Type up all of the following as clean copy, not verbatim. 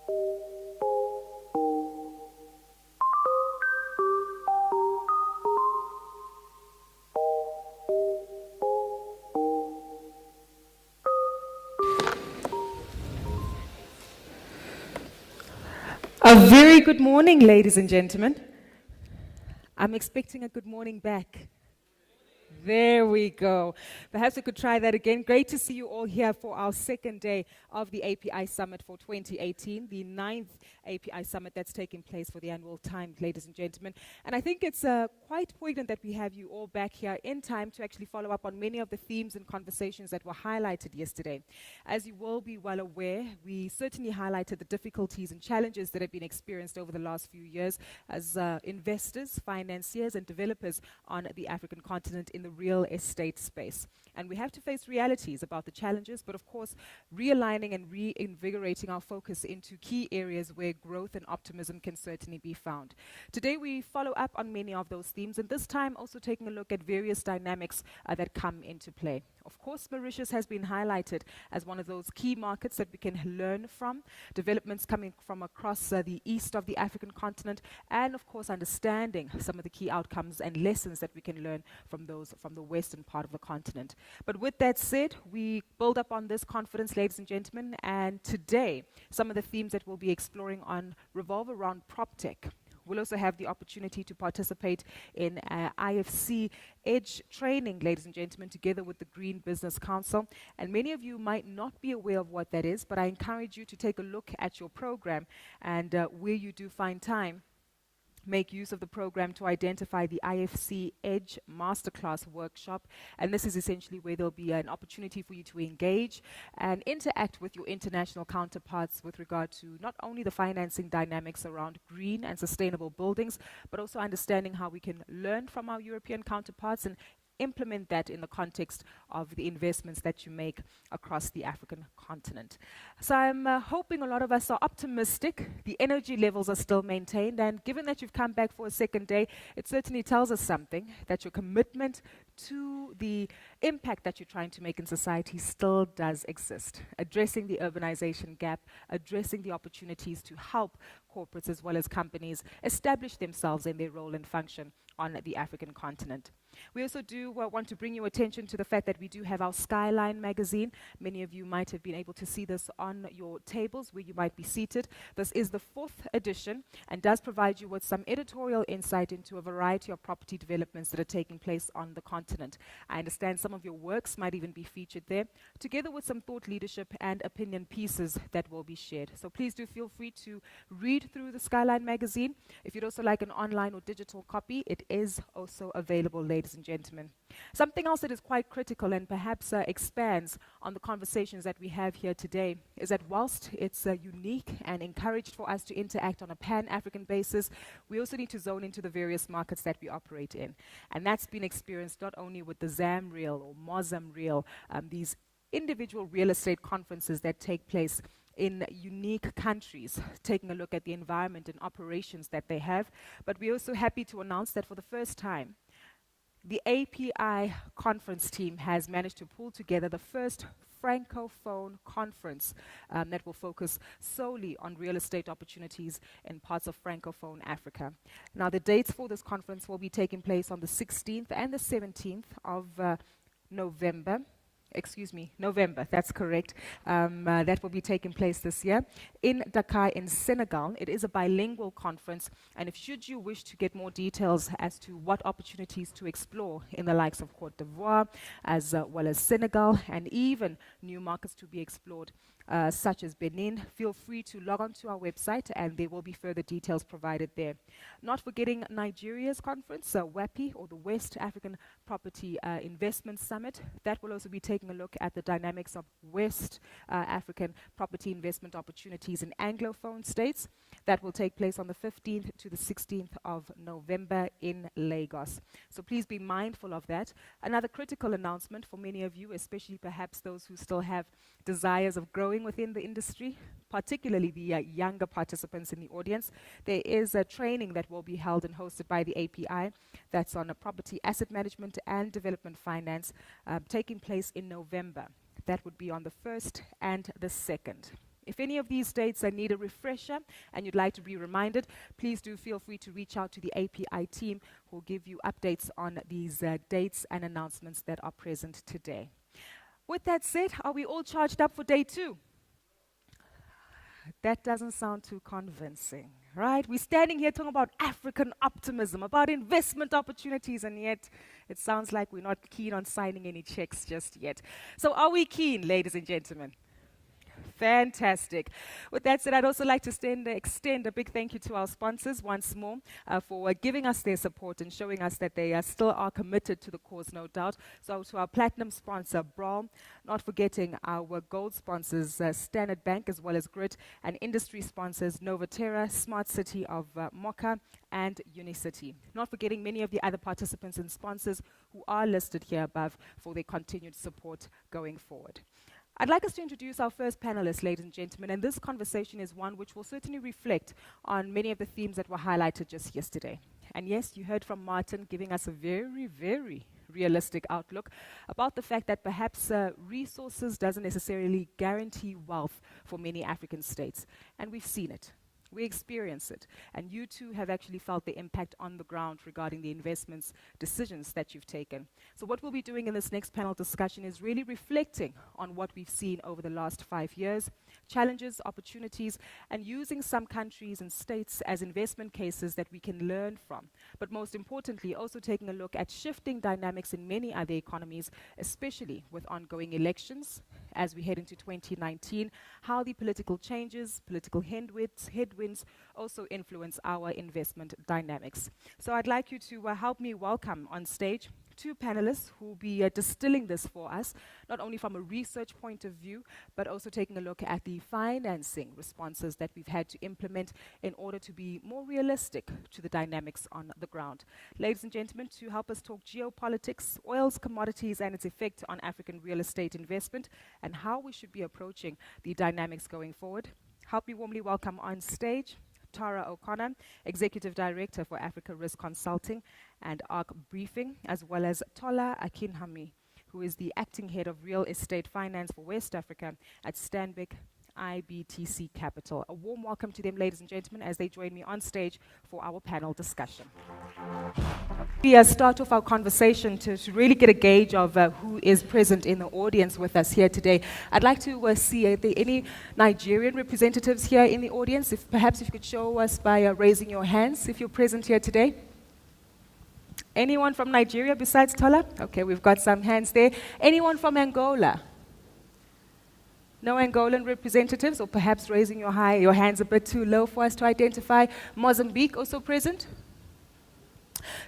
A very good morning, ladies and gentlemen. I'm expecting a good morning back. There we go. Perhaps we could try that again. Great to see you all here for our second day of the API Summit for 2018, the 9th API Summit that's taking place for the annual time, ladies and gentlemen. And I think it's quite poignant that we have you all back here in time to actually follow up on many of the themes and conversations that were highlighted yesterday. As you will be well aware, we certainly highlighted the difficulties and challenges that have been experienced over the last few years as investors, financiers, and developers on the African continent in the real estate space. And we have to face realities about the challenges, but of course, realigning and reinvigorating our focus into key areas where growth and optimism can certainly be found. Today, we follow up on many of those themes, and this time also taking a look at various dynamics that come into play. Of course, Mauritius has been highlighted as one of those key markets that we can learn from, developments coming from across the east of the African continent, and of course, understanding some of the key outcomes and lessons that we can learn from those from the western part of the continent. But with that said, we build up on this confidence, ladies and gentlemen, and today, some of the themes that we'll be exploring on revolve around PropTech. We'll also have the opportunity to participate in IFC Edge training, ladies and gentlemen, together with the Green Business Council. And many of you might not be aware of what that is, but I encourage you to take a look at your program and where you do find time, make use of the program to identify the IFC Edge Masterclass workshop. And this is essentially where there'll be an opportunity for you to engage and interact with your international counterparts with regard to not only the financing dynamics around green and sustainable buildings, but also understanding how we can learn from our European counterparts and implement that in the context of the investments that you make across the African continent. So I'm hoping a lot of us are optimistic. The energy levels are still maintained, and given that you've come back for a second day, it certainly tells us something, that your commitment to the impact that you're trying to make in society still does exist. Addressing the urbanization gap, addressing the opportunities to help corporates as well as companies establish themselves in their role and function on the African continent. We also do want to bring your attention to the fact that we do have our Skyline magazine. Many of you might have been able to see this on your tables where you might be seated. This is the 4th edition and does provide you with some editorial insight into a variety of property developments that are taking place on the continent. I understand some of your works might even be featured there, together with some thought leadership and opinion pieces that will be shared. So please do feel free to read through the Skyline magazine. If you'd also like an online or digital copy, it is also available, ladies and gentlemen. Something else that is quite critical and perhaps expands on the conversations that we have here today is that whilst it's unique and encouraged for us to interact on a pan-African basis, we also need to zone into the various markets that we operate in. And that's been experienced not only with the ZamReal or MoZamReal, these individual real estate conferences that take place in unique countries, taking a look at the environment and operations that they have. But we're also happy to announce that for the first time, the API conference team has managed to pull together the first Francophone conference that will focus solely on real estate opportunities in parts of Francophone Africa. Now, the dates for this conference will be taking place on the 16th and the 17th of November, that's correct. That will be taking place this year in Dakar in Senegal. It is a bilingual conference, and if should you wish to get more details as to what opportunities to explore in the likes of Côte d'Ivoire, as well as Senegal, and even new markets to be explored, such as Benin, feel free to log on to our website and there will be further details provided there. Not forgetting Nigeria's conference, WAPI, or the West African Property Investment Summit. That will also be taking a look at the dynamics of West African property investment opportunities in Anglophone states. That will take place on the 15th to the 16th of November in Lagos. So please be mindful of that. Another critical announcement for many of you, especially perhaps those who still have desires of growing within the industry, particularly the younger participants in the audience. There is a training that will be held and hosted by the API that's on a property asset management and development finance taking place in November. That would be on the 1st and the 2nd. If any of these states need a refresher and you'd like to be reminded, please do feel free to reach out to the API team who will give you updates on these dates and announcements that are present today. With that said, are we all charged up for day 2? That doesn't sound too convincing, right? We're standing here talking about African optimism, about investment opportunities, and yet it sounds like we're not keen on signing any checks just yet. So are we keen, ladies and gentlemen? Fantastic. With that said, I'd also like to extend a big thank you to our sponsors once more for giving us their support and showing us that they still are committed to the cause, no doubt. So to our platinum sponsor, Brawl, not forgetting our gold sponsors, Standard Bank as well as Grit, and industry sponsors, Novaterra, Smart City of Mocha, and Unicity. Not forgetting many of the other participants and sponsors who are listed here above for their continued support going forward. I'd like us to introduce our first panelist, ladies and gentlemen, and this conversation is one which will certainly reflect on many of the themes that were highlighted just yesterday. And yes, you heard from Martin giving us a very, very realistic outlook about the fact that perhaps resources doesn't necessarily guarantee wealth for many African states. And we've seen it. We experience it, and you too have actually felt the impact on the ground regarding the investments decisions that you've taken. So what we'll be doing in this next panel discussion is really reflecting on what we've seen over the last 5 years, challenges, opportunities, and using some countries and states as investment cases that we can learn from. But most importantly, also taking a look at shifting dynamics in many other economies, especially with ongoing elections as we head into 2019, how the political changes, political headwinds also influence our investment dynamics. So I'd like you to help me welcome on stage 2 panelists who will be distilling this for us, not only from a research point of view, but also taking a look at the financing responses that we've had to implement in order to be more realistic to the dynamics on the ground. Ladies and gentlemen, to help us talk geopolitics, oils, commodities, and its effect on African real estate investment, and how we should be approaching the dynamics going forward, help me warmly welcome on stage Tara O'Connor, Executive Director for Africa Risk Consulting and ARC Briefing, as well as Tola Akinhami, who is the Acting Head of Real Estate Finance for West Africa at Stanbic IBTC Capital. A warm welcome to them, ladies and gentlemen, as they join me on stage for our panel discussion. We start off our conversation to really get a gauge of who is present in the audience with us here today. I'd like to see are there any Nigerian representatives here in the audience. If perhaps you could show us by raising your hands if you're present here today. Anyone from Nigeria besides Tola? Okay, we've got some hands there. Anyone from Angola? No Angolan representatives, or perhaps raising your hands a bit too low for us to identify. Mozambique also present?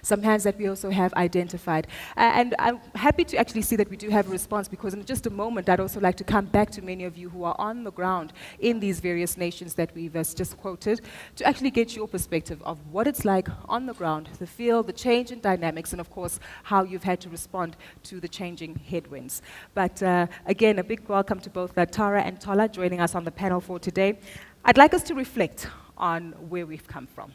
Some hands that we also have identified. And I'm happy to actually see that we do have a response, because in just a moment I'd also like to come back to many of you who are on the ground in these various nations that we've just quoted, to actually get your perspective of what it's like on the ground, the feel, the change in dynamics, and of course how you've had to respond to the changing headwinds. But again, a big welcome to both Tara and Tola joining us on the panel for today. I'd like us to reflect on where we've come from.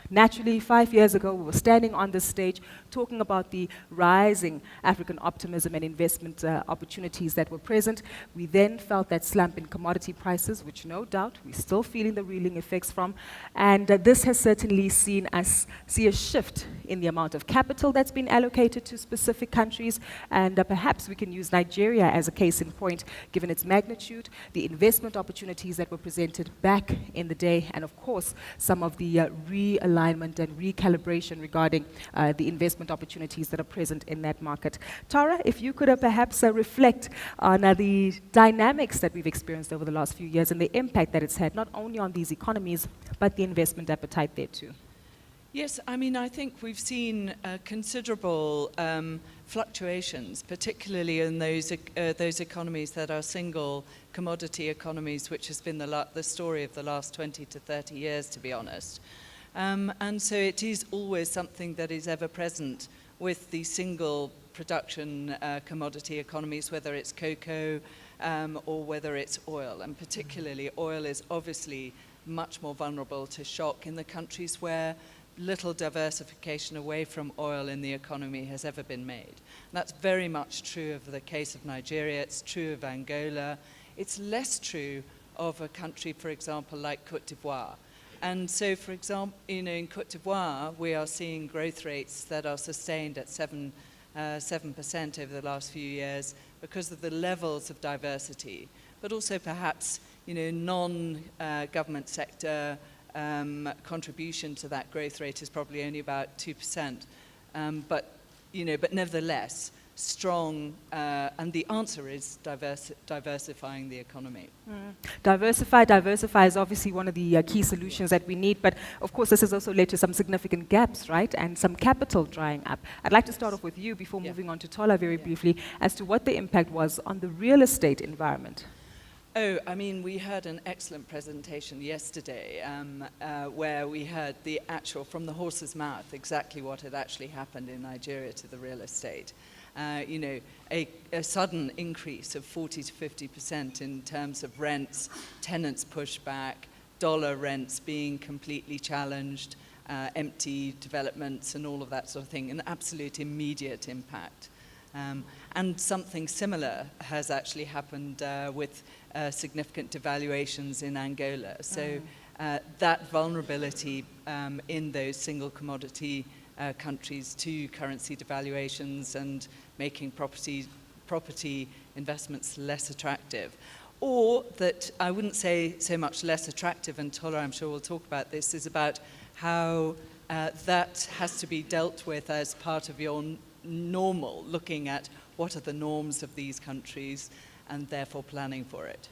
Naturally, 5 years ago, we were standing on this stage talking about the rising African optimism and investment opportunities that were present. We then felt that slump in commodity prices, which no doubt we're still feeling the reeling effects from. And this has certainly seen us see a shift in the amount of capital that's been allocated to specific countries. And perhaps we can use Nigeria as a case in point, given its magnitude, the investment opportunities that were presented back in the day, and of course, some of the realignment and recalibration regarding the investment opportunities that are present in that market. Tara, if you could perhaps reflect on the dynamics that we've experienced over the last few years and the impact that it's had not only on these economies, but the investment appetite there too. Yes, I mean, I think we've seen considerable fluctuations, particularly in those economies that are single commodity economies, which has been the story of the last 20 to 30 years, to be honest. And so it is always something that is ever present with the single production commodity economies, whether it's cocoa or whether it's oil. And particularly oil is obviously much more vulnerable to shock in the countries where little diversification away from oil in the economy has ever been made. And that's very much true of the case of Nigeria. It's true of Angola. It's less true of a country, for example, like Côte d'Ivoire. And so, for example, in Côte d'Ivoire, we are seeing growth rates that are sustained at 7% over the last few years because of the levels of diversity, but also perhaps, non-government sector contribution to that growth rate is probably only about 2%. But nevertheless, strong, and the answer is diversifying the economy. Diversify is obviously one of the key solutions that we need, but of course this has also led to some significant gaps, right, and some capital drying up. I'd like to start off with you before moving on to Tola very briefly as to what the impact was on the real estate environment. Oh, I mean, we heard an excellent presentation yesterday where we heard the actual, from the horse's mouth, exactly what had actually happened in Nigeria to the real estate. A sudden increase of 40 to 50% in terms of rents, tenants pushed back, dollar rents being completely challenged, empty developments and all of that sort of thing, an absolute immediate impact. And something similar has actually happened with significant devaluations in Angola. So that vulnerability in those single commodity countries to currency devaluations and making property investments less attractive. Or that I wouldn't say so much less attractive, and Tola, I'm sure we'll talk about this, is about how that has to be dealt with as part of your normal, looking at what are the norms of these countries and therefore planning for it.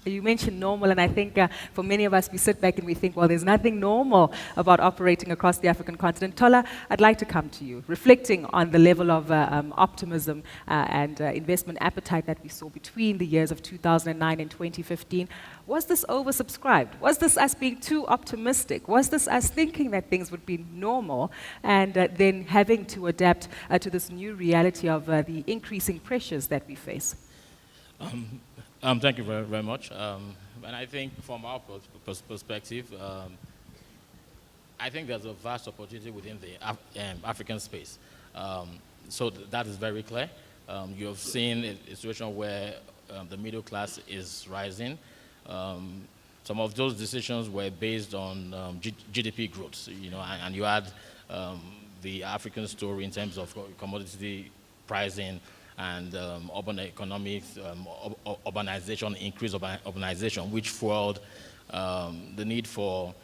You mentioned normal, and I think for many of us, we sit back and we think, well, there's nothing normal about operating across the African continent. Tola, I'd like to come to you, reflecting on the level of optimism and investment appetite that we saw between the years of 2009 and 2015. Was this oversubscribed? Was this us being too optimistic? Was this us thinking that things would be normal and then having to adapt to this new reality of the increasing pressures that we face? Thank you very, very much. And I think from our perspective, I think there's a vast opportunity within the African space. So that is very clear. You have seen a situation where the middle class is rising. Some of those decisions were based on GDP growth, and you had the African story in terms of commodity pricing and urban economics, urbanization, increased urbanization, which fueled the need for,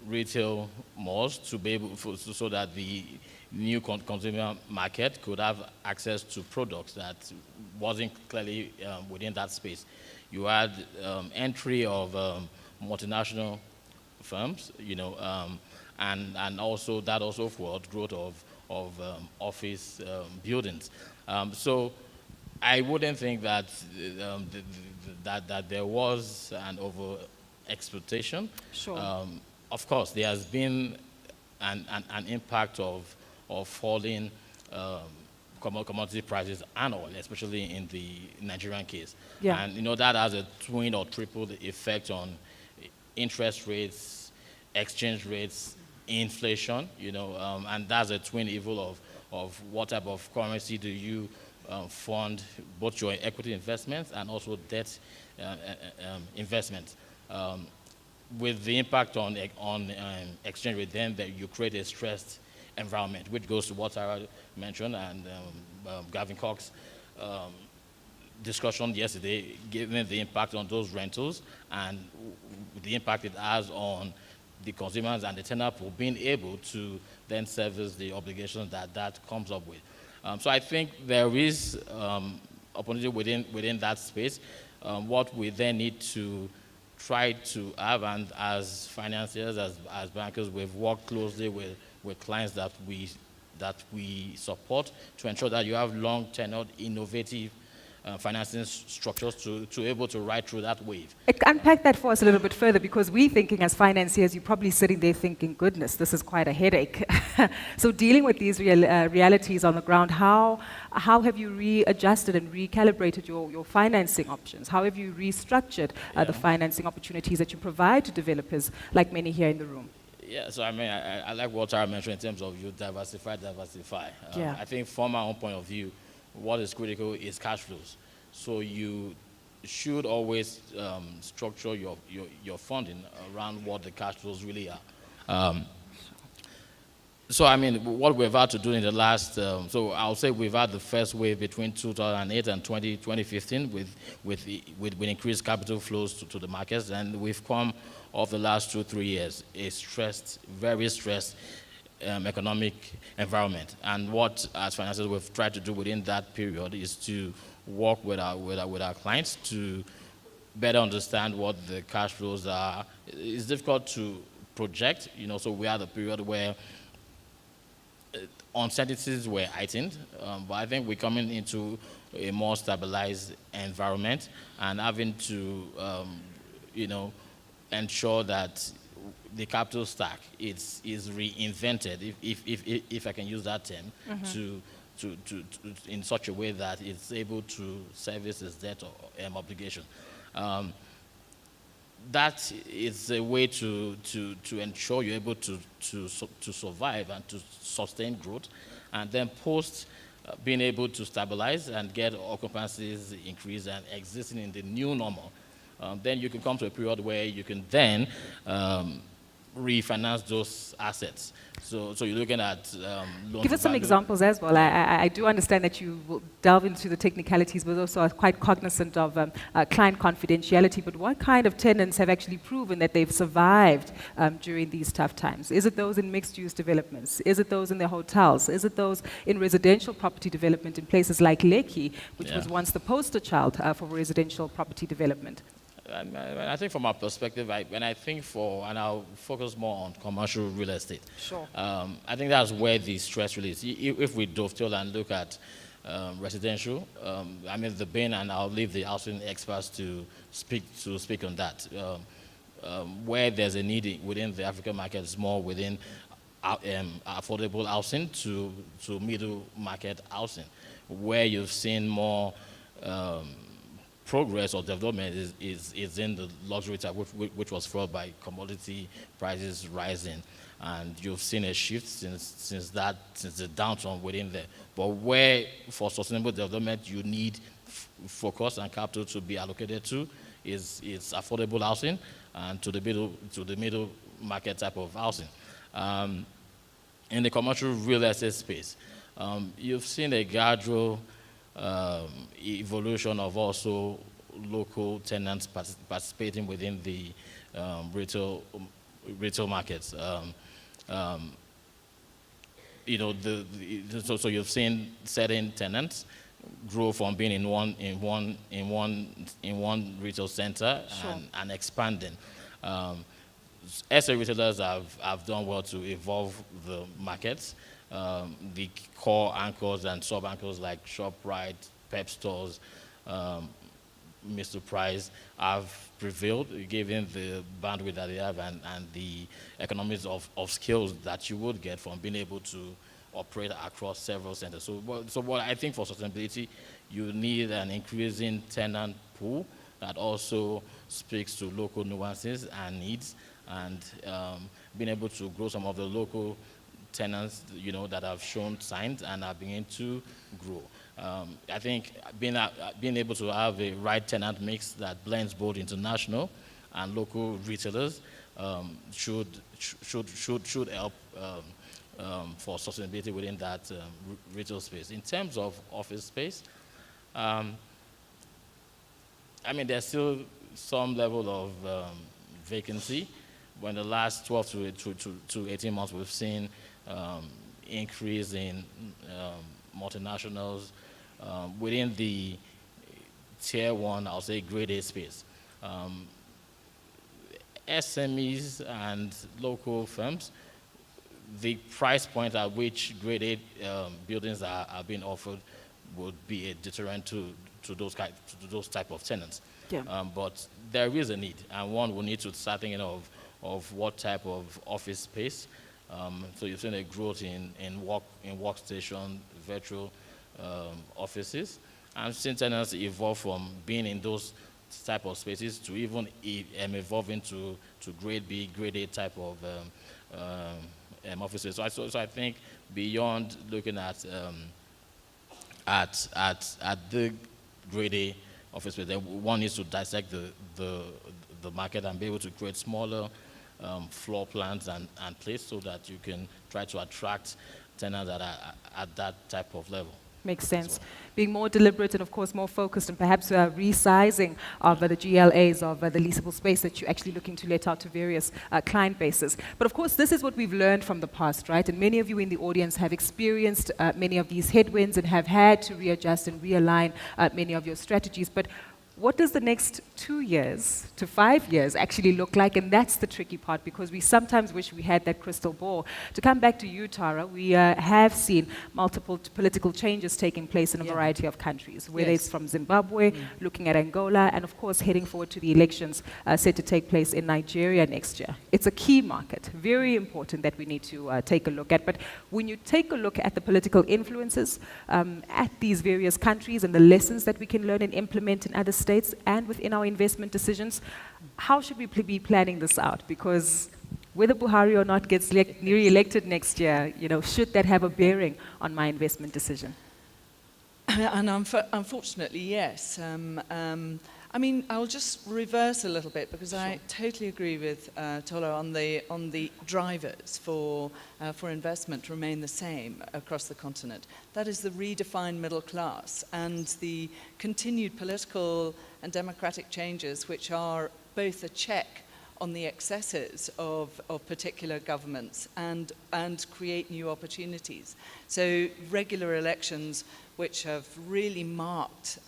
retail malls to be able, so that the new consumer market could have access to products that wasn't clearly within that space. You had entry of multinational firms, and also that also fueled growth of office buildings. So I wouldn't think that that there was an over-exploitation. Sure. Of course, there has been an impact of falling commodity prices and oil, especially in the Nigerian case. Yeah. And that has a twin or triple effect on interest rates, exchange rates, inflation, and that's a twin evil of what type of currency do you fund both your equity investments and also debt investments. With the impact on exchange rate, then that you create a stressed environment, which goes to what Sarah mentioned and Gavin Cox's discussion yesterday, given the impact on those rentals and the impact it has on the consumers and the tenant pool being able to then service the obligations that comes up with. So I think there is opportunity within that space. What we then need to try to have, and as financiers, as bankers, we've worked closely with clients that we support to ensure that you have long-tenured, innovative financing structures to able to ride through that wave. Unpack that for us a little bit further, because we're thinking as financiers, you're probably sitting there thinking, goodness, this is quite a headache. So dealing with these realities on the ground, how have you readjusted and recalibrated your financing options? How have you restructured the financing opportunities that you provide to developers, like many here in the room? Yeah, so I mean, I like what Tara mentioned in terms of you diversify. I think from our own point of view, what is critical is cash flows. So you should always structure your funding around what the cash flows really are. So I mean, what we've had to do in the last, so I'll say we've had the first wave between 2008 and 2015 with increased capital flows to the markets, and we've come off the last 2-3 years a stressed, very stressed economic environment. And what, as financiers, we've tried to do within that period is to work with our clients to better understand what the cash flows are. It's difficult to project, so we had a period where uncertainties were heightened, but I think we're coming into a more stabilized environment and having to, ensure that the capital stack is reinvented, if I can use that term, to in such a way that it's able to service its debt or obligation. That is a way to ensure you're able to survive and to sustain growth, and then post being able to stabilize and get occupancies increase and existing in the new normal, then you can come to a period where you can then refinance those assets. So you're looking at loan Give to us some value. examples as well. I do understand that you will delve into the technicalities, but also are quite cognizant of client confidentiality. But what kind of tenants have actually proven that they've survived during these tough times? Is it those in mixed-use developments? Is it those in the hotels? Is it those in residential property development in places like Lekki, which was once the poster child for residential property development? I think from our perspective, and I'll focus more on commercial real estate. Sure. I think that's where the stress really is. If we dovetail and look at residential, the BAIN, and I'll leave the housing experts to speak on that. Where there's a need within the African market is more within affordable housing to middle market housing. Where you've seen more progress or development is in the luxury type, which was fueled by commodity prices rising, and you've seen a shift since the downturn within there. But where for sustainable development you need focus and capital to be allocated to is affordable housing and to the middle market type of housing. In the commercial real estate space, you've seen a gradual evolution of also local tenants participating within the retail markets. So you've seen certain tenants grow from being in one retail center and expanding. SA retailers have done well to evolve the markets. The core anchors and sub-anchors like ShopRite, Pep Stores, Mr. Price have prevailed, given the bandwidth that they have and the economies of skills that you would get from being able to operate across several centers. So what I think for sustainability, you need an increasing tenant pool that also speaks to local nuances and needs, and being able to grow some of the local tenants, that have shown signs and are beginning to grow. I think being able to have a right tenant mix that blends both international and local retailers should help for sustainability within that retail space. In terms of office space, there's still some level of vacancy. But in the last 12 to 18 months, we've seen increase in multinationals within the tier 1, I'll say grade A space. SMEs and local firms, the price point at which grade A buildings are being offered would be a deterrent to those type of tenants. Yeah. But there is a need, and one will need to start thinking of what type of office space. So you've seen a growth in workstation, virtual offices, and seen tenants evolve from being in those type of spaces to even evolve into grade B, grade A type of offices. So I think beyond looking at the grade A office space. Then one needs to dissect the market and be able to create smaller floor plans and place so that you can try to attract tenants that are at that type of level. Makes sense. So- Being more deliberate and, of course, more focused, and perhaps resizing of the GLAs of the leasable space that you're actually looking to let out to various client bases. But, of course, this is what we've learned from the past, right? And many of you in the audience have experienced many of these headwinds and have had to readjust and realign many of your strategies. But what does the next 2 years to 5 years actually look like? And that's the tricky part, because we sometimes wish we had that crystal ball. To come back to you, Tara, we have seen multiple political changes taking place in a variety of countries, whether Yes. it's from Zimbabwe, looking at Angola, and of course heading forward to the elections set to take place in Nigeria next year. It's a key market, very important that we need to take a look at. But when you take a look at the political influences at these various countries and the lessons that we can learn and implement in other states and within our investment decisions, how should we be planning this out? Because whether Buhari or not gets re-elected next year, should that have a bearing on my investment decision? And unfortunately, yes. I mean, I'll just reverse a little bit, because I totally agree with Tolo on the drivers for investment remain the same across the continent. That is the redefined middle class and the continued political and democratic changes, which are both a check on the excesses of particular governments and create new opportunities. So regular elections, which have really marked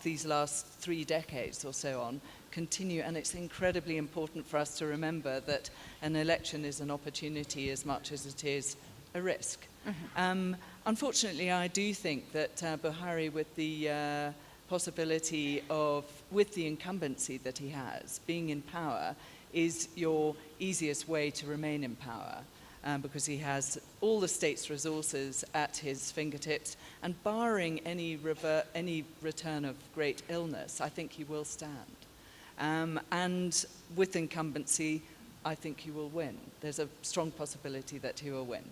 these last 3 decades or so on, continue, and it's incredibly important for us to remember that an election is an opportunity as much as it is a risk. Unfortunately, I do think that Buhari, with the possibility of, with the incumbency that he has, being in power, is your easiest way to remain in power. Because he has all the state's resources at his fingertips, and barring any return of great illness, I think he will stand. And with incumbency, I think he will win. There's a strong possibility that he will win.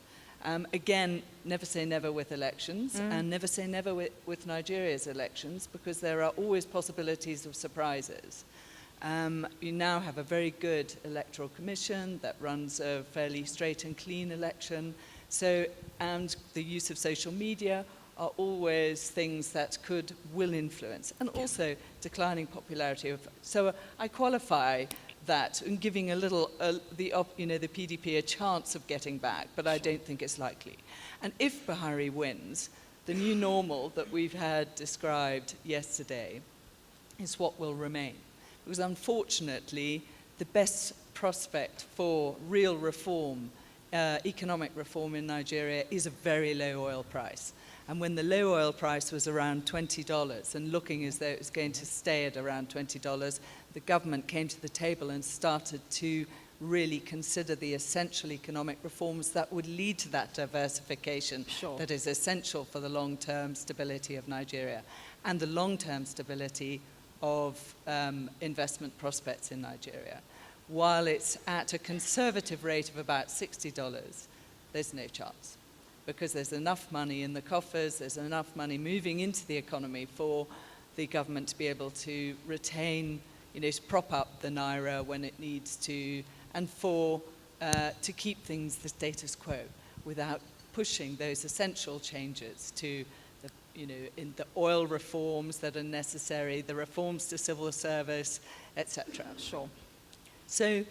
Again, never say never with elections, and never say never with Nigeria's elections, because there are always possibilities of surprises. You now have a very good electoral commission that runs a fairly straight and clean election. So, and the use of social media are always things that will influence, and also declining popularity of. So I qualify that and giving a little the PDP a chance of getting back, but I don't think it's likely. And if Buhari wins, the new normal that we've had described yesterday is what will remain. Because unfortunately, the best prospect for real reform, economic reform in Nigeria, is a very low oil price. And when the low oil price was around $20 and looking as though it was going to stay at around $20, the government came to the table and started to really consider the essential economic reforms that would lead to that diversification that is essential for the long-term stability of Nigeria and the long-term stability of investment prospects in Nigeria. While it's at a conservative rate of about $60, there's no chance, because there's enough money in the coffers, there's enough money moving into the economy for the government to be able to retain, to prop up the Naira when it needs to, and to keep things the status quo without pushing those essential changes to in the oil reforms that are necessary, the reforms to civil service, etc. So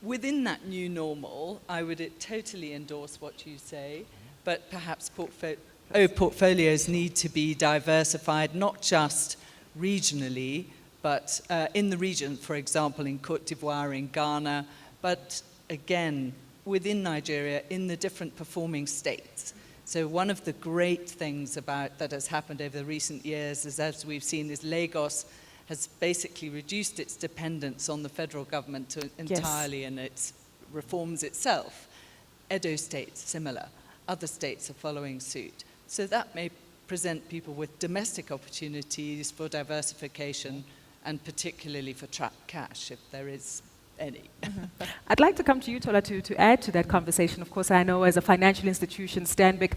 within that new normal, I would totally endorse what you say, but perhaps portfolios need to be diversified, not just regionally, but in the region, for example, in Côte d'Ivoire, in Ghana, but again, within Nigeria, in the different performing states. So one of the great things that has happened over the recent years is, as we've seen, is Lagos has basically reduced its dependence on the federal government entirely in its reforms itself. Edo State, similar. Other states are following suit. So that may present people with domestic opportunities for diversification, and particularly for trapped cash, if there is any. I'd like to come to you, Tola, to add to that conversation. Of course, I know as a financial institution, Stanbic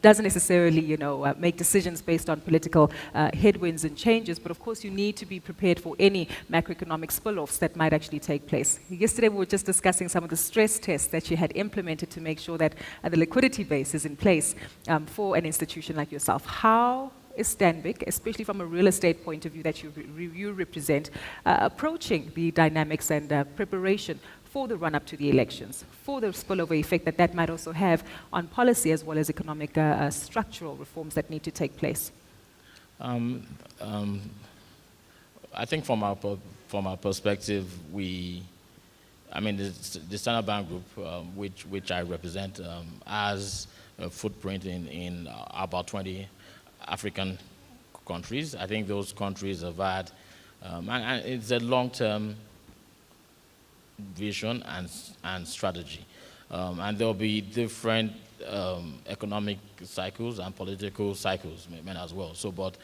doesn't necessarily, make decisions based on political headwinds and changes, but of course you need to be prepared for any macroeconomic spill-offs that might actually take place. Yesterday we were just discussing some of the stress tests that you had implemented to make sure that the liquidity base is in place for an institution like yourself. How is Stanbic, especially from a real estate point of view that you represent, approaching the dynamics and preparation for the run-up to the elections, for the spillover effect that might also have on policy as well as economic structural reforms that need to take place? I think from our perspective, the Standard Bank Group, which I represent, has a footprint in about 20 African countries. I think those countries have had, and it's a long-term vision and strategy. And there'll be different economic cycles and political cycles as well. So, but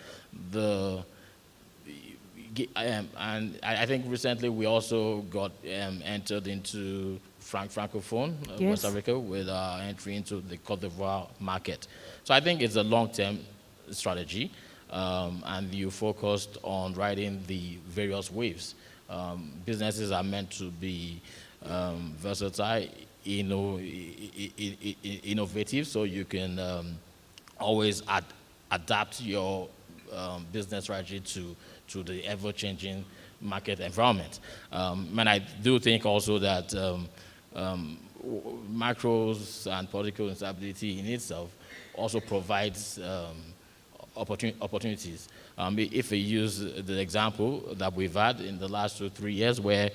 and I think recently we also got entered into Francophone, Yes. West Africa, with our entry into the Côte d'Ivoire market. So I think it's a long-term strategy, and you focused on riding the various waves. Businesses are meant to be versatile, innovative, so you can always adapt your business strategy to the ever-changing market environment. And I do think also that macros and political instability in itself also provides opportunities. If we use the example that we've had in the last 2 or 3 years where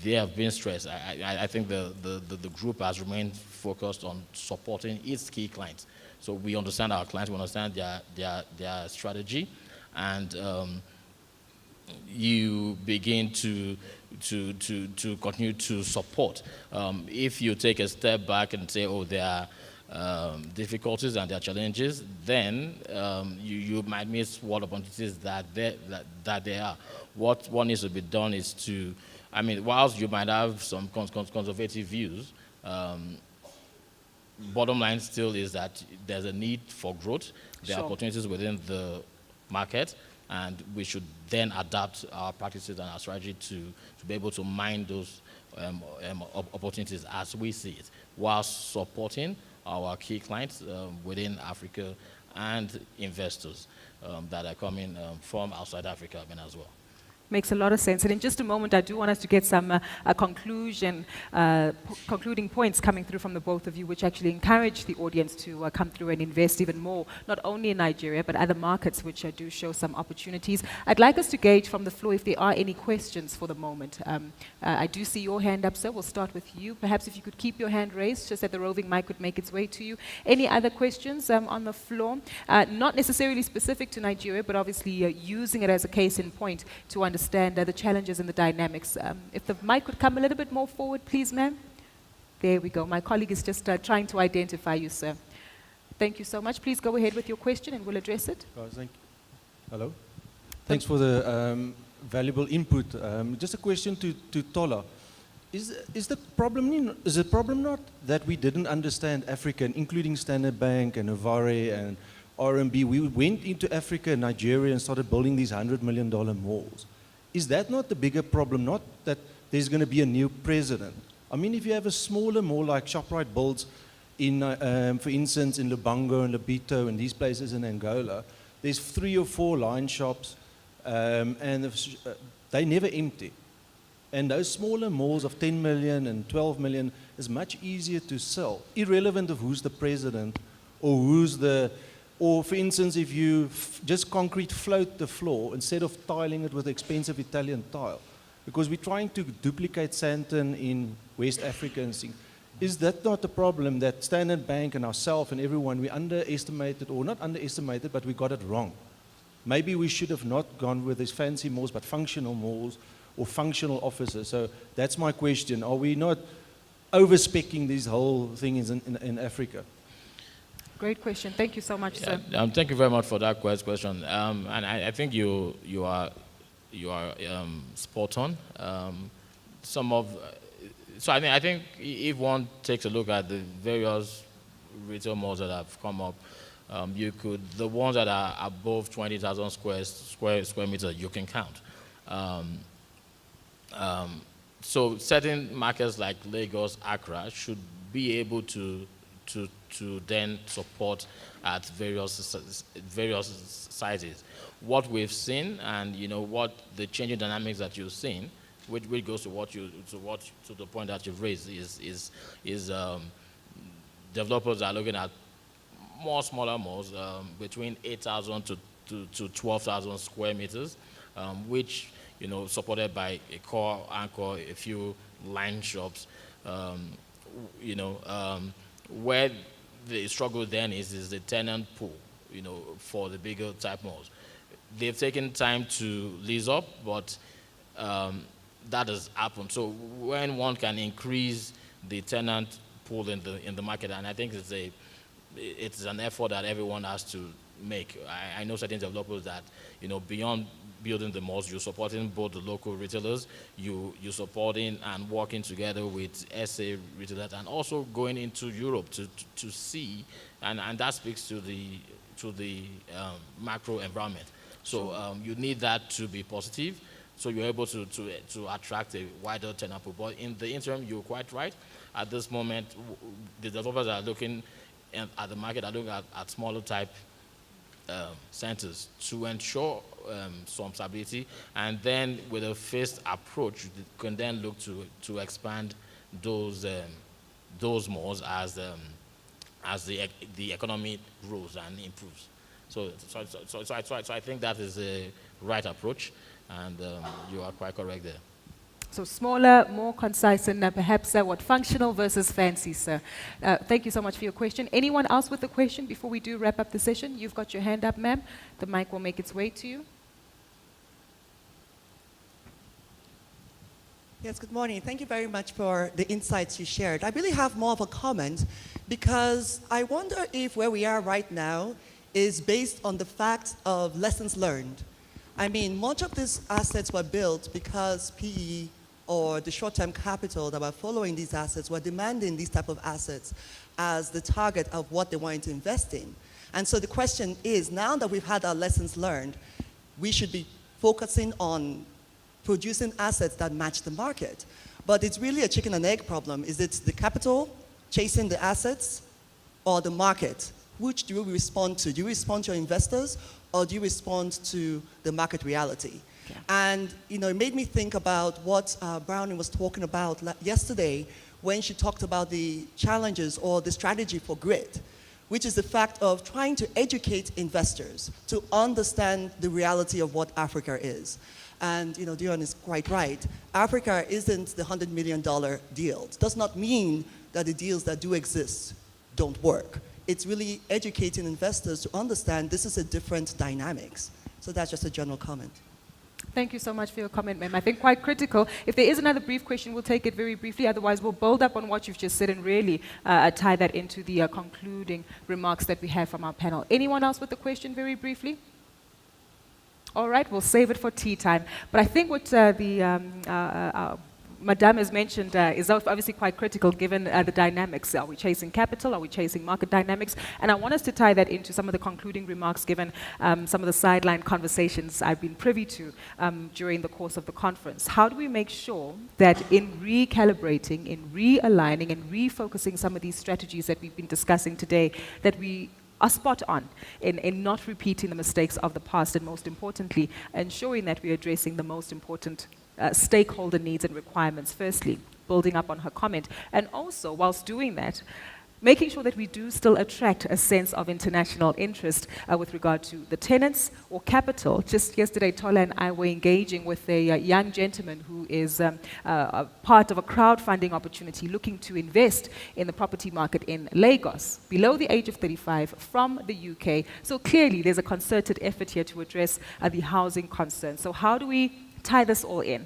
there have been stress, I think the group has remained focused on supporting its key clients. So we understand our clients, we understand their strategy, and you begin to continue to support. If you take a step back and say, oh, there are difficulties and their challenges, then you might miss what opportunities that there are. What needs to be done is to, whilst you might have some conservative views, bottom line still is that there's a need for growth. There are opportunities within the market, and we should then adapt our practices and our strategy to be able to mine those opportunities as we see it, whilst supporting our key clients within Africa and investors that are coming from outside Africa as well. Makes a lot of sense. And in just a moment, I do want us to get some concluding points coming through from the both of you, which actually encourage the audience to come through and invest even more, not only in Nigeria, but other markets which do show some opportunities. I'd like us to gauge from the floor if there are any questions for the moment. I do see your hand up, sir. We'll start with you. Perhaps if you could keep your hand raised, just that the roving mic would make its way to you. Any other questions on the floor? Not necessarily specific to Nigeria, but obviously using it as a case in point to understand the challenges and the dynamics. If the mic could come a little bit more forward, please, ma'am. There we go. My colleague is just trying to identify you, sir. Thank you so much. Please go ahead with your question and we'll address it. Thank you. Hello. Thanks for the valuable input. Just a question to Tola. Is the problem not that we didn't understand Africa, including Standard Bank and Novare and RMB? We went into Africa and Nigeria and started building these $100 million malls. Is that not the bigger problem? Not that there's going to be a new president. If you have a smaller mall like ShopRite builds in, for instance, in Lubango and Lobito and these places in Angola, there's 3 or 4 line shops and they never empty. And those smaller malls of 10 million and 12 million is much easier to sell, irrelevant of who's the president or who's the... Or, for instance, if you just concrete float the floor instead of tiling it with expensive Italian tile, because we're trying to duplicate Sandton in West Africa and things. Is that not the problem that Standard Bank and ourselves and everyone, we underestimated, or not underestimated, but we got it wrong? Maybe we should have not gone with these fancy malls, but functional malls or functional offices. So that's my question. Are we not over-speccing these whole things in Africa? Great question. Thank you so much, sir. Thank you very much for that question. And I think you are spot on. some of, so I think if one takes a look at the various retail malls that have come up, you could, the ones that are above 20,000 square meters, you can count. So certain markets like Lagos, Accra should be able to then support at various sizes. What we've seen, and what the changing dynamics that you've seen, which goes to the point that you've raised, is developers are looking at more smaller malls between 8,000 to 12,000 square meters, which supported by a core anchor, a few line shops. Where the struggle then is the tenant pool, for the bigger type malls. They've taken time to lease up, but that has happened. So when one can increase the tenant pool in the market, and I think it's an effort that everyone has to make. I know certain developers that, beyond building the malls, you're supporting both the local retailers, you're supporting and working together with SA retailers, and also going into Europe to see, and that speaks to the macro environment. So you need that to be positive, so you're able to attract a wider tenant pool. But in the interim, you're quite right. At this moment, the developers are looking at the market, are looking at smaller type centers to ensure some stability, and then with a phased approach, you can then look to expand those malls as the economy grows and improves. So I think that is a right approach, and you are quite correct there. So smaller, more concise, and perhaps what functional versus fancy, sir. Thank you so much for your question. Anyone else with a question before we do wrap up the session? You've got your hand up, ma'am. The mic will make its way to you. Yes, good morning. Thank you very much for the insights you shared. I really have more of a comment, because I wonder if where we are right now is based on the fact of lessons learned. I mean, much of these assets were built because PE or the short-term capital that were following these assets were demanding these type of assets as the target of what they wanted to invest in. And so the question is, now that we've had our lessons learned, we should be focusing on producing assets that match the market. But it's really a chicken and egg problem. Is it the capital chasing the assets, or the market? Which do you respond to? Do you respond to your investors, or do you respond to the market reality? Yeah. And it made me think about what Brownie was talking about yesterday when she talked about the challenges or the strategy for grit, which is the fact of trying to educate investors to understand the reality of what Africa is. And Dion is quite right. Africa isn't the $100 million deal. It does not mean that the deals that do exist don't work. It's really educating investors to understand this is a different dynamics. So that's just a general comment. Thank you so much for your comment, ma'am. I think quite critical. If there is another brief question, we'll take it very briefly. Otherwise, we'll build up on what you've just said and really tie that into the concluding remarks that we have from our panel. Anyone else with a question very briefly? All right, we'll save it for tea time. But I think what Madame has mentioned is obviously quite critical given the dynamics. Are we chasing capital? Are we chasing market dynamics? And I want us to tie that into some of the concluding remarks given some of the sideline conversations I've been privy to during the course of the conference. How do we make sure that in recalibrating, in realigning and refocusing some of these strategies that we've been discussing today, that we are spot on in not repeating the mistakes of the past, and most importantly, ensuring that we're addressing the most important stakeholder needs and requirements, firstly, building up on her comment, and also, whilst doing that, making sure that we do still attract a sense of international interest with regard to the tenants or capital. Just yesterday, Tola and I were engaging with a young gentleman who is a part of a crowdfunding opportunity looking to invest in the property market in Lagos, below the age of 35, from the UK. So clearly, there's a concerted effort here to address the housing concerns. So how do we tie this all in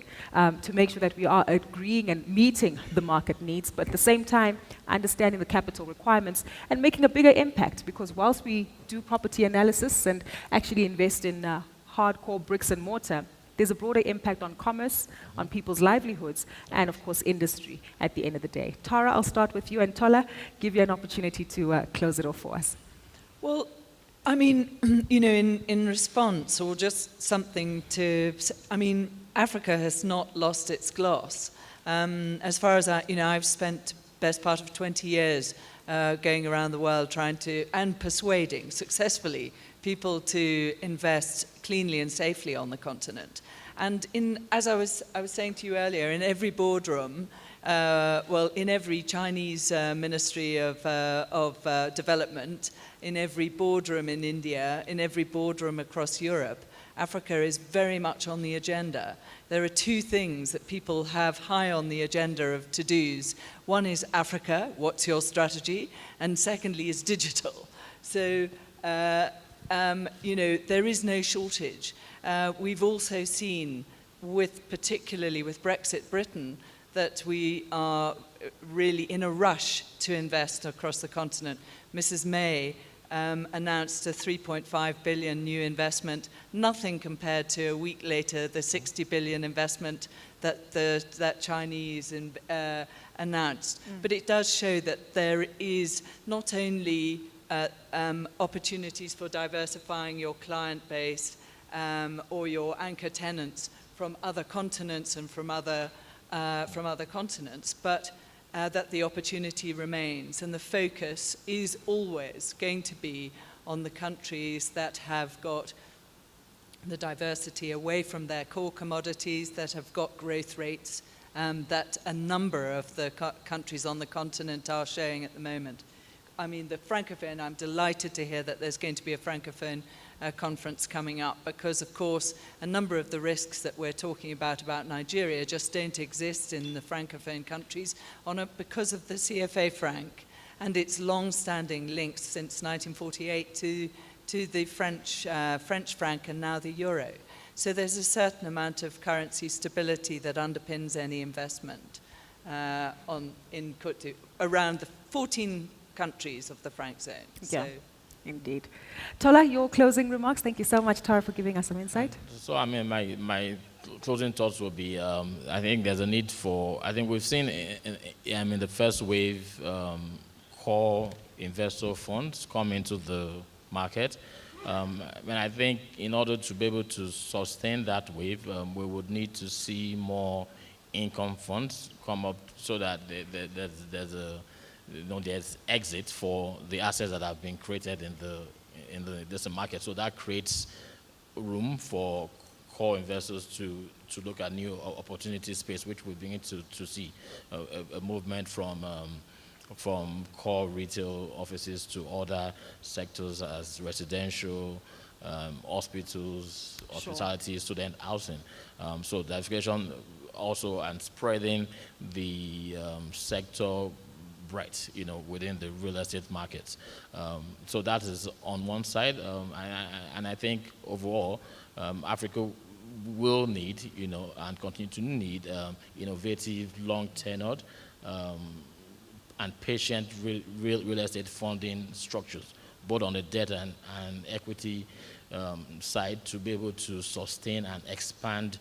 to make sure that we are agreeing and meeting the market needs, but at the same time understanding the capital requirements and making a bigger impact? Because whilst we do property analysis and actually invest in hardcore bricks and mortar, there's a broader impact on commerce, on people's livelihoods, and of course industry at the end of the day. Tara, I'll start with you, and Tola, give you an opportunity to close it off for us. Well, I mean, you know, in response, or just something to, I mean, Africa has not lost its gloss. As far as I've spent best part of 20 years going around the world trying to, and persuading successfully people to invest cleanly and safely on the continent. And as I was saying to you earlier, in every boardroom, in every Chinese Ministry of Development, in every boardroom in India, in every boardroom across Europe, Africa is very much on the agenda. There are two things that people have high on the agenda of to-dos. One is Africa, what's your strategy? And secondly is digital. So, there is no shortage. We've also seen, particularly with Brexit Britain, that we are really in a rush to invest across the continent. Mrs. May announced a 3.5 billion new investment, nothing compared to a week later the 60 billion investment that Chinese announced. But it does show that there is not only opportunities for diversifying your client base or your anchor tenants from other continents and from other continents, but that the opportunity remains, and the focus is always going to be on the countries that have got the diversity away from their core commodities, that have got growth rates that a number of the countries on the continent are showing at the moment. I mean, the Francophone, I'm delighted to hear that there's going to be a Francophone conference coming up, because of course a number of the risks that we're talking about Nigeria just don't exist in the Francophone countries because of the CFA franc and its long-standing links since 1948 to the French franc and now the euro. So there's a certain amount of currency stability that underpins any investment in Côte d'Ivoire, around the 14 countries of the franc zone. Yeah. So, indeed. Tola, your closing remarks. Thank you so much, Tara, for giving us some insight. So, I mean, my closing thoughts will be, I think there's a need for, I think we've seen in the first wave, core investor funds come into the market. And I think in order to be able to sustain that wave, we would need to see more income funds come up so that there's exit for the assets that have been created in this market. So that creates room for core investors to look at new opportunity space, which we're beginning to see a movement from core retail offices to other sectors as residential, hospitals, hospitality, student housing. So diversification also, and spreading the sector breadth, within the real estate markets. So that is on one side, and I think overall, Africa will need, and continue to need innovative, long-tenured, and patient real estate funding structures, both on the debt and equity side, to be able to sustain and expand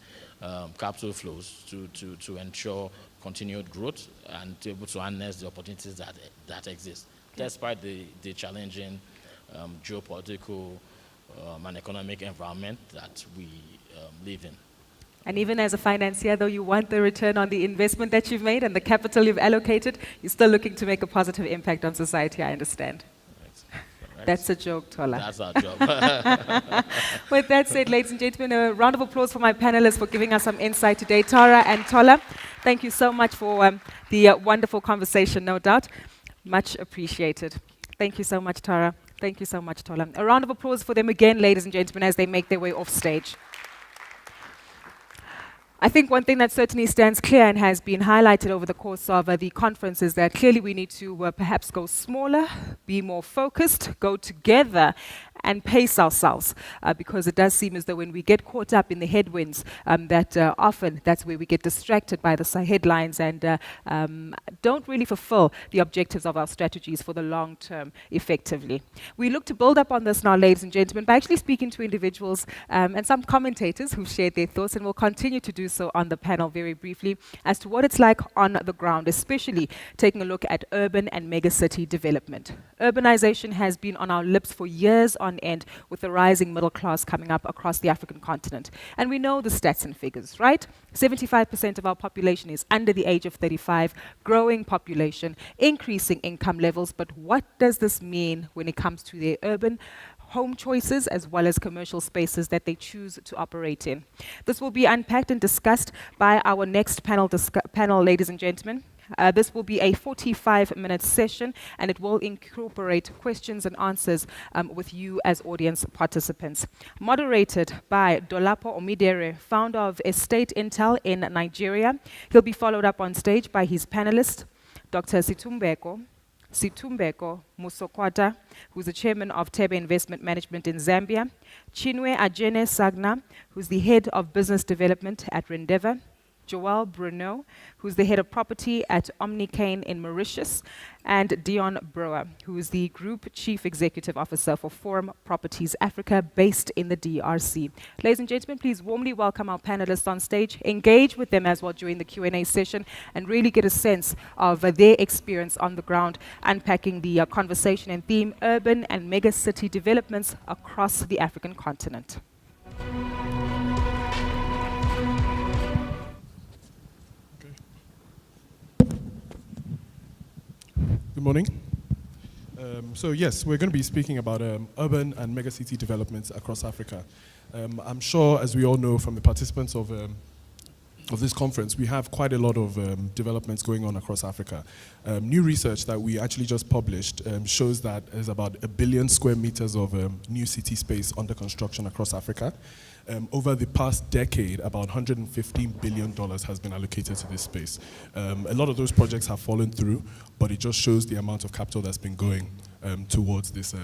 capital flows to ensure continued growth and to be able to harness the opportunities that exist, despite the challenging geopolitical and economic environment that we live in. And even as a financier, though you want the return on the investment that you've made and the capital you've allocated, you're still looking to make a positive impact on society, I understand. Right. That's a joke, Tola. That's our job. With that said, ladies and gentlemen, a round of applause for my panelists for giving us some insight today. Tara and Tola, thank you so much for the wonderful conversation, no doubt. Much appreciated. Thank you so much, Tara. Thank you so much, Tola. A round of applause for them again, ladies and gentlemen, as they make their way off stage. I think one thing that certainly stands clear and has been highlighted over the course of the conference is that clearly we need to perhaps go smaller, be more focused, go together, and pace ourselves, because it does seem as though when we get caught up in the headwinds, that often that's where we get distracted by the headlines and don't really fulfill the objectives of our strategies for the long term effectively. We look to build up on this now, ladies and gentlemen, by actually speaking to individuals and some commentators who've shared their thoughts, and will continue to do so on the panel very briefly as to what it's like on the ground, especially taking a look at urban and megacity development. Urbanization has been on our lips for years on end, with the rising middle class coming up across the African continent. And we know the stats and figures, right? 75% of our population is under the age of 35, growing population, increasing income levels. But what does this mean when it comes to their urban home choices as well as commercial spaces that they choose to operate in? This will be unpacked and discussed by our next panel, ladies and gentlemen. This will be a 45-minute session, and it will incorporate questions and answers with you as audience participants. Moderated by Dolapo Omidere, founder of Estate Intel in Nigeria. He'll be followed up on stage by his panelist, Dr. Situmbeko Musokwata, who's the chairman of Tebe Investment Management in Zambia, Chinwe Ajene Sagna, who's the head of business development at Rendeavor, Joel Bruno, who's the head of property at Omnicane in Mauritius, and Dion Brewer, who is the Group Chief Executive Officer for Forum Properties Africa, based in the DRC. Ladies and gentlemen, please warmly welcome our panelists on stage, engage with them as well during the Q&A session, and really get a sense of their experience on the ground, unpacking the conversation and theme, urban and megacity developments across the African continent. Good morning. So yes, we're going to be speaking about urban and megacity developments across Africa. I'm sure, as we all know from the participants of this conference, we have quite a lot of developments going on across Africa. New research that we actually just published shows that there's about 1 billion square meters of new city space under construction across Africa. Over the past decade, about $115 billion has been allocated to this space. A lot of those projects have fallen through, but it just shows the amount of capital that's been going towards these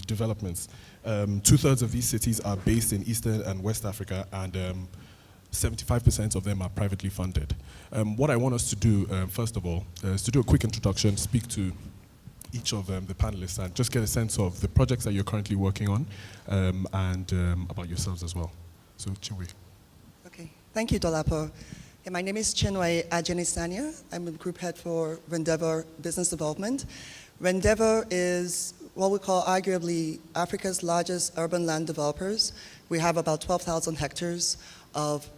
developments. 2/3 of these cities are based in Eastern and West Africa, and 75% of them are privately funded. What I want us to do, first of all, is to do a quick introduction, speak to each of the panelists, and just get a sense of the projects that you're currently working on, and about yourselves as well. So, Chinwe. Okay, thank you, Dolapo. Hey, my name is Chinwe Ajenisanya. I'm the group head for Rendeavor Business Development. Rendeavor is what we call arguably Africa's largest urban land developers. We have about 12,000 hectares of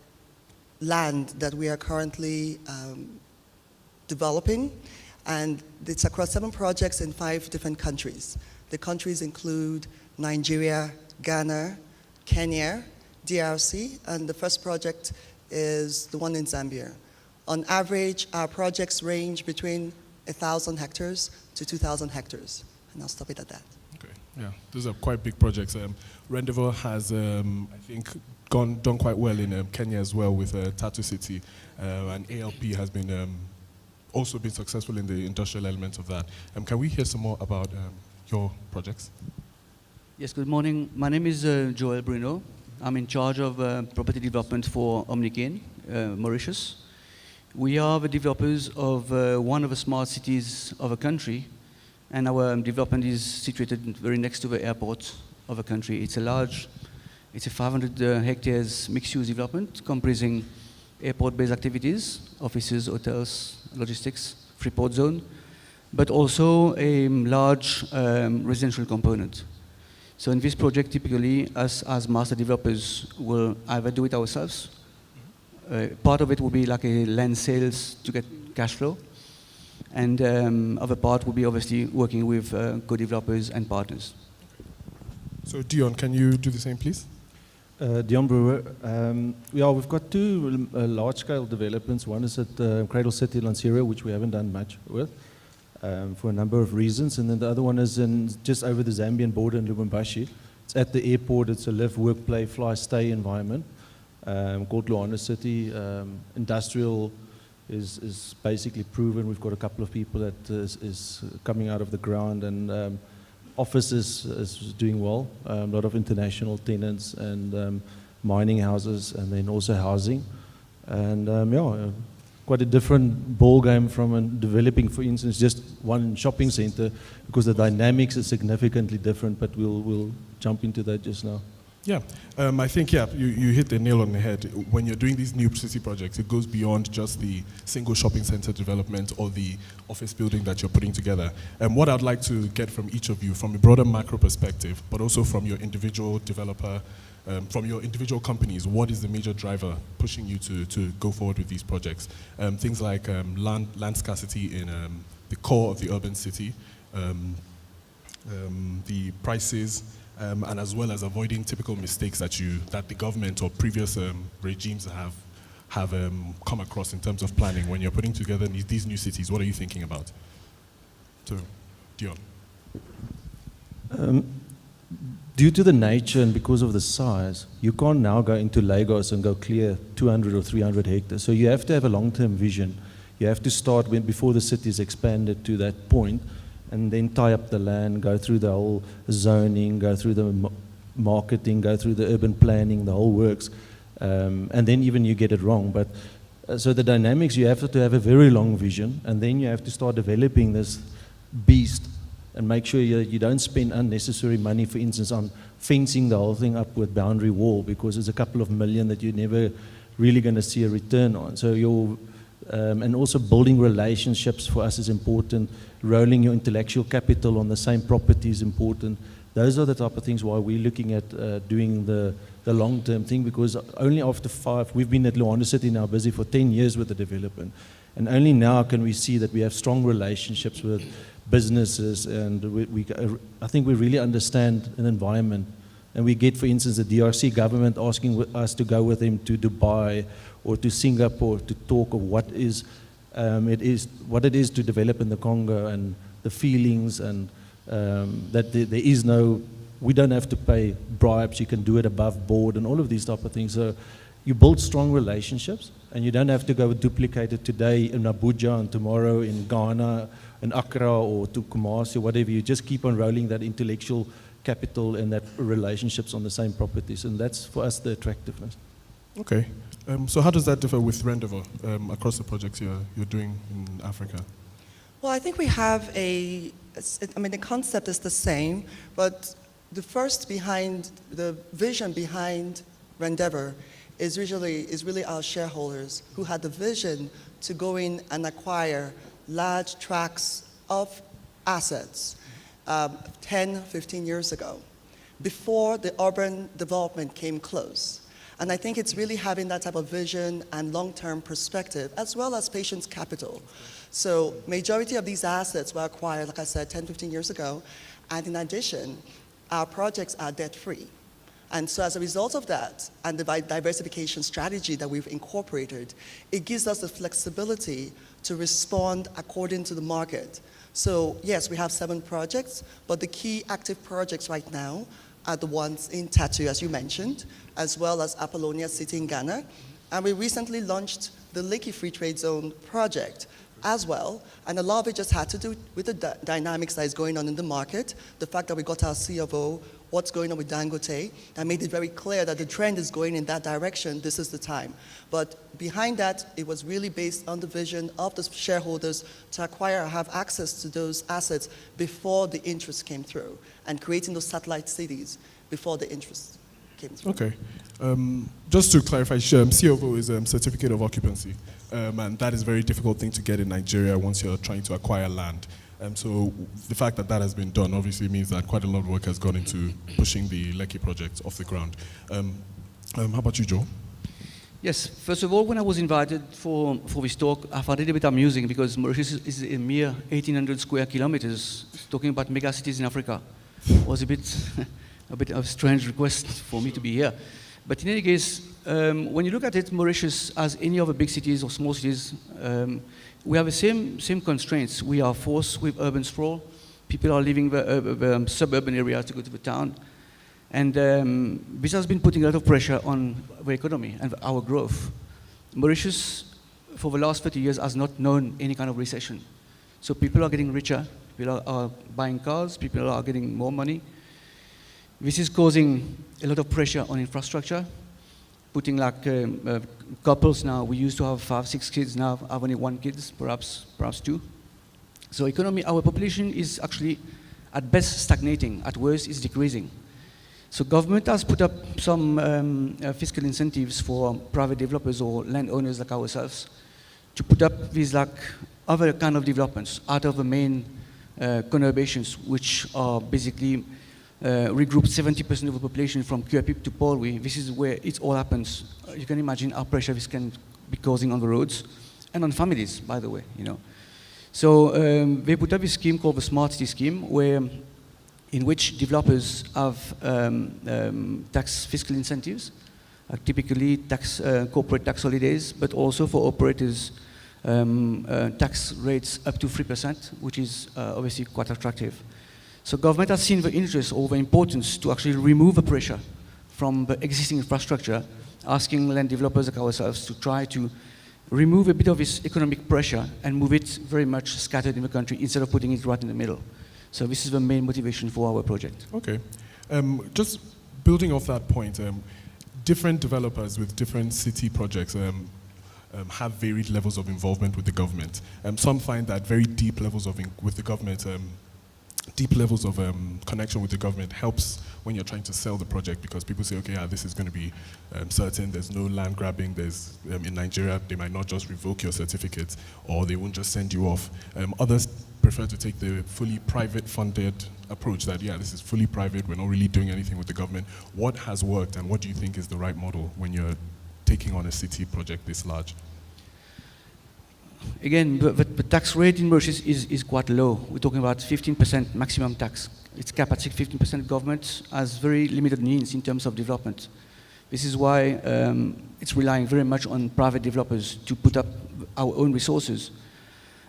land that we are currently developing. And it's across 7 projects in 5 different countries. The countries include Nigeria, Ghana, Kenya, DRC, and the first project is the one in Zambia. On average, our projects range between 1,000 hectares to 2,000 hectares. And I'll stop it at that. Okay, yeah, those are quite big projects. Rendeavor has, I think, done quite well in Kenya as well with Tatu City, and ALP has been also been successful in the industrial elements of that. Can we hear some more about your projects? Yes, good morning. My name is Joel Bruno. I'm in charge of property development for Omnicane, Mauritius. We are the developers of one of the smart cities of a country, and our development is situated very next to the airport of a country. It's a 500 hectares mixed-use development comprising airport-based activities, offices, hotels, logistics, free port zone, but also a large residential component. So in this project, typically, us as master developers will either do it ourselves. Part of it will be like a land sales to get cash flow, and other part will be obviously working with co-developers and partners. So Dion, can you do the same, please? Dion Brewer. We've got 2 large-scale developments. One is at Cradle City, Lanseria, which we haven't done much with for a number of reasons. And then the other one is in just over the Zambian border in Lubumbashi. It's at the airport. It's a live, work, play, fly, stay environment called Luanda City. Industrial is basically proven. We've got a couple of people that is coming out of the ground, and offices is doing well, a lot of international tenants and mining houses, and then also housing. And quite a different ball game from developing, for instance, just one shopping center, because the dynamics is significantly different, but we'll jump into that just now. Yeah, I think, you hit the nail on the head. When you're doing these new city projects, it goes beyond just the single shopping center development or the office building that you're putting together. And what I'd like to get from each of you, from a broader macro perspective, but also from your individual developer, from your individual companies, what is the major driver pushing you to go forward with these projects? Things like land scarcity in the core of the urban city, the prices, and as well as avoiding typical mistakes that the government or previous regimes have come across in terms of planning. When you're putting together these new cities, what are you thinking about? So, Dion. Due to the nature and because of the size, you can't now go into Lagos and go clear 200 or 300 hectares. So you have to have a long-term vision. You have to start before the city is expanded to that point, and then tie up the land, go through the whole zoning, go through the marketing, go through the urban planning, the whole works, and then even you get it wrong. But so the dynamics, you have to have a very long vision, and then you have to start developing this beast and make sure you don't spend unnecessary money, for instance, on fencing the whole thing up with boundary wall, because it's a couple of million that you're never really going to see a return on. So and also building relationships for us is important. Rolling your intellectual capital on the same property is important. Those are the type of things why we're looking at doing the long-term thing, because only after we've been at Luanda City now busy for 10 years with the development, and only now can we see that we have strong relationships with businesses, and I think we really understand an environment. And we get, for instance, the DRC government asking us to go with them to Dubai or to Singapore to talk of what it is to develop in the Congo, and the feelings, and that there is we don't have to pay bribes, you can do it above board, and all of these type of things. So you build strong relationships, and you don't have to go duplicate it today in Abuja and tomorrow in Ghana, in Accra or to Kumasi, whatever. You just keep on rolling that intellectual capital and that relationships on the same properties, and that's for us the attractiveness. Okay. So how does that differ with Rendeavour across the projects you're doing in Africa? Well, I think we have the concept is the same, but the vision behind Rendeavour is really our shareholders who had the vision to go in and acquire large tracts of assets 10, 15 years ago, before the urban development came close. And I think it's really having that type of vision and long-term perspective, as well as patience capital. So majority of these assets were acquired, like I said, 10, 15 years ago. And in addition, our projects are debt-free. And so as a result of that, and the diversification strategy that we've incorporated, it gives us the flexibility to respond according to the market. So yes, we have 7 projects, but the key active projects right now are the ones in Tatu, as you mentioned, as well as Apollonia City in Ghana. And we recently launched the Lekki Free Trade Zone project as well. And a lot of it just had to do with the dynamics that is going on in the market, the fact that we got our CFO, what's going on with Dangote, that made it very clear that the trend is going in that direction, this is the time. But behind that, it was really based on the vision of the shareholders to acquire or have access to those assets before the interest came through, and creating those satellite cities before the interest came through. Okay. Just to clarify, CFO is Certificate of Occupancy, and that is a very difficult thing to get in Nigeria once you're trying to acquire land. So the fact that that has been done obviously means that quite a lot of work has gone into pushing the Lekki project off the ground. How about you, Joe? Yes, first of all, when I was invited for this talk, I found it a bit amusing because Mauritius is a mere 1,800 square kilometers. Talking about mega cities in Africa was a bit of a strange request for me to be here. But in any case, when you look at it, Mauritius, as any other big cities or small cities, we have the same constraints. We are forced with urban sprawl. People are leaving the suburban areas to go to the town. And this has been putting a lot of pressure on the economy and our growth. Mauritius, for the last 30 years, has not known any kind of recession. So people are getting richer, people are buying cars, people are getting more money. This is causing a lot of pressure on infrastructure, putting like couples now, we used to have 5, 6 kids, now have only 1 kid, perhaps 2. So our population is actually at best stagnating, at worst is decreasing. So government has put up some fiscal incentives for private developers or landowners like ourselves to put up these like other kind of developments out of the main conurbations, which are basically regroup 70% of the population from Kuapip to Polwi. This is where it all happens. You can imagine how pressure this can be causing on the roads and on families, by the way, you know. So they put up a scheme called the Smart City Scheme, in which developers have tax fiscal incentives, typically corporate tax holidays, but also for operators tax rates up to 3%, which is obviously quite attractive. So government has seen the interest or the importance to actually remove the pressure from the existing infrastructure, asking land developers like ourselves to try to remove a bit of this economic pressure and move it very much scattered in the country instead of putting it right in the middle. So this is the main motivation for our project. Okay. Just building off that point, different developers with different city projects have varied levels of involvement with the government. Some find that very deep levels with the government, deep levels of connection with the government helps when you're trying to sell the project, because people say, okay, this is going to be certain, there's no land grabbing, there's, in Nigeria, they might not just revoke your certificate, or they won't just send you off. Others prefer to take the fully private funded approach that, this is fully private, we're not really doing anything with the government. What has worked, and what do you think is the right model when you're taking on a city project this large? Again, the tax rate in Mauritius is quite low. We're talking about 15% maximum tax. It's capped at 15%. Government has very limited means in terms of development. This is why it's relying very much on private developers to put up our own resources.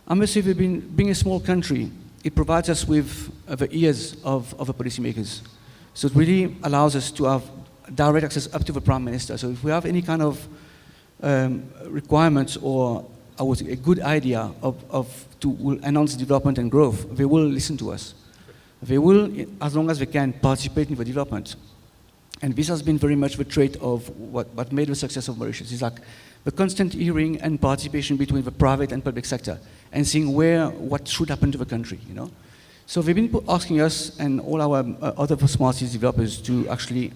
I must say, being a small country, it provides us with the ears of the policymakers. So it really allows us to have direct access up to the Prime Minister. So if we have any kind of requirements or a good idea to enhance development and growth, they will listen to us. They will, as long as they can, participate in the development. And this has been very much the trait of what made the success of Mauritius. It's like the constant hearing and participation between the private and public sector, and seeing what should happen to the country, you know. So they've been asking us and all our other smart cities developers to actually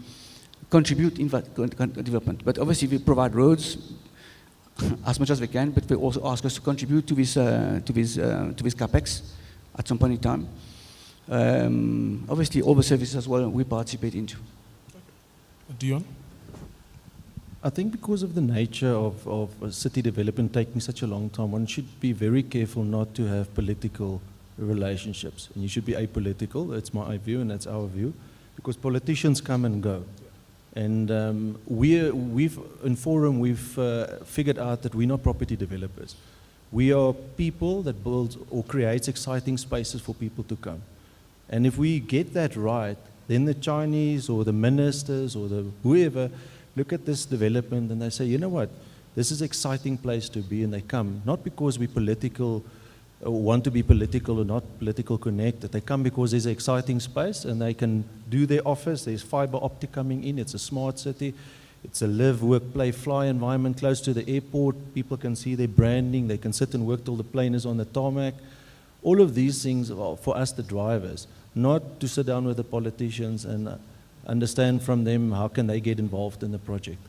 contribute in that development. But obviously we provide roads as much as we can, but they also ask us to contribute to this capex at some point in time. Obviously, all the services as well we participate into. Dion? I think because of the nature of city development taking such a long time, one should be very careful not to have political relationships. And you should be apolitical, that's my view and that's our view, because politicians come and go. And in Forum, we've figured out that we're not property developers. We are people that build or creates exciting spaces for people to come. And if we get that right, then the Chinese or the ministers or the whoever look at this development and they say, you know what, this is an exciting place to be, and they come, not because we're political, or want to be political or not political connected. They come because there's an exciting space and they can do their office. There's fiber optic coming in. It's a smart city. It's a live, work, play, fly environment close to the airport. People can see their branding. They can sit and work till the plane is on the tarmac. All of these things are for us, the drivers, not to sit down with the politicians and understand from them how can they get involved in the project.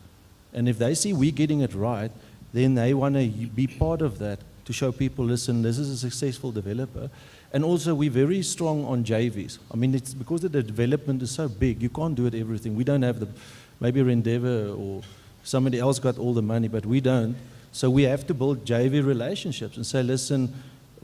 And if they see we're getting it right, then they want to be part of that, to show people, listen, this is a successful developer. And also, we're very strong on JVs. I mean, it's because the development is so big, you can't do it everything. We don't have maybe Rendeavor or somebody else got all the money, but we don't. So we have to build JV relationships and say, listen,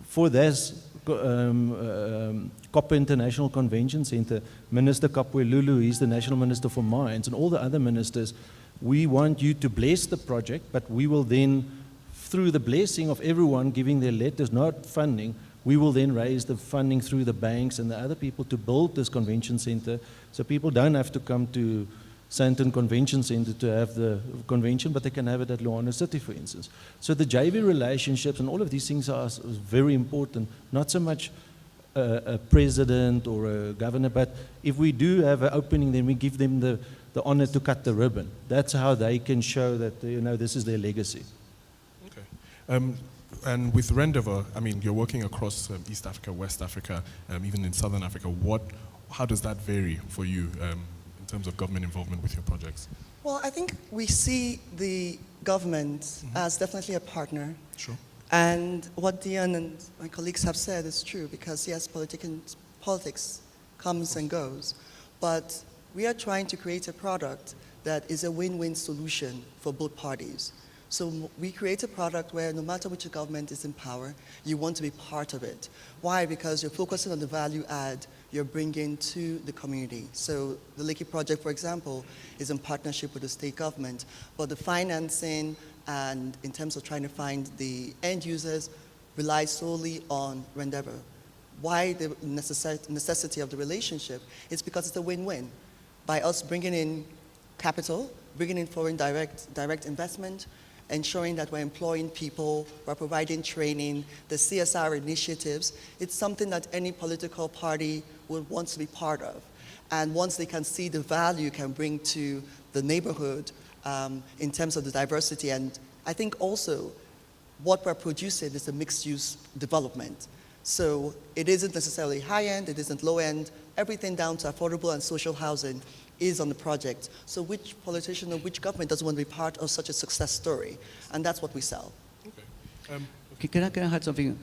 for this Copper International Convention Center, Minister Kapwe Lulu, he's the National Minister for Mines, and all the other ministers, we want you to bless the project, but we will then, through the blessing of everyone giving their letters, not funding, we will then raise the funding through the banks and the other people to build this convention center, so people don't have to come to Sandton Convention Center to have the convention, but they can have it at Luanda City, for instance. So the JV relationships and all of these things are very important, not so much a president or a governor, but if we do have an opening, then we give them the honor to cut the ribbon. That's how they can show that, this is their legacy. Okay. And with Rendever, I mean, you're working across East Africa, West Africa, even in Southern Africa. How does that vary for you in terms of government involvement with your projects? Well, I think we see the government as definitely a partner. Sure. And what Dion and my colleagues have said is true, because yes, politics comes and goes, but we are trying to create a product that is a win-win solution for both parties. So we create a product where no matter which government is in power, you want to be part of it. Why? Because you're focusing on the value add you're bringing to the community. So the Lekki project, for example, is in partnership with the state government, but the financing and in terms of trying to find the end users relies solely on Rendever. Why the necessity of the relationship? It's because it's a win-win. By us bringing in capital, bringing in foreign direct investment, ensuring that we're employing people, we're providing training, the CSR initiatives, it's something that any political party would want to be part of. And once they can see the value it can bring to the neighborhood in terms of the diversity, and I think also what we're producing is a mixed-use development. So it isn't necessarily high-end, it isn't low-end, everything down to affordable and social housing is on the project. So which politician or which government doesn't want to be part of such a success story? And that's what we sell. Okay, can I add something?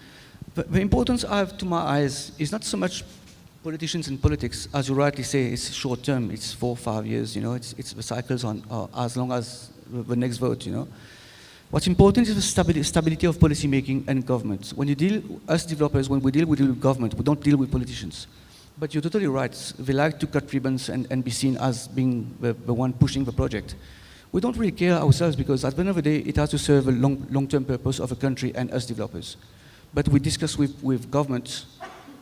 The importance I have to my eyes is not so much politicians and politics, as you rightly say, it's short term, it's 4 or 5 years, it's the cycles on as long as the next vote, What's important is the stability of policy making and government. When you deal, as developers, when we deal with government, we don't deal with politicians. But you're totally right. They like to cut ribbons and be seen as being the one pushing the project. We don't really care ourselves because at the end of the day, it has to serve a long-term purpose of a country and us developers. But we discuss with government,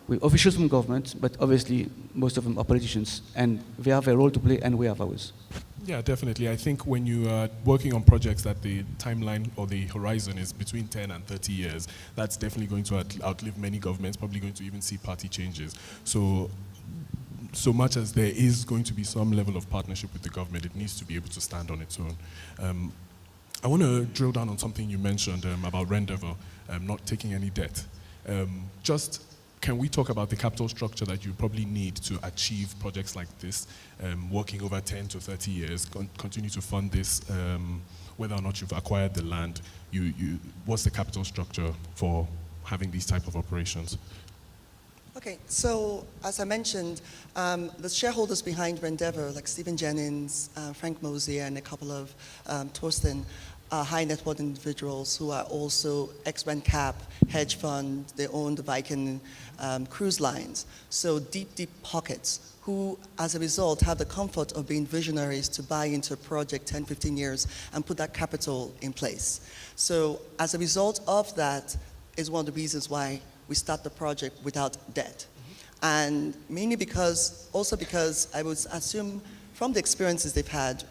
with officials from government, but obviously most of them are politicians, and they have a role to play and we have ours. Yeah, definitely. I think when you are working on projects that the timeline or the horizon is between 10 and 30 years, that's definitely going to outlive many governments, probably going to even see party changes. So much as there is going to be some level of partnership with the government, it needs to be able to stand on its own. I want to drill down on something you mentioned about Rendever, not taking any debt. Can we talk about the capital structure that you probably need to achieve projects like this, working over 10 to 30 years, continue to fund this, whether or not you've acquired the land, what's the capital structure for having these type of operations? Okay, so as I mentioned, the shareholders behind Rendever, like Stephen Jennings, Frank Mosier, and a couple of Torsten, high net worth individuals who are also ex-RenCap, hedge fund, they own the Viking cruise lines. So deep pockets who, as a result, have the comfort of being visionaries to buy into a project 10, 15 years and put that capital in place. So as a result of that is one of the reasons why we start the project without debt. And mainly because I would assume from the experiences they've had,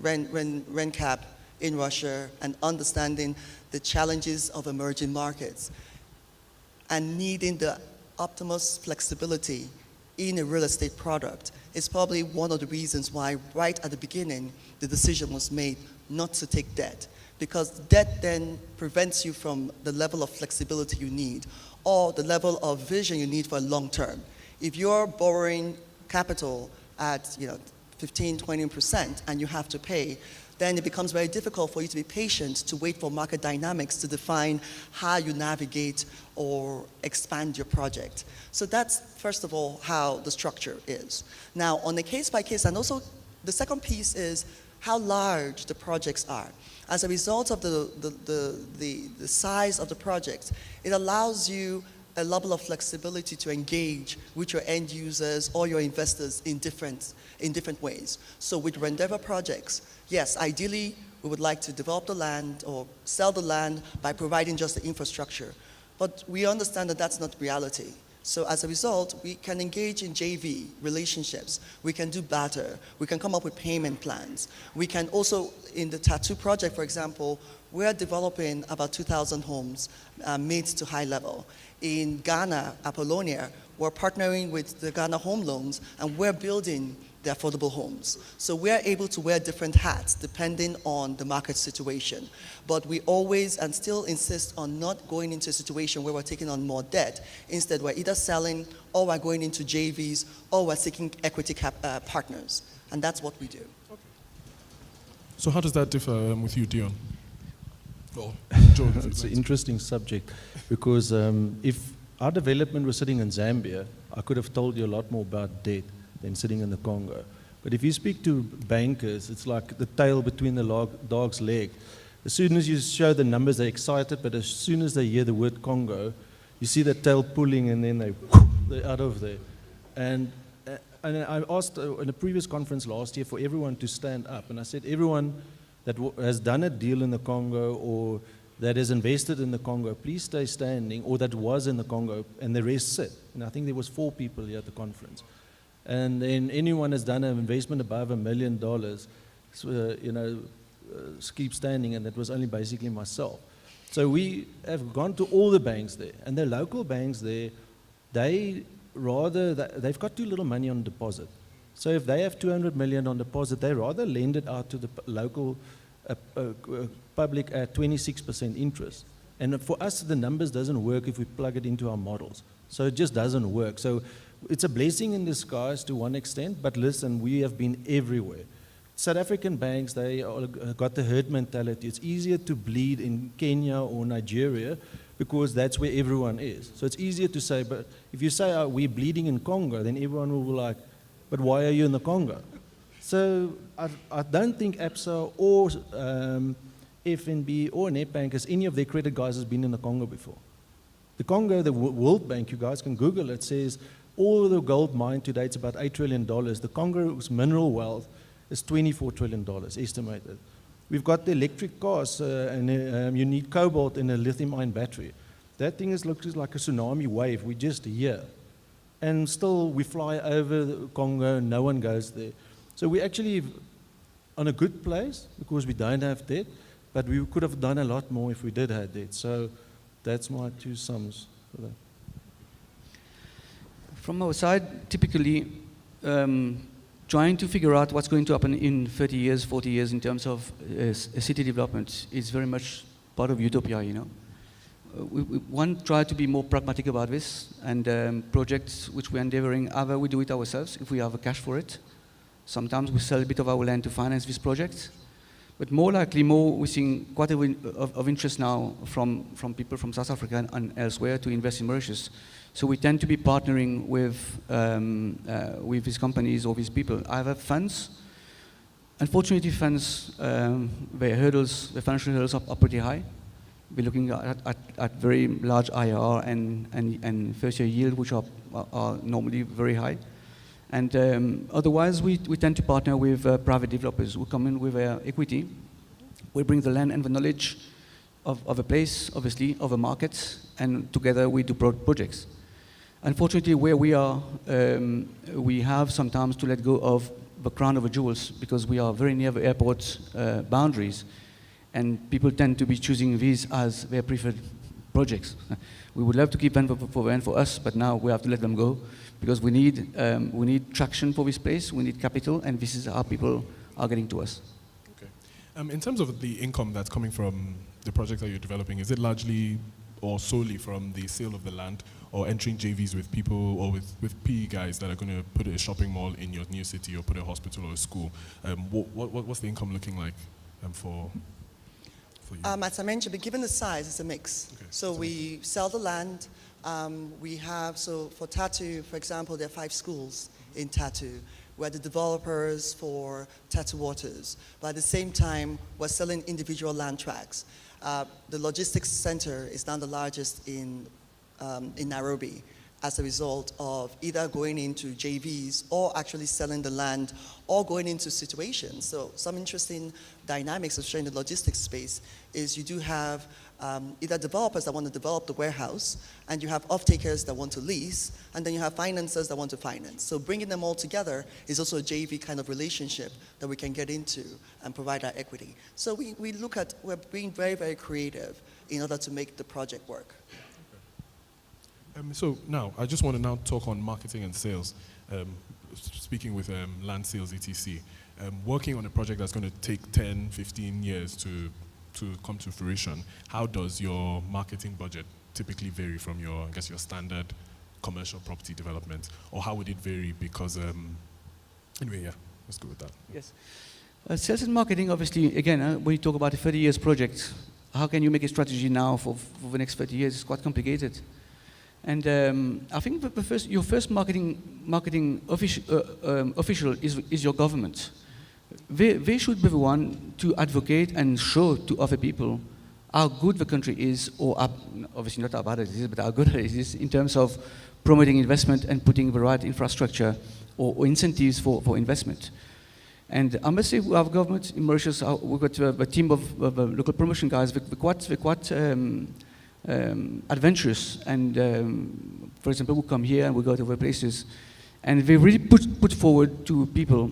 RenCap, in Russia and understanding the challenges of emerging markets and needing the optimal flexibility in a real estate product is probably one of the reasons why right at the beginning the decision was made not to take debt, because debt then prevents you from the level of flexibility you need or the level of vision you need for long term. If you're borrowing capital at 15, 20% and you have to pay, then it becomes very difficult for you to be patient to wait for market dynamics to define how you navigate or expand your project. So that's, first of all, how the structure is. Now, on a case-by-case, and also the second piece is how large the projects are. As a result of the size of the project, it allows you a level of flexibility to engage with your end users or your investors in different ways. So with Rendever projects, yes, ideally, we would like to develop the land or sell the land by providing just the infrastructure. But we understand that that's not reality. So as a result, we can engage in JV relationships. We can do barter. We can come up with payment plans. We can also, in the tattoo project, for example, we're developing about 2,000 homes, mid to high level. In Ghana, Apollonia, we're partnering with the Ghana Home Loans, and we're building the affordable homes. So we're able to wear different hats depending on the market situation. But we always and still insist on not going into a situation where we're taking on more debt. Instead, we're either selling, or we're going into JVs, or we're seeking equity partners. And that's what we do. So how does that differ with you, Dion? Oh, Joel, It's an interesting subject because if our development was sitting in Zambia, I could have told you a lot more about debt than sitting in the Congo. But if you speak to bankers, it's like the tail between the dog's leg. As soon as you show the numbers, they're excited, but as soon as they hear the word Congo, you see the tail pulling and then they're out of there. And I asked in a previous conference last year for everyone to stand up, and I said everyone that has done a deal in the Congo or that has invested in the Congo, please stay standing, or that was in the Congo, and the rest sit. And I think there was 4 people here at the conference. And then anyone has done an investment above $1 million, keep standing, and that was only basically myself. So we have gone to all the banks there, and the local banks there, they've got too little money on deposit. So if they have 200 million on deposit, they rather lend it out to the local public at 26% interest. And for us, the numbers doesn't work if we plug it into our models. So it just doesn't work. So it's a blessing in disguise to one extent, but listen, we have been everywhere. South African banks, they got the herd mentality. It's easier to bleed in Kenya or Nigeria because that's where everyone is. So it's easier to say, but if you say, oh, we're bleeding in Congo, then everyone will be like, but why are you in the Congo? So I don't think ABSA or FNB or Nedbank, as any of their credit guys, has been in the Congo before. The Congo, the World Bank, you guys can Google it, says all of the gold mined to date is about $8 trillion. The Congo's mineral wealth is $24 trillion estimated. We've got the electric cars, and you need cobalt in a lithium-ion battery. That thing looks like a tsunami wave. We're just here. And still, we fly over the Congo, no one goes there. So we're actually on a good place because we don't have debt, but we could have done a lot more if we did have debt. So that's my 2 sums for that. From our side, typically, trying to figure out what's going to happen in 30 years, 40 years in terms of city development is very much part of utopia, you know. We want to try to be more pragmatic about this, and projects which we're endeavoring, either we do it ourselves if we have a cash for it. Sometimes we sell a bit of our land to finance this project. But more likely, we're seeing quite of interest now from people from South Africa and elsewhere to invest in Mauritius. So we tend to be partnering with these companies or these people. Either funds. Unfortunately, funds, their financial hurdles are pretty high. We're looking at very large IRR and first-year yield, which are normally very high. And otherwise, we tend to partner with private developers who come in with equity. We bring the land and the knowledge of a place, obviously, of a market, and together we do projects. Unfortunately, where we are, we have sometimes to let go of the crown of the jewels because we are very near the airport boundaries, and people tend to be choosing these as their preferred projects. We would love to keep them for us, but now we have to let them go because we need traction for this place, we need capital, and this is how people are getting to us. Okay. In terms of the income that's coming from the project that you're developing, is it largely or solely from the sale of the land or entering JVs with people or with PE guys that are going to put a shopping mall in your new city or put a hospital or a school? What's the income looking like for you? As I mentioned, given the size, it's a mix. Okay. So we sell the land. We have, so for Tattoo, for example, there are 5 schools in Tattoo. We're the developers for Tattoo Waters. But at the same time, we're selling individual land tracts. The logistics center is now the largest in Nairobi. as a result of either going into JVs or actually selling the land or going into situations. So some interesting dynamics, especially in the logistics space, is you do have either developers that want to develop the warehouse, and you have off-takers that want to lease, and then you have financiers that want to finance. So bringing them all together is also a JV kind of relationship that we can get into and provide our equity. So we're being very, very creative in order to make the project work. So now, I just want to now talk on marketing and sales. Speaking with land sales, etc. Working on a project that's going to take 10, 15 years to come to fruition, how does your marketing budget typically vary from your, I guess, your standard commercial property development? Or how would it vary? Because, anyway, yeah, let's go with that. Yes. Sales and marketing, obviously, again, when you talk about a 30 years project, how can you make a strategy now for the next 30 years? It's quite complicated. And I think your first marketing official is your government. They should be the one to advocate and show to other people how good the country is, or obviously not how bad it is, but how good it is in terms of promoting investment and putting the right infrastructure or incentives for investment. And I must say, our government in Mauritius, we've got a team of local promotion guys. They're quite adventurous, and for example, we come here and we go to other places, and they really put forward to people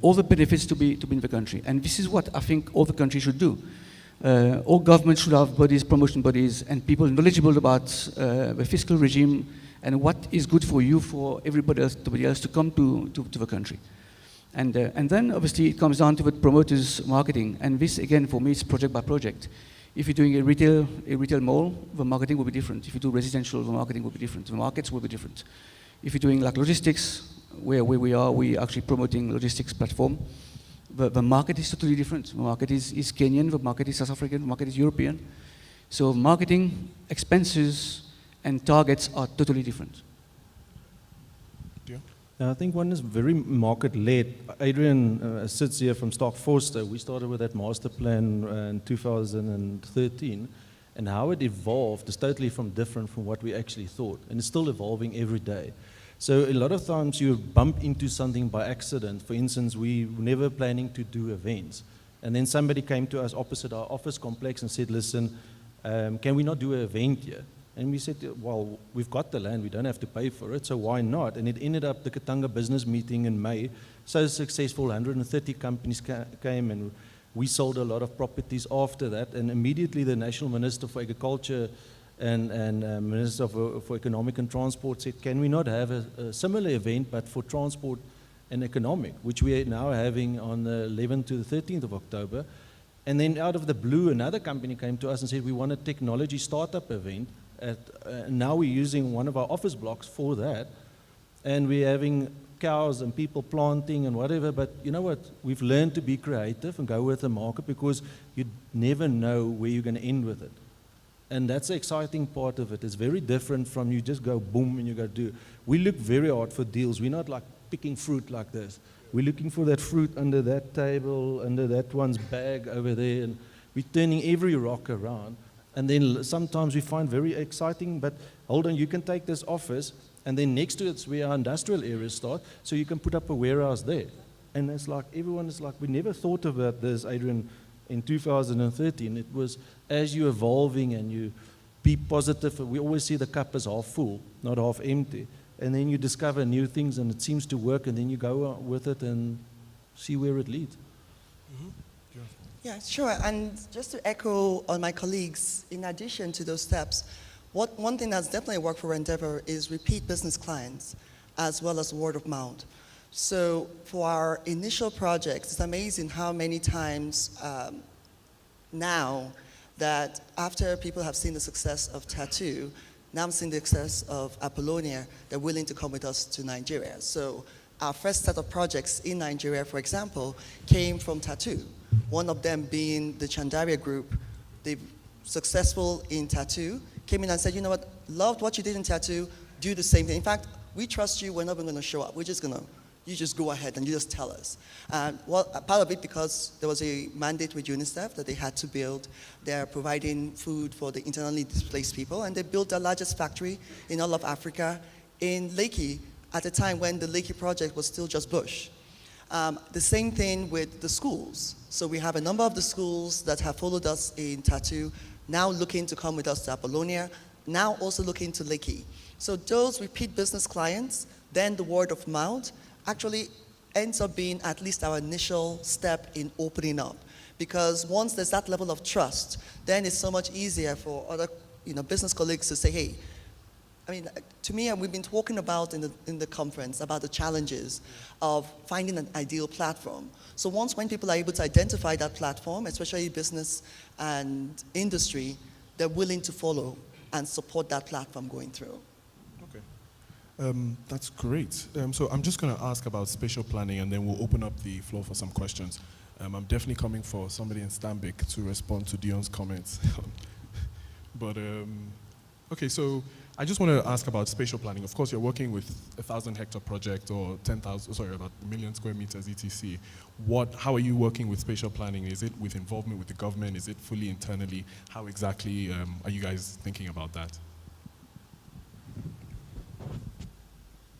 all the benefits to be in the country. And this is what I think all the countries should do. All governments should have bodies, promotion bodies, and people knowledgeable about the fiscal regime and what is good for you, for everybody else to come to the country. And then obviously it comes down to the promoters' marketing. And this again for me is project by project. If you're doing a retail mall, the marketing will be different. If you do residential, the marketing will be different. The markets will be different. If you're doing like logistics, where we are, we actually promoting logistics platform. The market is totally different. The market is Kenyan, the market is South African, the market is European. So marketing expenses and targets are totally different. I think one is very market-led. Adrian sits here from Stark Forster. We started with that master plan in 2013, and how it evolved is totally different from what we actually thought, and it's still evolving every day. So a lot of times you bump into something by accident. For instance, we were never planning to do events, and then somebody came to us opposite our office complex and said, listen, can we not do an event here? And we said, well, we've got the land, we don't have to pay for it, so why not? And it ended up the Katanga business meeting in May, so successful, 130 companies came, and we sold a lot of properties after that, and immediately the National Minister for Agriculture and Minister for Economic and Transport said, can we not have a similar event, but for transport and economic, which we are now having on the 11th to the 13th of October. And then out of the blue, another company came to us and said, we want a technology startup event. Now we're using one of our office blocks for that, and we're having cows and people planting and whatever, but you know what, we've learned to be creative and go with the market, because you never know where you're going to end with it. And that's the exciting part of it. It's very different from you just go boom and you go do. We look very hard for deals. We're not like picking fruit like this. We're looking for that fruit under that table, under that one's bag over there, and we're turning every rock around. And then sometimes we find very exciting, but hold on, you can take this office, and then next to it's where our industrial areas start, so you can put up a warehouse there. And it's like, everyone is like, we never thought about this, Adrian, in 2013. It was as you're evolving and you be positive, we always see the cup as half full, not half empty. And then you discover new things and it seems to work, and then you go with it and see where it leads. Mm-hmm. Yeah, sure. And just to echo on my colleagues, in addition to those steps, one thing that's definitely worked for Endeavour is repeat business clients as well as word of mouth. So for our initial projects, it's amazing how many times now that after people have seen the success of Tattoo, now I'm seeing the success of Apollonia, they're willing to come with us to Nigeria. So our first set of projects in Nigeria, for example, came from Tattoo. One of them being the Chandaria Group. They're successful in Tattoo, came in and said, you know what, loved what you did in Tattoo, do the same thing. In fact, we trust you, we're not even going to show up. We're just going to You just go ahead and you just tell us. Well, part of it because there was a mandate with UNICEF that they had to build. They're providing food for the internally displaced people, and they built the largest factory in all of Africa in Lekki at a time when the Lekki project was still just bush. The same thing with the schools. So we have a number of the schools that have followed us in Tatu, now looking to come with us to Apollonia, now also looking to Lekki. So those repeat business clients, then the word of mouth, actually ends up being at least our initial step in opening up. Because once there's that level of trust, then it's so much easier for other business colleagues to say, hey, I mean, to me, we've been talking about in the conference about the challenges of finding an ideal platform. So when people are able to identify that platform, especially business and industry, they're willing to follow and support that platform going through. That's great. So I'm just going to ask about spatial planning, and then we'll open up the floor for some questions. I'm definitely coming for somebody in Stanbic to respond to Dion's comments. But, okay, so I just want to ask about spatial planning. Of course, you're working with a 1,000-hectare project or 10,000, sorry, about 1 million square meters ETC. How are you working with spatial planning? Is it with involvement with the government? Is it fully internally? How exactly are you guys thinking about that?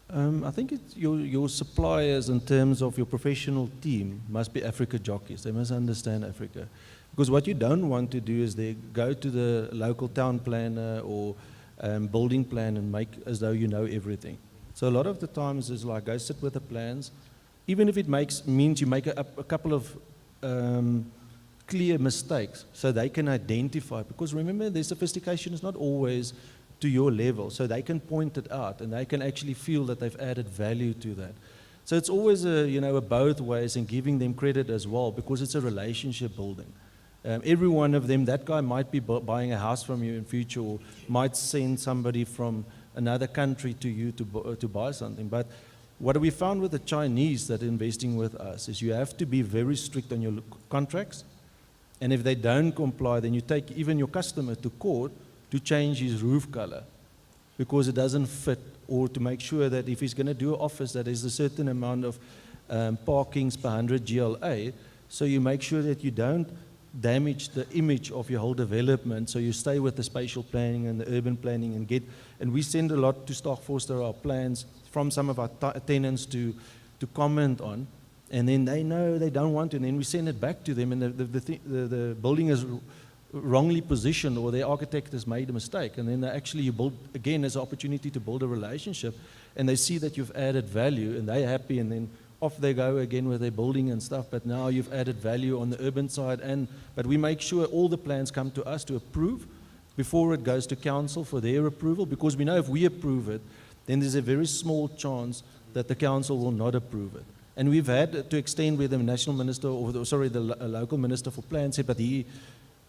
I think it's your suppliers in terms of your professional team must be Africa jockeys. They must understand Africa. Because what you don't want to do is they go to the local town planner or building plan and make as though you know everything. So a lot of the times is like, go sit with the plans. Even if it means you make a couple of clear mistakes so they can identify. Because remember, the sophistication is not always to your level, so they can point it out and they can actually feel that they've added value to that. So it's always a both ways and giving them credit as well, because it's a relationship building. Every one of them, that guy might be buying a house from you in future, or might send somebody from another country to you to buy something. But what we found with the Chinese that are investing with us is you have to be very strict on your contracts, and if they don't comply, then you take even your customer to court to change his roof color because it doesn't fit, or to make sure that if he's going to do an office that there's a certain amount of parkings per 100 GLA, so you make sure that you don't damage the image of your whole development, so you stay with the spatial planning and the urban planning and we send a lot to Stockforce, our plans from some of our tenants to comment on, and then they know they don't want to, and then we send it back to them, and the building is wrongly positioned or their architect has made a mistake, and then you build again as an opportunity to build a relationship, and they see that you've added value and they're happy, and then off they go again with their building and stuff. But now you've added value on the urban side, but we make sure all the plans come to us to approve before it goes to council for their approval, because we know if we approve it, then there's a very small chance that the council will not approve it. And we've had to extend where the national minister, the local minister for plans said, but he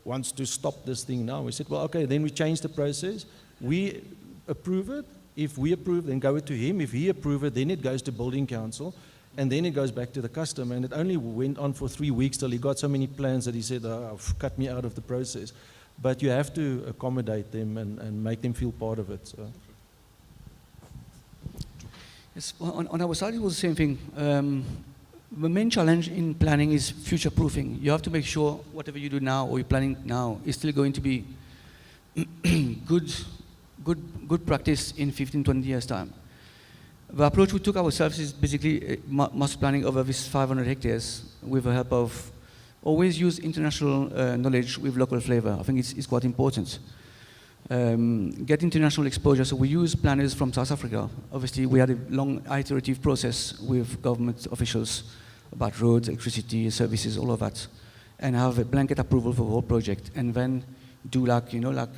wants to stop this thing now. We said, well, okay, then we change the process. We approve it. If we approve, then go it to him. If he approves it, then it goes to building council, and then it goes back to the customer. And it only went on for 3 weeks till he got so many plans that he said, cut me out of the process. But you have to accommodate them and make them feel part of it. So. Yes, on our side, it was the same thing. The main challenge in planning is future-proofing. You have to make sure whatever you do now or you're planning now is still going to be good practice in 15, 20 years' time. The approach we took ourselves is basically master planning over this 500 hectares with the help of always use international knowledge with local flavor. I think it's quite important. Get international exposure. So we use planners from South Africa. Obviously, we had a long iterative process with government officials about roads, electricity, services, all of that, and have a blanket approval for the whole project, and then do like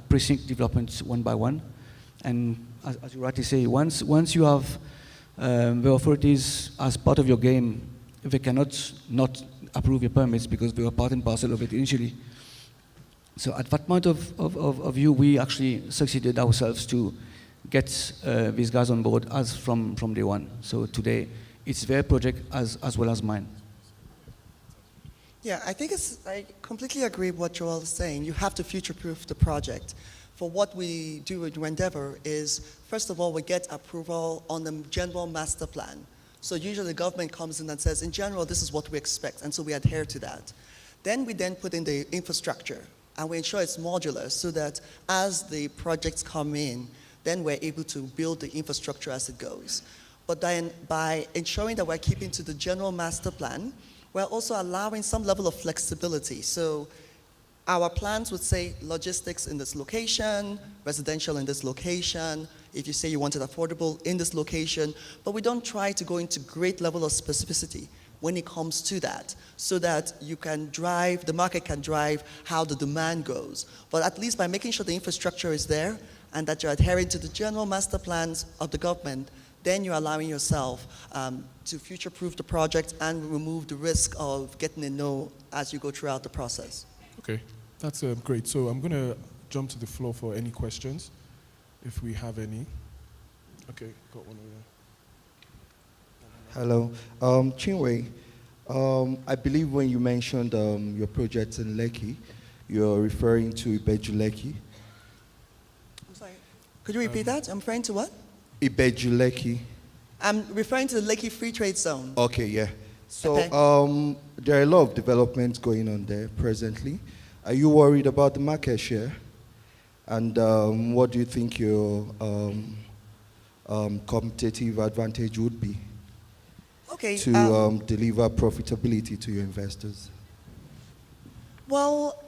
precinct developments one by one. And as you rightly say, once you have the authorities as part of your game, they cannot not approve your permits because they were part and parcel of it initially. So at that point of view, we actually succeeded ourselves to get these guys on board as from day one. So today, it's their project as well as mine. Yeah, I completely agree with what Joel is saying. You have to future-proof the project. For what we do at Rendeavor is, first of all, we get approval on the general master plan. So usually the government comes in and says, in general, this is what we expect, and so we adhere to that. Then we then put in the infrastructure, and we ensure it's modular so that as the projects come in, then we're able to build the infrastructure as it goes. But then by ensuring that we're keeping to the general master plan, we're also allowing some level of flexibility. So our plans would say logistics in this location, residential in this location, if you say you want it affordable in this location, but we don't try to go into great level of specificity when it comes to that, so that you can drive, the market can drive how the demand goes. But at least by making sure the infrastructure is there and that you're adhering to the general master plans of the government, then you're allowing yourself to future-proof the project and remove the risk of getting a no as you go throughout the process. Okay, that's great. So I'm going to jump to the floor for any questions, if we have any. Okay, got one over there. Hello. Chinwe, I believe when you mentioned your project in Lekki, you're referring to Ibeju Lekki. I'm sorry, could you repeat that? I'm referring to what? Ibeju Lekki. I'm referring to the Lekki Free Trade Zone. Okay, yeah. So Okay. there are a lot of developments going on there presently. Are you worried about the market share? And what do you think your competitive advantage would be Okay. to deliver profitability to your investors? Well,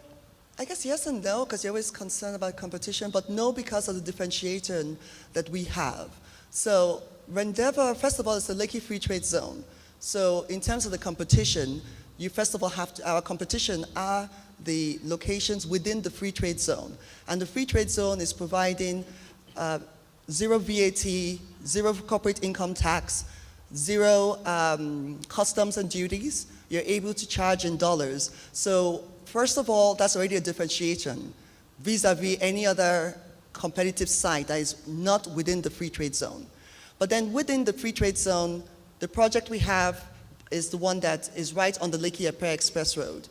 I guess yes and no, because you're always concerned about competition, but no, because of the differentiation that we have. So Rendeavour, first of all, is the Lekki Free Trade Zone. So in terms of the competition, you first of all have to, our competition are the locations within the free trade zone. And the free trade zone is providing zero VAT, zero corporate income tax, zero customs and duties. You're able to charge in dollars. So first of all, that's already a differentiation vis-a-vis any other competitive site that is not within the free trade zone. But then within the free trade zone, the project we have is the one that is right on the Lekki-Epe Express Road.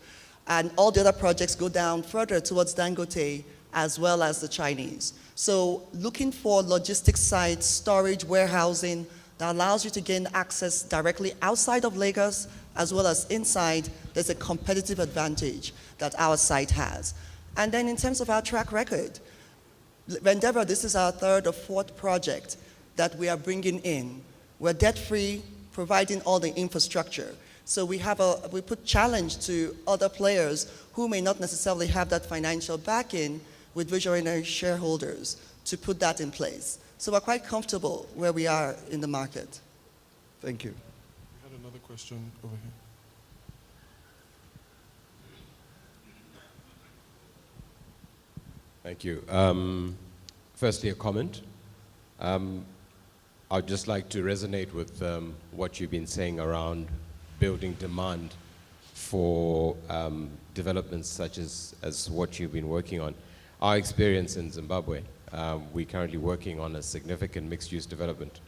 And all the other projects go down further towards Dangote as well as the Chinese. So looking for logistics sites, storage, warehousing, that allows you to gain access directly outside of Lagos as well as inside, there's a competitive advantage that our site has. And then in terms of our track record, Rendeavour, this is our third or fourth project that we are bringing in. We're debt-free, providing all the infrastructure. So we put challenge to other players who may not necessarily have that financial backing with visionary shareholders to put that in place. So we're quite comfortable where we are in the market. Thank you. We had another question over here. Thank you. Firstly, a comment. I'd just like to resonate with what you've been saying around building demand for developments such as what you've been working on. Our experience in Zimbabwe, we're currently working on a significant mixed-use development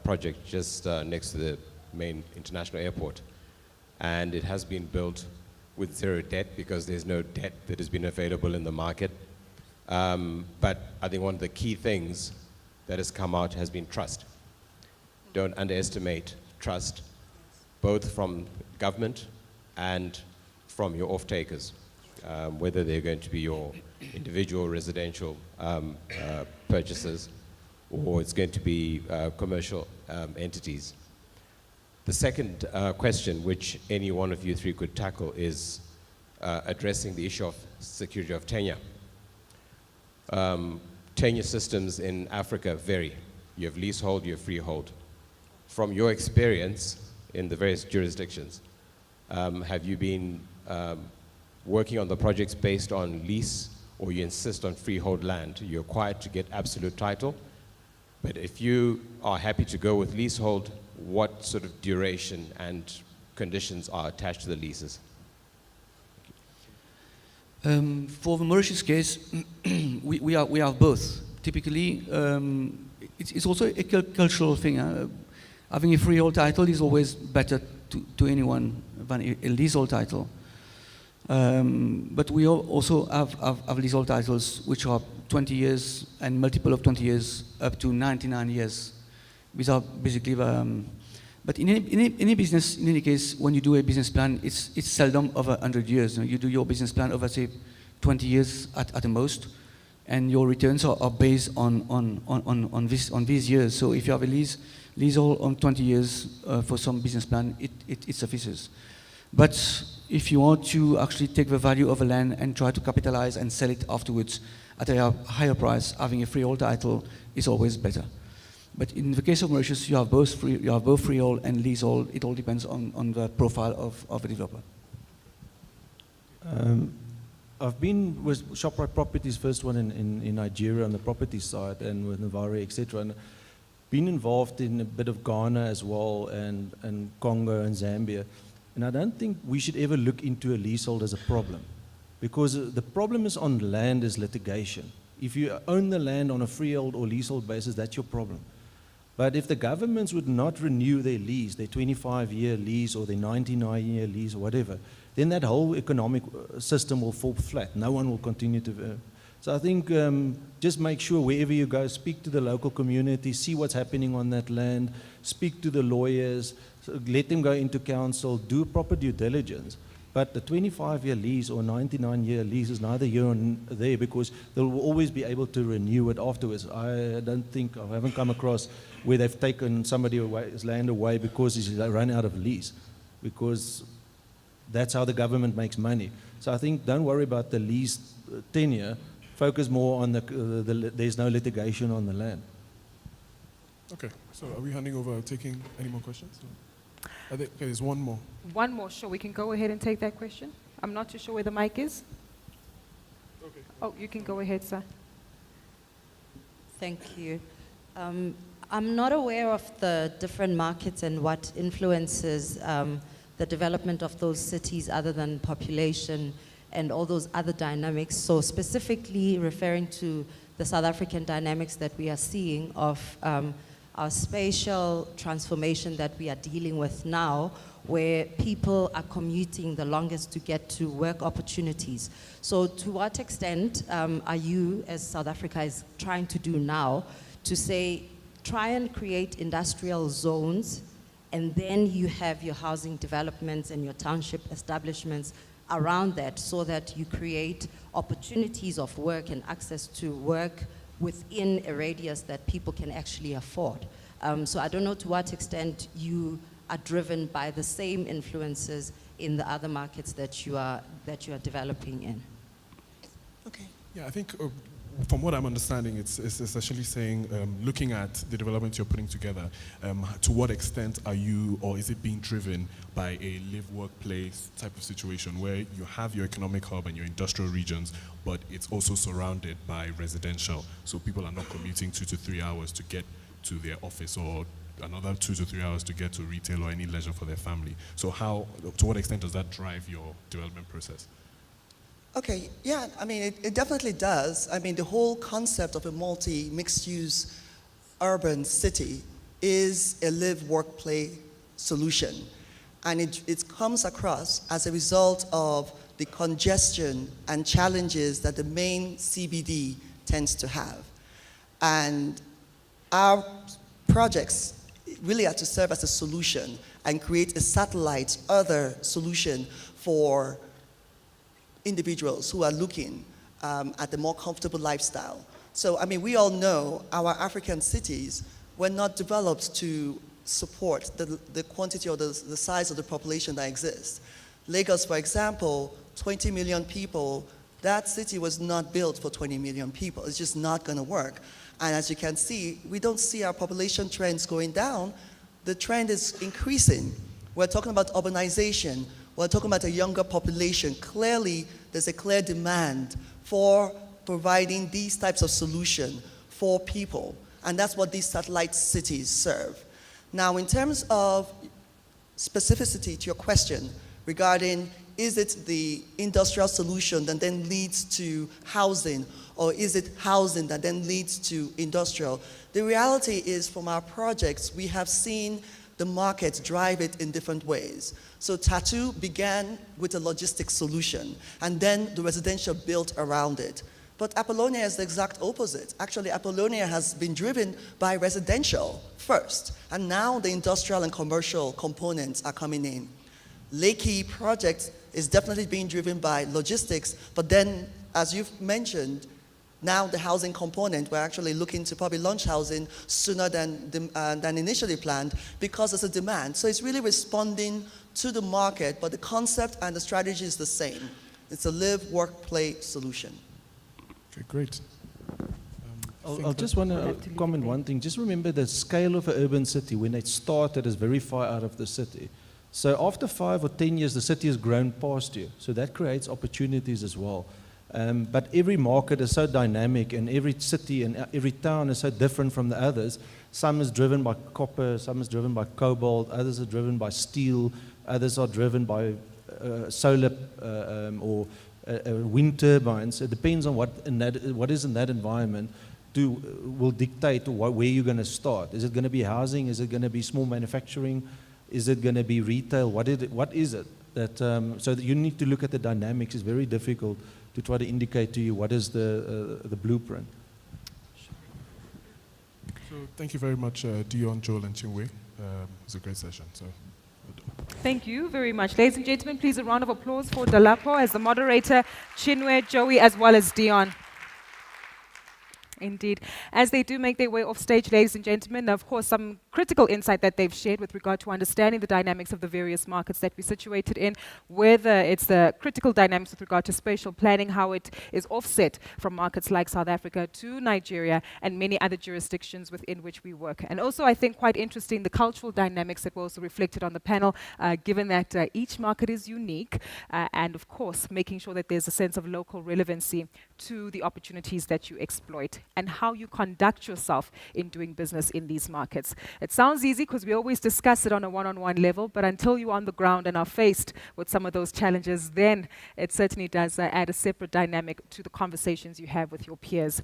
project just next to the main international airport. And it has been built with zero debt because there's no debt that has been available in the market. But I think one of the key things that has come out has been trust. Don't underestimate trust, both from government and from your off-takers, whether they're going to be your individual residential purchasers or it's going to be commercial entities. The second question, which any one of you three could tackle, is addressing the issue of security of tenure. Tenure systems in Africa vary. You have leasehold, you have freehold. From your experience in the various jurisdictions, have you been working on the projects based on lease, or you insist on freehold land? You're required to get absolute title, but if you are happy to go with leasehold, what sort of duration and conditions are attached to the leases? For the Mauritius case, we have both. Typically, it's also a cultural thing. Having a freehold title is always better to anyone than a leasehold title. But we also have leasehold titles which are 20 years and multiple of 20 years up to 99 years. These are basically the But in any business, in any case, when you do a business plan, it's seldom over 100 years. You do your business plan over, say, 20 years at the most, and your returns are based on these years. So if you have a leasehold on 20 years for some business plan, it suffices. But if you want to actually take the value of a land and try to capitalize and sell it afterwards at a higher price, having a freehold title is always better. But in the case of Mauritius, you have both freehold and leasehold. It all depends on the profile of a developer. I've been with ShopRite Properties, first one in Nigeria on the property side, and with Navarre, etc. And been involved in a bit of Ghana as well, and Congo and Zambia. And I don't think we should ever look into a leasehold as a problem, because the problem is on land is litigation. If you own the land on a freehold or leasehold basis, that's your problem. But if the governments would not renew their lease, their 25-year lease or their 99-year lease or whatever, then that whole economic system will fall flat. No one will continue to. So I think just make sure wherever you go, speak to the local community, see what's happening on that land, speak to the lawyers, let them go into council, do proper due diligence. But the 25-year lease or 99-year lease is neither here nor there, because they will always be able to renew it afterwards. I haven't come across where they've taken somebody's land away because he's run out of lease, because that's how the government makes money. So I think don't worry about the lease tenure, focus more on there's no litigation on the land. Okay, so are we handing over, taking any more questions? I think okay, there's one more. One more, sure. We can go ahead and take that question. I'm not too sure where the mic is. Okay. Oh, you can go ahead, sir. Thank you. I'm not aware of the different markets and what influences the development of those cities other than population and all those other dynamics. So specifically referring to the South African dynamics that we are seeing of our spatial transformation that we are dealing with now, where people are commuting the longest to get to work opportunities. So to what extent are you, as South Africa is trying to do now, to say, try and create industrial zones, and then you have your housing developments and your township establishments around that, so that you create opportunities of work and access to work within a radius that people can actually afford. So I don't know to what extent you are driven by the same influences in the other markets that you are developing in. Okay. Yeah, I think from what I'm understanding, it's essentially saying, looking at the development you're putting together, to what extent are you, or is it being driven by a live-workplace type of situation where you have your economic hub and your industrial regions, but it's also surrounded by residential, so people are not commuting 2 to 3 hours to get to their office, or another 2 to 3 hours to get to retail or any leisure for their family. So to what extent does that drive your development process? Okay, yeah, I mean, it definitely does. I mean, the whole concept of a multi-mixed-use urban city is a live-work-play solution. And it comes across as a result of the congestion and challenges that the main CBD tends to have. And our projects really are to serve as a solution and create a satellite other solution for individuals who are looking at a more comfortable lifestyle. So, I mean, we all know our African cities were not developed to support the quantity or the size of the population that exists. Lagos, for example, 20 million people, that city was not built for 20 million people. It's just not going to work. And as you can see, we don't see our population trends going down. The trend is increasing. We're talking about urbanization. We're talking about a younger population. Clearly, there's a clear demand for providing these types of solutions for people. And that's what these satellite cities serve. Now, in terms of specificity to your question regarding, is it the industrial solution that then leads to housing, or is it housing that then leads to industrial? The reality is, from our projects, we have seen the market drive it in different ways. So Tattoo began with a logistics solution, and then the residential built around it. But Apollonia is the exact opposite. Actually, Apollonia has been driven by residential first, and now the industrial and commercial components are coming in. Lakey project is definitely being driven by logistics, but then, as you've mentioned, now the housing component, we're actually looking to probably launch housing sooner than initially planned because there's a demand. So it's really responding to the market, but the concept and the strategy is the same. It's a live, work, play solution. Okay, great. I'll just want to comment one thing. Just remember the scale of an urban city when it started is very far out of the city. So after 5 or 10 years, the city has grown past you. So that creates opportunities as well. But every market is so dynamic, and every city and every town is so different from the others. Some is driven by copper, some is driven by cobalt, others are driven by steel, others are driven by solar or wind turbines. It depends on what is in that environment will dictate where you're going to start. Is it going to be housing? Is it going to be small manufacturing? Is it going to be retail? What is it? So that you need to look at the dynamics. It's very difficult to try to indicate to you what is the blueprint. So thank you very much, Dion, Joel, and Chinwe. It was a great session. So. Thank you very much. Ladies and gentlemen, please a round of applause for Dalapo as the moderator, Chinwe, Joey, as well as Dion. Indeed. As they do make their way off stage, ladies and gentlemen, of course, some critical insight that they've shared with regard to understanding the dynamics of the various markets that we're situated in, whether it's the critical dynamics with regard to spatial planning, how it is offset from markets like South Africa to Nigeria and many other jurisdictions within which we work. And also, I think quite interesting, the cultural dynamics that were also reflected on the panel, given that each market is unique, and of course, making sure that there's a sense of local relevancy to the opportunities that you exploit, and how you conduct yourself in doing business in these markets. It sounds easy because we always discuss it on a one-on-one level, but until you're on the ground and are faced with some of those challenges, then it certainly does add a separate dynamic to the conversations you have with your peers.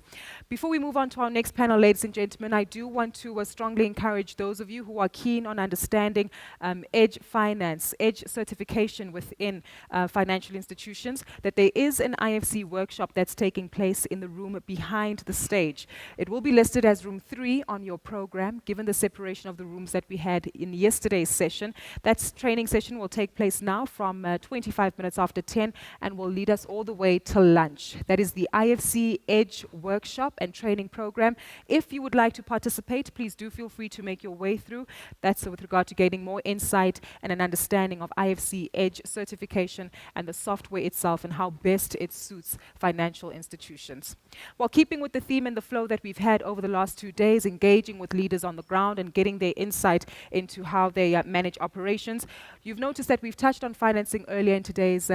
Before we move on to our next panel, ladies and gentlemen, I do want to strongly encourage those of you who are keen on understanding EDGE Finance, EDGE certification within financial institutions, that there is an IFC workshop that's taking place in the room behind the stage. It will be listed as room 3 on your program, given the separation of the rooms that we had in yesterday's session. That training session will take place now from 25 minutes after 10 and will lead us all the way till lunch. That is the IFC EDGE workshop and training program. If you would like to participate, please do feel free to make your way through. That's with regard to gaining more insight and an understanding of IFC EDGE certification and the software itself and how best it suits financial institutions. While keeping with the theme and the flow that we've had over the last 2 days, engaging with leaders on the ground and getting their insight into how they manage operations, you've noticed that we've touched on financing earlier in today's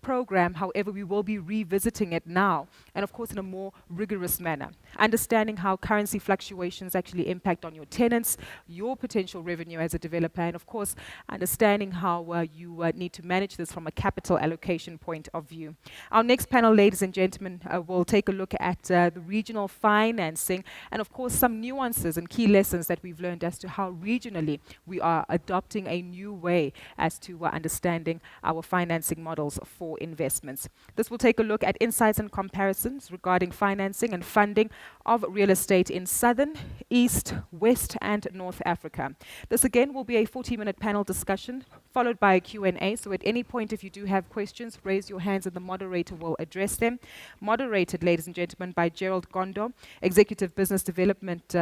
program. However, we will be revisiting it now, and of course in a more rigorous manner, understanding how currency fluctuations actually impact on your tenants, your potential revenue as a developer, and of course understanding how you need to manage this from a capital allocation point of view. Our next panel, ladies and gentlemen, will take a look at the regional financing and of course some nuances and key lessons that we've learned as to how regionally we are adopting a new way as to understanding our financing models for investments. This will take a look at insights and comparisons regarding financing and funding of real estate in Southern, East, West, and North Africa. This again will be a 40-minute panel discussion followed by a Q&A. So at any point, if you do have questions, raise your hands and the moderator will address them. Moderated, ladies and gentlemen, by Gerald Gondo, Executive Business Development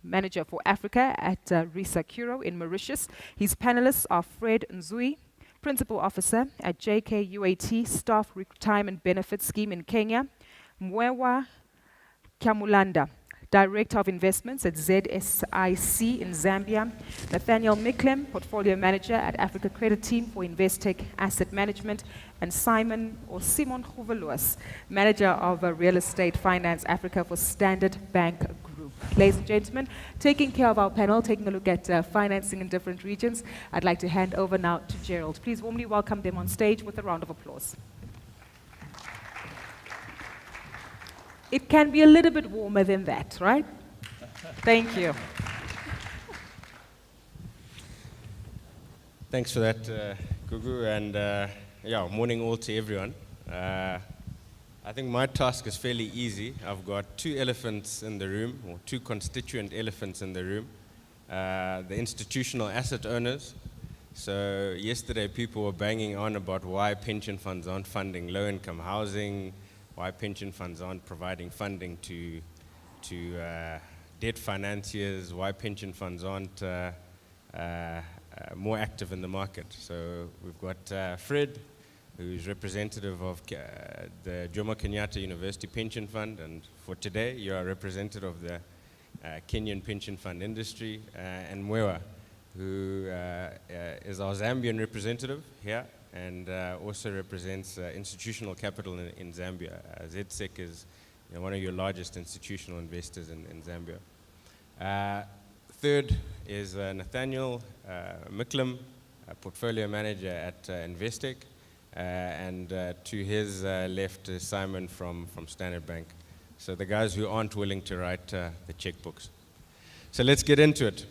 Manager for Africa at Risa Kuro in Mauritius. His panelists are Fred Nzui, Principal Officer at JKUAT Staff Retirement Benefit Scheme in Kenya, Mwewa Kyamulanda, Director of Investments at ZSIC in Zambia, Nathaniel Miklem, Portfolio Manager at Africa Credit Team for Investec Asset Management, and Simon Huveluas, Manager of Real Estate Finance Africa for Standard Bank Group. Ladies and gentlemen, taking care of our panel, taking a look at financing in different regions, I'd like to hand over now to Gerald. Please warmly welcome them on stage with a round of applause. It can be a little bit warmer than that, right? Thank you. Thanks for that, Gugu, and yeah, morning all to everyone. I think my task is fairly easy. I've got two elephants in the room, or two constituent elephants in the room. The institutional asset owners. So yesterday people were banging on about why pension funds aren't funding low-income housing, why pension funds aren't providing funding to debt financiers, why pension funds aren't more active in the market. So we've got Fred, who's representative of the Jomo Kenyatta University Pension Fund, and for today you are representative of the Kenyan pension fund industry, and Mwewa, who is our Zambian representative here and also represents institutional capital in Zambia. ZSEC is one of your largest institutional investors in Zambia. Third is Nathaniel Miklam, a portfolio manager at Investec. And to his left is Simon from Standard Bank. So the guys who aren't willing to write the checkbooks. So let's get into it.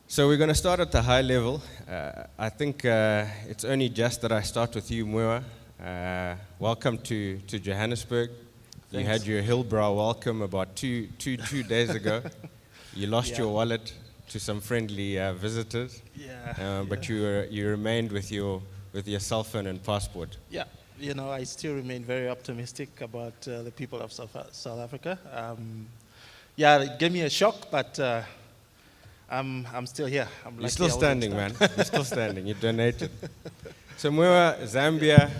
So we're going to start at the high level. I think it's only just that I start with you, Mwewa. Welcome to Johannesburg. Thanks. You had your Hillbrow welcome about two days ago. You lost your wallet to some friendly visitors. But you remained with your cell phone and passport. Yeah, I still remain very optimistic about the people of South Africa. It gave me a shock, but I'm still here. You're still standing, man. You're still standing. You donated. So Mwewa, Zambia,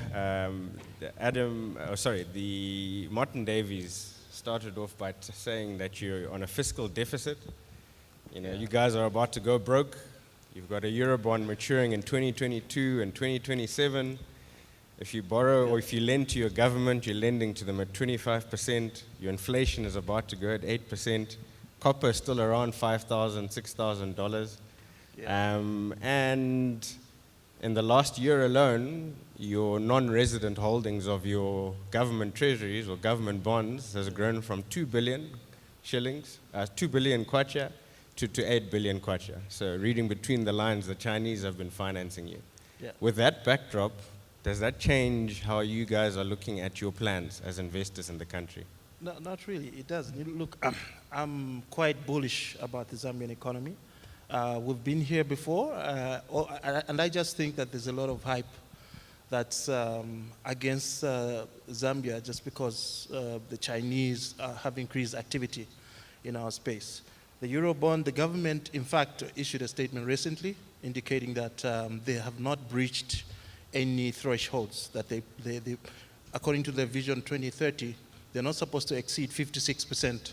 the Martin Davies started off by saying that you're on a fiscal deficit. You guys are about to go broke. You've got a Eurobond maturing in 2022 and 2027. If you borrow or if you lend to your government, you're lending to them at 25%. Your inflation is about to go at 8%. Copper is still around $5,000, $6,000. And in the last year alone, your non-resident holdings of your government treasuries or government bonds has grown from 2 billion shillings, 2 billion kwacha, to 8 billion kwacha. So reading between the lines, the Chinese have been financing you. Yeah. With that backdrop, does that change how you guys are looking at your plans as investors in the country? No, not really. It doesn't. Look, I'm quite bullish about the Zambian economy. We've been here before, and I just think that there's a lot of hype that's against Zambia just because the Chinese have increased activity in our space. The Eurobond, the government, in fact, issued a statement recently indicating that they have not breached any thresholds, that they according to their Vision 2030, they're not supposed to exceed 56%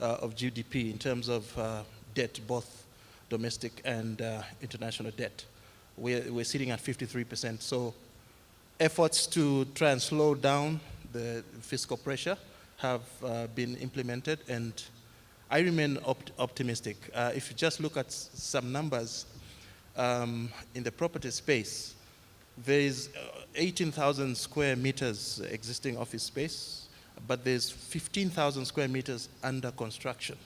of GDP in terms of debt, both domestic and international debt. We're sitting at 53%. So efforts to try and slow down the fiscal pressure have been implemented, and I remain optimistic. If you just look at some numbers in the property space, there is 18,000 square meters existing office space, but there's 15,000 square meters under construction.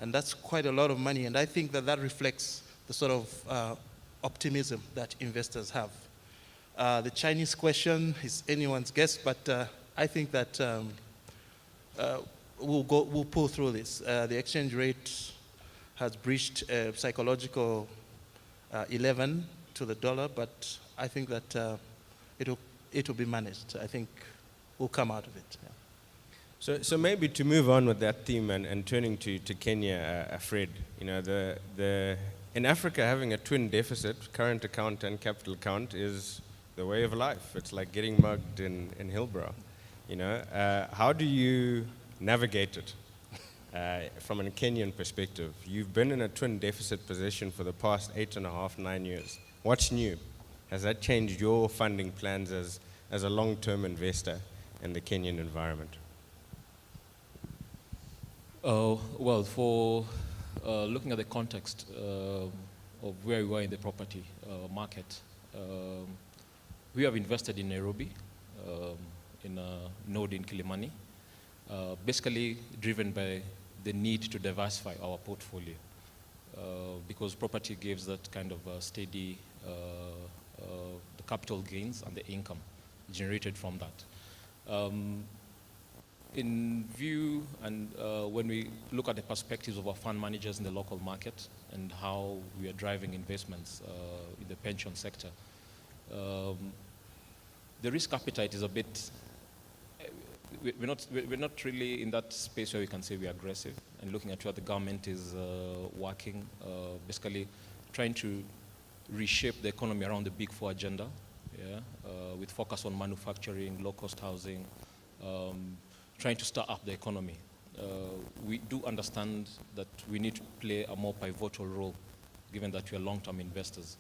And that's quite a lot of money, and I think that that reflects the sort of optimism that investors have. The Chinese question is anyone's guess, but I think that we'll pull through this. The exchange rate has breached a psychological 11 to the dollar, but I think that it'll be managed. I think we'll come out of it. Yeah. So maybe to move on with that theme and turning to Kenya, Fred, in Africa having a twin deficit, current account and capital account, is the way of life. It's like getting mugged in Hillbrow. How do you navigate it from a Kenyan perspective? You've been in a twin deficit position for the past 8.5, 9 years. What's new? Has that changed your funding plans as a long-term investor in the Kenyan environment? Well, for looking at the context of where we were in the property market, we have invested in Nairobi, in a node in Kilimani, basically driven by the need to diversify our portfolio because property gives that kind of steady the capital gains and the income generated from that. In view and when we look at the perspectives of our fund managers in the local market and how we are driving investments in the pension sector, the risk appetite is a bit, we're not really in that space where we can say we're aggressive and looking at what the government is working, basically trying to reshape the economy around the Big Four agenda, yeah, with focus on manufacturing, low-cost housing, trying to start up the economy. We do understand that we need to play a more pivotal role, given that we are long-term investors.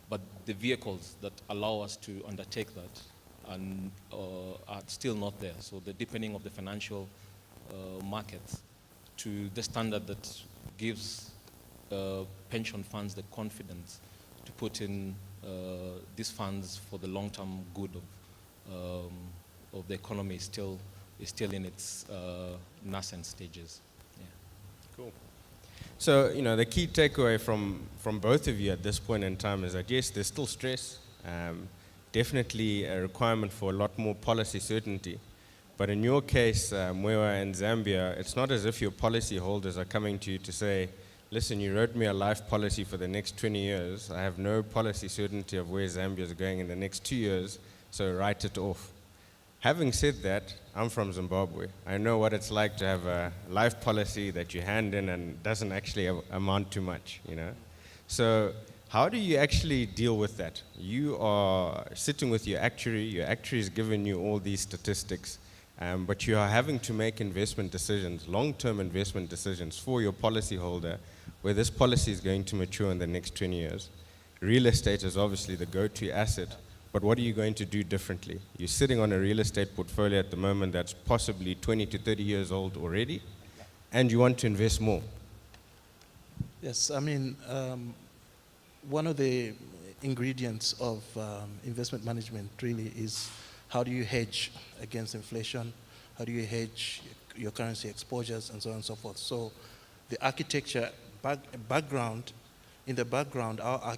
But the vehicles that allow us to undertake that and, are still not there. So the deepening of the financial markets to the standard that gives pension funds the confidence to put in these funds for the long-term good of the economy is still in its nascent stages. Yeah. Cool. So, you know, the key takeaway from both of you at this point in time is that, yes, there's still stress, definitely a requirement for a lot more policy certainty. But in your case, Mwewa and Zambia, it's not as if your policy holders are coming to you to say, listen, you wrote me a life policy for the next 20 years. I have no policy certainty of where Zambia is going in the next 2 years, so write it off. Having said that, I'm from Zimbabwe. I know what it's like to have a life policy that you hand in and doesn't actually amount to much, you know. So how do you actually deal with that? You are sitting with your actuary is giving you all these statistics, but you are having to make investment decisions, long-term investment decisions for your policyholder, where this policy is going to mature in the next 20 years. Real estate is obviously the go-to asset, but what are you going to do differently? You're sitting on a real estate portfolio at the moment that's possibly 20 to 30 years old already, and you want to invest more. Yes, I mean, one of the ingredients of investment management really is how do you hedge against inflation? How do you hedge your currency exposures and so on and so forth? So the architecture background, in the background, our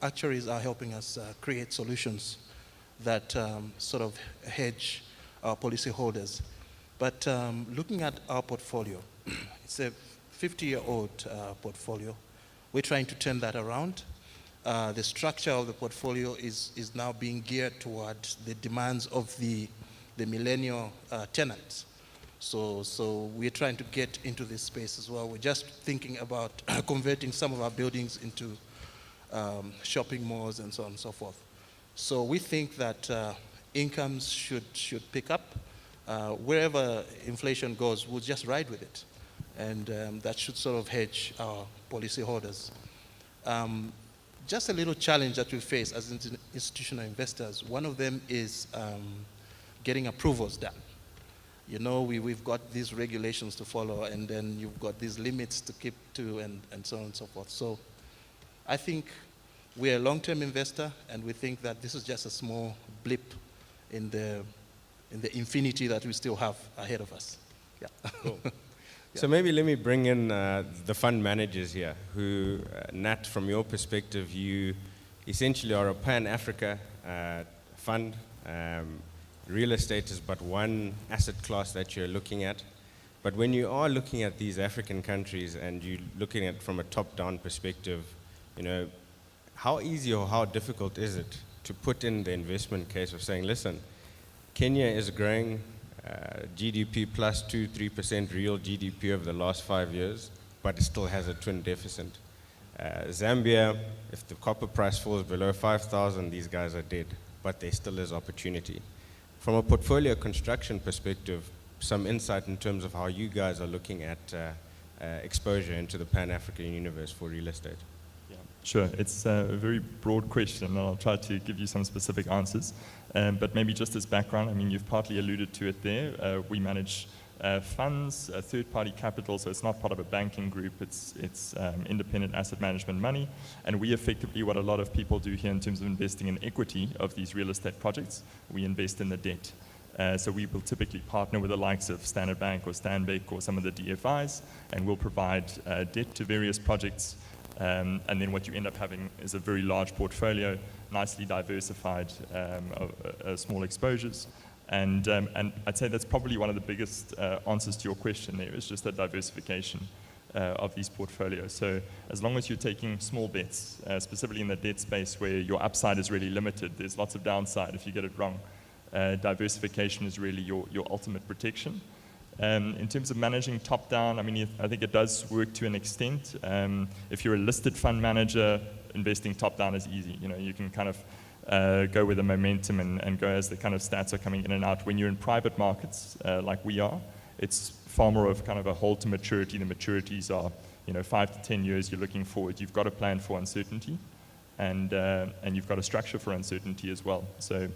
actuaries are helping us create solutions that sort of hedge our policyholders. But looking at our portfolio, it's a 50-year-old portfolio. We're trying to turn that around. The structure of the portfolio is now being geared towards the demands of the millennial tenants. So we're trying to get into this space as well. We're just thinking about converting some of our buildings into shopping malls and so on and so forth. So we think that incomes should pick up. Wherever inflation goes, we'll just ride with it. And that should sort of hedge our policyholders. Just a little challenge that we face as institutional investors. One of them is getting approvals done. You know, we've got these regulations to follow, and then you've got these limits to keep to, and so on and so forth. So I think we're a long-term investor, and we think that this is just a small blip in the infinity that we still have ahead of us. Yeah. Cool. So maybe let me bring in the fund managers here, who, Nat, from your perspective, you essentially are a Pan-Africa fund. Real estate is but one asset class that you're looking at. But when you are looking at these African countries and you're looking at from a top-down perspective, you know, how easy or how difficult is it to put in the investment case of saying, listen, Kenya is growing GDP plus 2-3% real GDP over the last 5 years, but it still has a twin deficit. Zambia, if the copper price falls below 5,000, these guys are dead, but there still is opportunity. From a portfolio construction perspective, some insight in terms of how you guys are looking at exposure into the Pan-African universe for real estate. Yeah, sure. It's a very broad question, and I'll try to give you some specific answers. But maybe just as background, I mean, you've partly alluded to it there. We manage funds, third-party capital, so it's not part of a banking group. It's independent asset management money, and we effectively, what a lot of people do here in terms of investing in equity of these real estate projects, we invest in the debt. So we will typically partner with the likes of Standard Bank or Stanbic or some of the DFIs, and we'll provide debt to various projects. And then what you end up having is a very large portfolio, nicely diversified, of small exposures. And I'd say that's probably one of the biggest answers to your question there, is just the diversification of these portfolios. So as long as you're taking small bets, specifically in the debt space where your upside is really limited, there's lots of downside if you get it wrong. Diversification is really your ultimate protection. In terms of managing top-down, I mean, I think it does work to an extent. If you're a listed fund manager, investing top-down is easy. You know, you can kind of go with the momentum and go as the kind of stats are coming in and out. When you're in private markets, like we are, it's far more of kind of a hold to maturity. The maturities are, 5 to 10 years you're looking forward. You've got a plan for uncertainty, and you've got a structure for uncertainty as well. So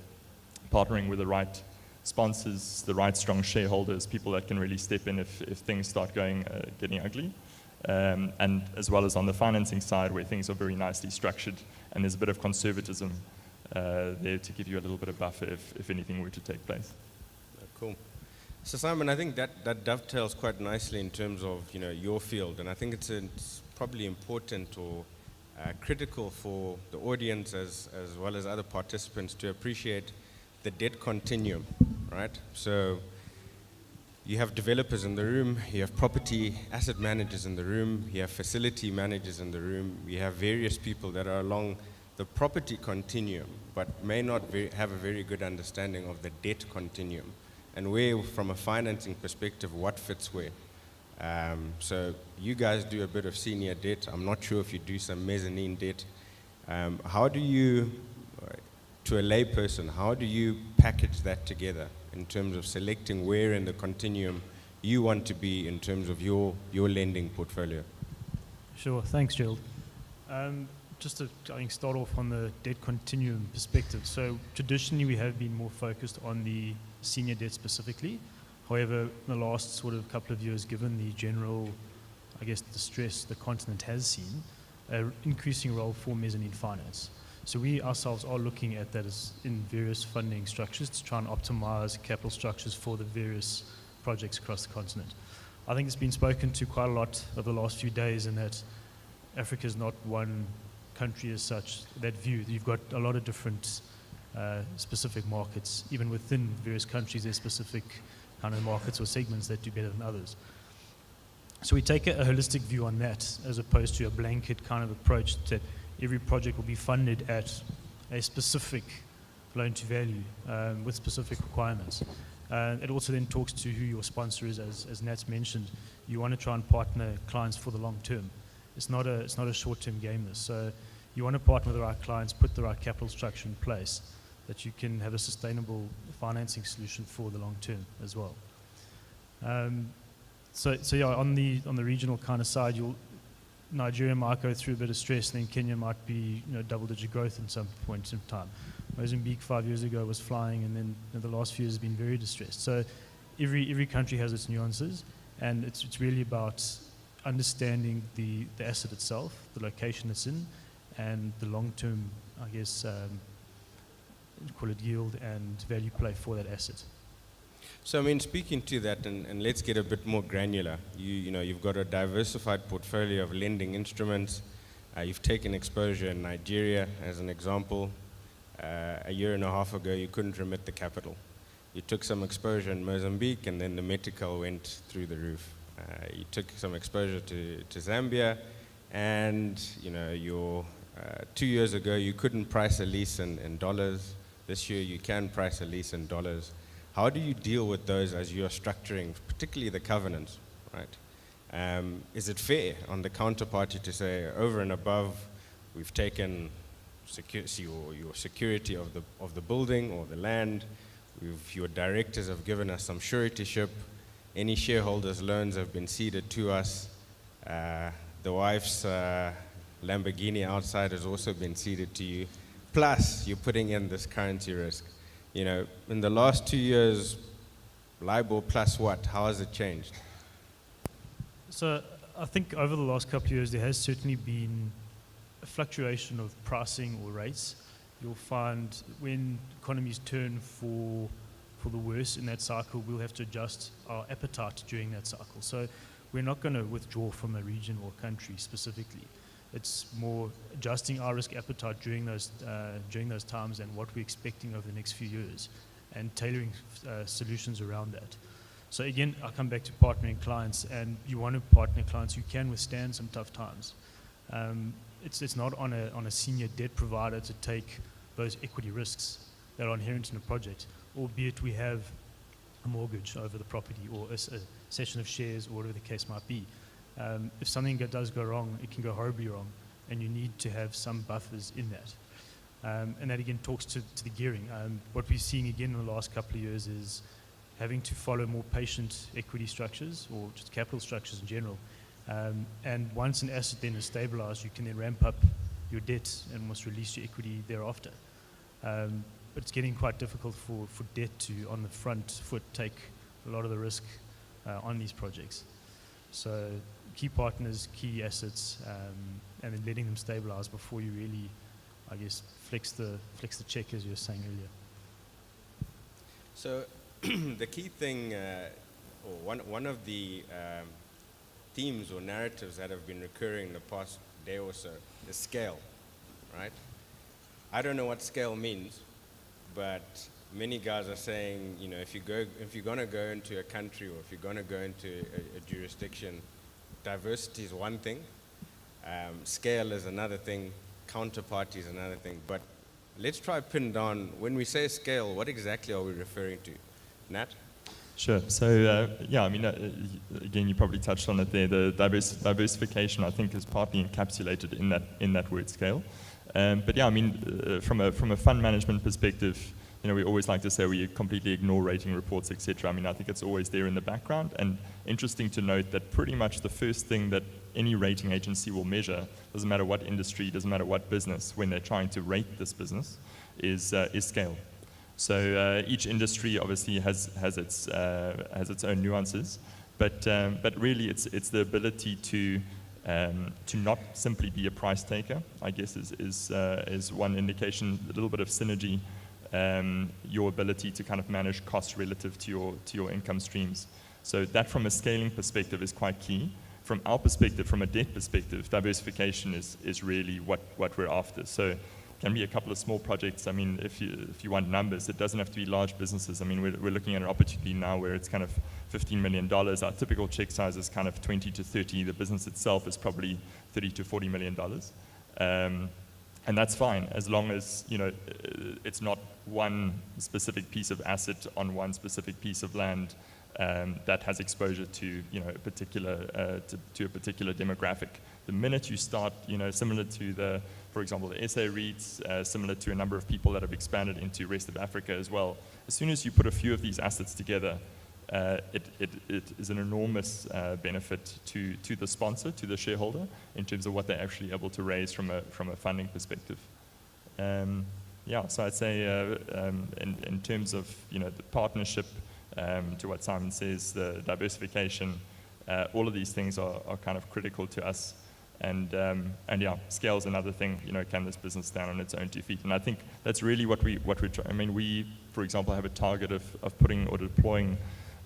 partnering with the right sponsors, the right strong shareholders, people that can really step in if things start getting ugly. And as well as on the financing side, where things are very nicely structured and there's a bit of conservatism there to give you a little bit of buffer if anything were to take place. Cool. So Simon, I think that dovetails quite nicely in terms of your field, and I think it's probably important or critical for the audience as well as other participants to appreciate the debt continuum, right? So you have developers in the room, you have property asset managers in the room, you have facility managers in the room, you have various people that are along the property continuum, but may not have a very good understanding of the debt continuum and where, from a financing perspective, what fits where. So you guys do a bit of senior debt. I'm not sure if you do some mezzanine debt. How do you, to a layperson, how do you package that together in terms of selecting where in the continuum you want to be in terms of your lending portfolio? Sure, thanks, Gerald. Just to start off on the debt continuum perspective. So traditionally we have been more focused on the senior debt specifically. However, in the last sort of couple of years, given the general, distress the continent has seen, an increasing role for mezzanine finance. So we ourselves are looking at that as in various funding structures to try and optimize capital structures for the various projects across the continent. I think it's been spoken to quite a lot over the last few days in that Africa is not one country as such, that view. You've got a lot of different specific markets. Even within various countries, there's specific kind of markets or segments that do better than others. So we take a holistic view on that as opposed to a blanket kind of approach that every project will be funded at a specific loan to value with specific requirements. It also then talks to who your sponsor is, as Nat's mentioned. You want to try and partner clients for the long term. It's not a short-term game, this. So you want to partner with the right clients, put the right capital structure in place that you can have a sustainable financing solution for the long term as well. So yeah, on the regional kind of side, Nigeria might go through a bit of stress, and then Kenya might be double-digit growth in some point in time. Mozambique 5 years ago was flying, and then the last few years has been very distressed. So every country has its nuances, and it's really about understanding the asset itself, the location it's in, and the long-term, call it yield and value play for that asset. So, speaking to that, and let's get a bit more granular. You've got a diversified portfolio of lending instruments. You've taken exposure in Nigeria, as an example. A year and a half ago, you couldn't remit the capital. You took some exposure in Mozambique, and then the Metical went through the roof. You took some exposure to Zambia, and 2 years ago, you couldn't price a lease in dollars. This year, you can price a lease in dollars. How do you deal with those as you're structuring, particularly the covenants, right? Is it fair on the counterparty to say, over and above, we've taken your security of the building or the land, your directors have given us some suretyship, any shareholders' loans have been ceded to us, the wife's Lamborghini outside has also been ceded to you, plus you're putting in this currency risk. In the last 2 years, LIBOR plus what? How has it changed? So I think over the last couple of years, there has certainly been a fluctuation of pricing or rates. You'll find when economies turn for the worse in that cycle, we'll have to adjust our appetite during that cycle. So we're not going to withdraw from a region or country specifically. It's more adjusting our risk appetite during those times and what we're expecting over the next few years, and tailoring solutions around that. So again, I come back to partnering clients, and you want to partner clients who can withstand some tough times. It's not on a senior debt provider to take those equity risks that are inherent in a project, albeit we have a mortgage over the property or a session of shares or whatever the case might be. If something does go wrong, it can go horribly wrong, and you need to have some buffers in that. And that again talks to the gearing. What we're seeing again in the last couple of years is having to follow more patient equity structures or just capital structures in general. And once an asset then is stabilized, you can then ramp up your debt and almost release your equity thereafter. But it's getting quite difficult for debt to, on the front foot, take a lot of the risk on these projects. So key partners, key assets, and then letting them stabilize before you really, I guess, flex the check, as you were saying earlier. So the key thing, or one of the themes or narratives that have been recurring in the past day or so is scale, right? I don't know what scale means, but many guys are saying, you know, if you're going to go into a country or if you're going to go into a jurisdiction, diversity is one thing, scale is another thing, counterparty is another thing. But let's try pin down, when we say scale, what exactly are we referring to? Nat? Sure. So, yeah, I mean, again, you probably touched on it there. The diversification, I think, is partly encapsulated in that word scale. But yeah, I mean, from a fund management perspective, you know, we always like to say we completely ignore rating reports, etc. I mean, I think it's always there in the background. And interesting to note that pretty much the first thing that any rating agency will measure, doesn't matter what industry, doesn't matter what business, when they're trying to rate this business, is scale. So each industry obviously has its own nuances, but really it's the ability to not simply be a price taker, I guess, is one indication. A little bit of synergy, your ability to kind of manage costs relative to your income streams. So that, from a scaling perspective, is quite key. From our perspective, from a debt perspective, diversification is really what we're after. So can be a couple of small projects. I mean, if you want numbers, it doesn't have to be large businesses. I mean, we're looking at an opportunity now where it's kind of $15 million. Our typical check size is kind of 20 to 30. The business itself is probably 30 to $40 million. And that's fine, as long as, you know, it's not one specific piece of asset on one specific piece of land that has exposure to, you know, a particular demographic. The minute you start, you know, similar to for example, the SA REITs, similar to a number of people that have expanded into rest of Africa as well, as soon as you put a few of these assets together, it is an enormous benefit to the sponsor, to the shareholder, in terms of what they're actually able to raise from a funding perspective. Yeah, so I'd say in terms of, you know, the partnership, to what Simon says, the diversification, all of these things are kind of critical to us. And yeah, scale is another thing. You know, can this business stand on its own 2 feet? And I think that's really what we're trying. I mean, we, for example, have a target of putting or deploying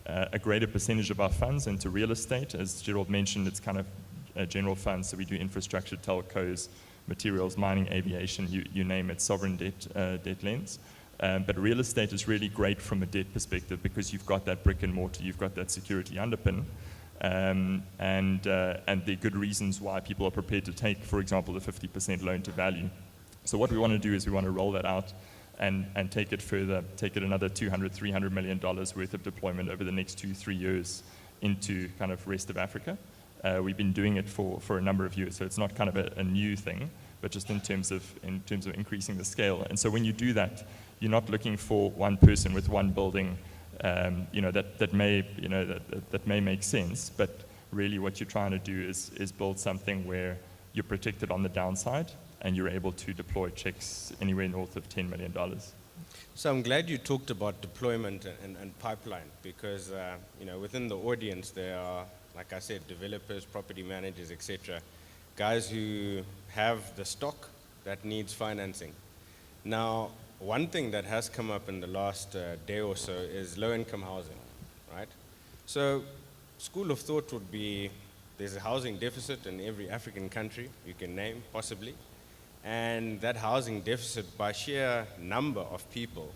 a greater percentage of our funds into real estate. As Gerald mentioned, it's kind of a general fund, so we do infrastructure, telcos, materials, mining, aviation, you name it, sovereign debt lends. But real estate is really great from a debt perspective because you've got that brick and mortar, you've got that security underpin. And there are good reasons why people are prepared to take, for example, the 50% loan to value. So what we want to do is we want to roll that out and take it further, take it another $200, $300 million worth of deployment over the next 2-3 years into kind of rest of Africa. We've been doing it for a number of years, so it's not kind of a new thing, but just in terms of increasing the scale. And so when you do that, you're not looking for one person with one building. You know, that may make sense, but really what you're trying to do is build something where you're protected on the downside and you're able to deploy checks anywhere north of $10 million. So I'm glad you talked about deployment and pipeline, because you know, within the audience there are, like I said, developers, property managers, etc. Guys who have the stock that needs financing. Now, one thing that has come up in the last day or so is low-income housing, right? So, school of thought would be there's a housing deficit in every African country you can name, possibly, and that housing deficit, by sheer number of people,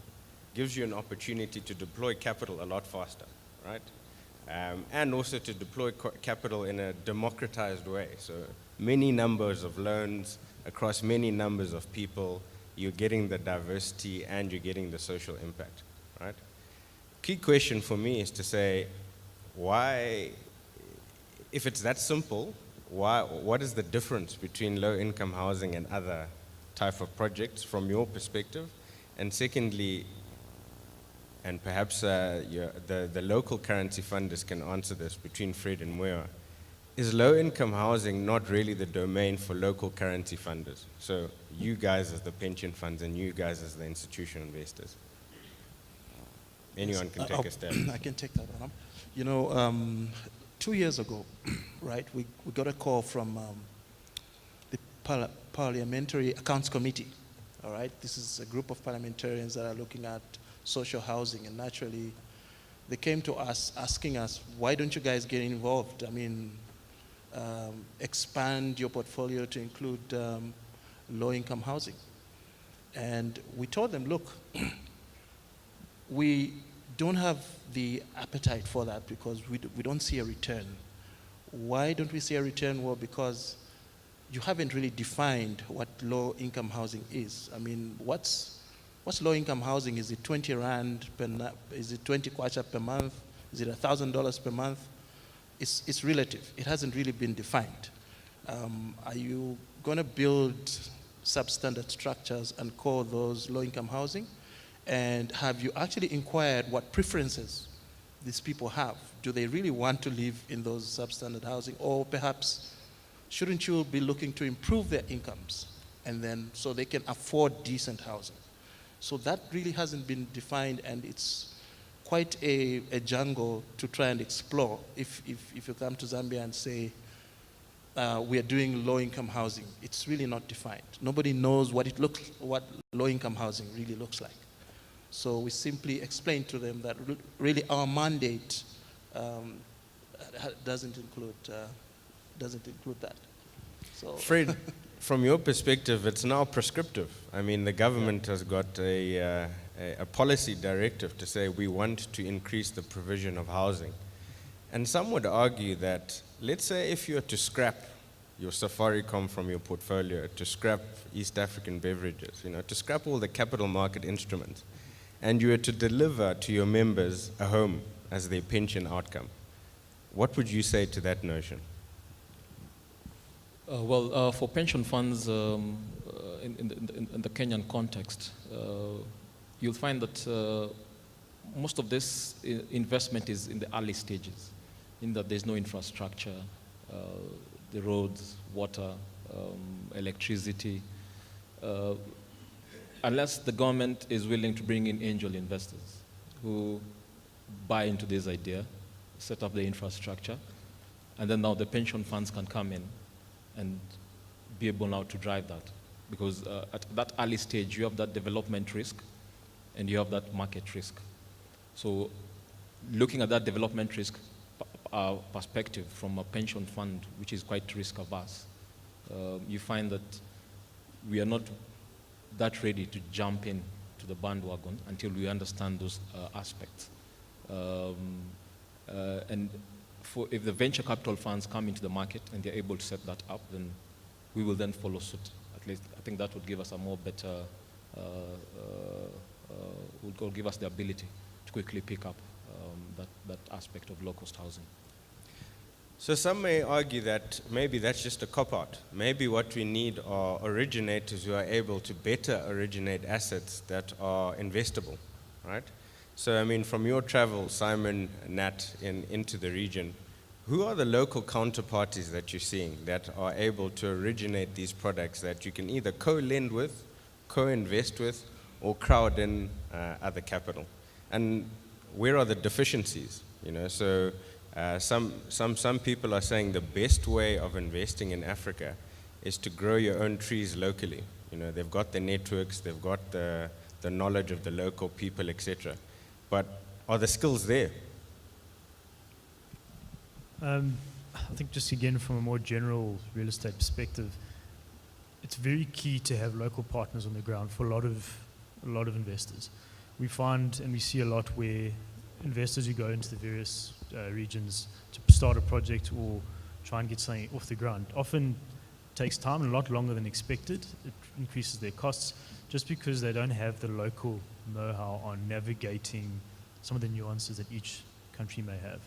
gives you an opportunity to deploy capital a lot faster, right? And also to deploy capital in a democratized way. So many numbers of loans across many numbers of people, you're getting the diversity and you're getting the social impact, right? Key question for me is to say, why, if it's that simple, what is the difference between low-income housing and other type of projects from your perspective? And secondly, and perhaps the local currency funders can answer this between Fred and Muya, is low-income housing not really the domain for local currency funders? So you guys as the pension funds and you guys as the institutional investors. Anyone can take a stab. I can take that one. You know, 2 years ago, right, we got a call from the Parliamentary Accounts Committee, all right? This is a group of parliamentarians that are looking at social housing, and naturally, they came to us asking us, why don't you guys get involved? I mean, expand your portfolio to include low-income housing. And we told them, look, we don't have the appetite for that because we don't see a return. Why don't we see a return? Well, because you haven't really defined what low-income housing is. I mean, what's low-income housing? Is it 20 Rand per is it 20 kwacha per month? Is it $1,000 per month? It's relative. It hasn't really been defined. Are you going to build substandard structures and call those low-income housing? And have you actually inquired what preferences these people have? Do they really want to live in those substandard housing? Or perhaps shouldn't you be looking to improve their incomes and then so they can afford decent housing? So that really hasn't been defined, and it's quite a jungle to try and explore. If you come to Zambia and say, we are doing low-income housing, it's really not defined. Nobody knows what low-income housing really looks like. So we simply explain to them that really our mandate doesn't include that. So Fred, from your perspective, it's now prescriptive. I mean, the government has got a policy directive to say we want to increase the provision of housing. And some would argue that, let's say if you were to scrap your Safaricom from your portfolio, to scrap East African beverages, to scrap all the capital market instruments, and you were to deliver to your members a home as their pension outcome, what would you say to that notion? For pension funds in the Kenyan context, you'll find that most of this investment is in the early stages, in that there's no infrastructure, the roads, water, electricity. Unless the government is willing to bring in angel investors who buy into this idea, set up the infrastructure, and then now the pension funds can come in and be able now to drive that. Because at that early stage, you have that development risk and you have that market risk. So looking at that development risk perspective from a pension fund, which is quite risk averse, you find that we are not that ready to jump in to the bandwagon until we understand those aspects. And if the venture capital funds come into the market and they're able to set that up, then we will then follow suit. At least I think that would give us a more better, would give us the ability to quickly pick up that aspect of low-cost housing. So some may argue that maybe that's just a cop-out. Maybe what we need are originators who are able to better originate assets that are investable, right? So I mean, from your travel, Simon, Nat, into the region, who are the local counterparties that you're seeing that are able to originate these products that you can either co-lend with, co-invest with, or crowd in other capital? And where are the deficiencies? So some people are saying the best way of investing in Africa is to grow your own trees locally. They've got the networks, they've got the knowledge of the local people, etc. But are the skills there? I think just again from a more general real estate perspective, it's very key to have local partners on the ground for a lot of investors. we find and we see a lot where investors who go into the various regions to start a project or try and get something off the ground often takes time and a lot longer than expected. It increases their costs just because they don't have the local know-how on navigating some of the nuances that each country may have.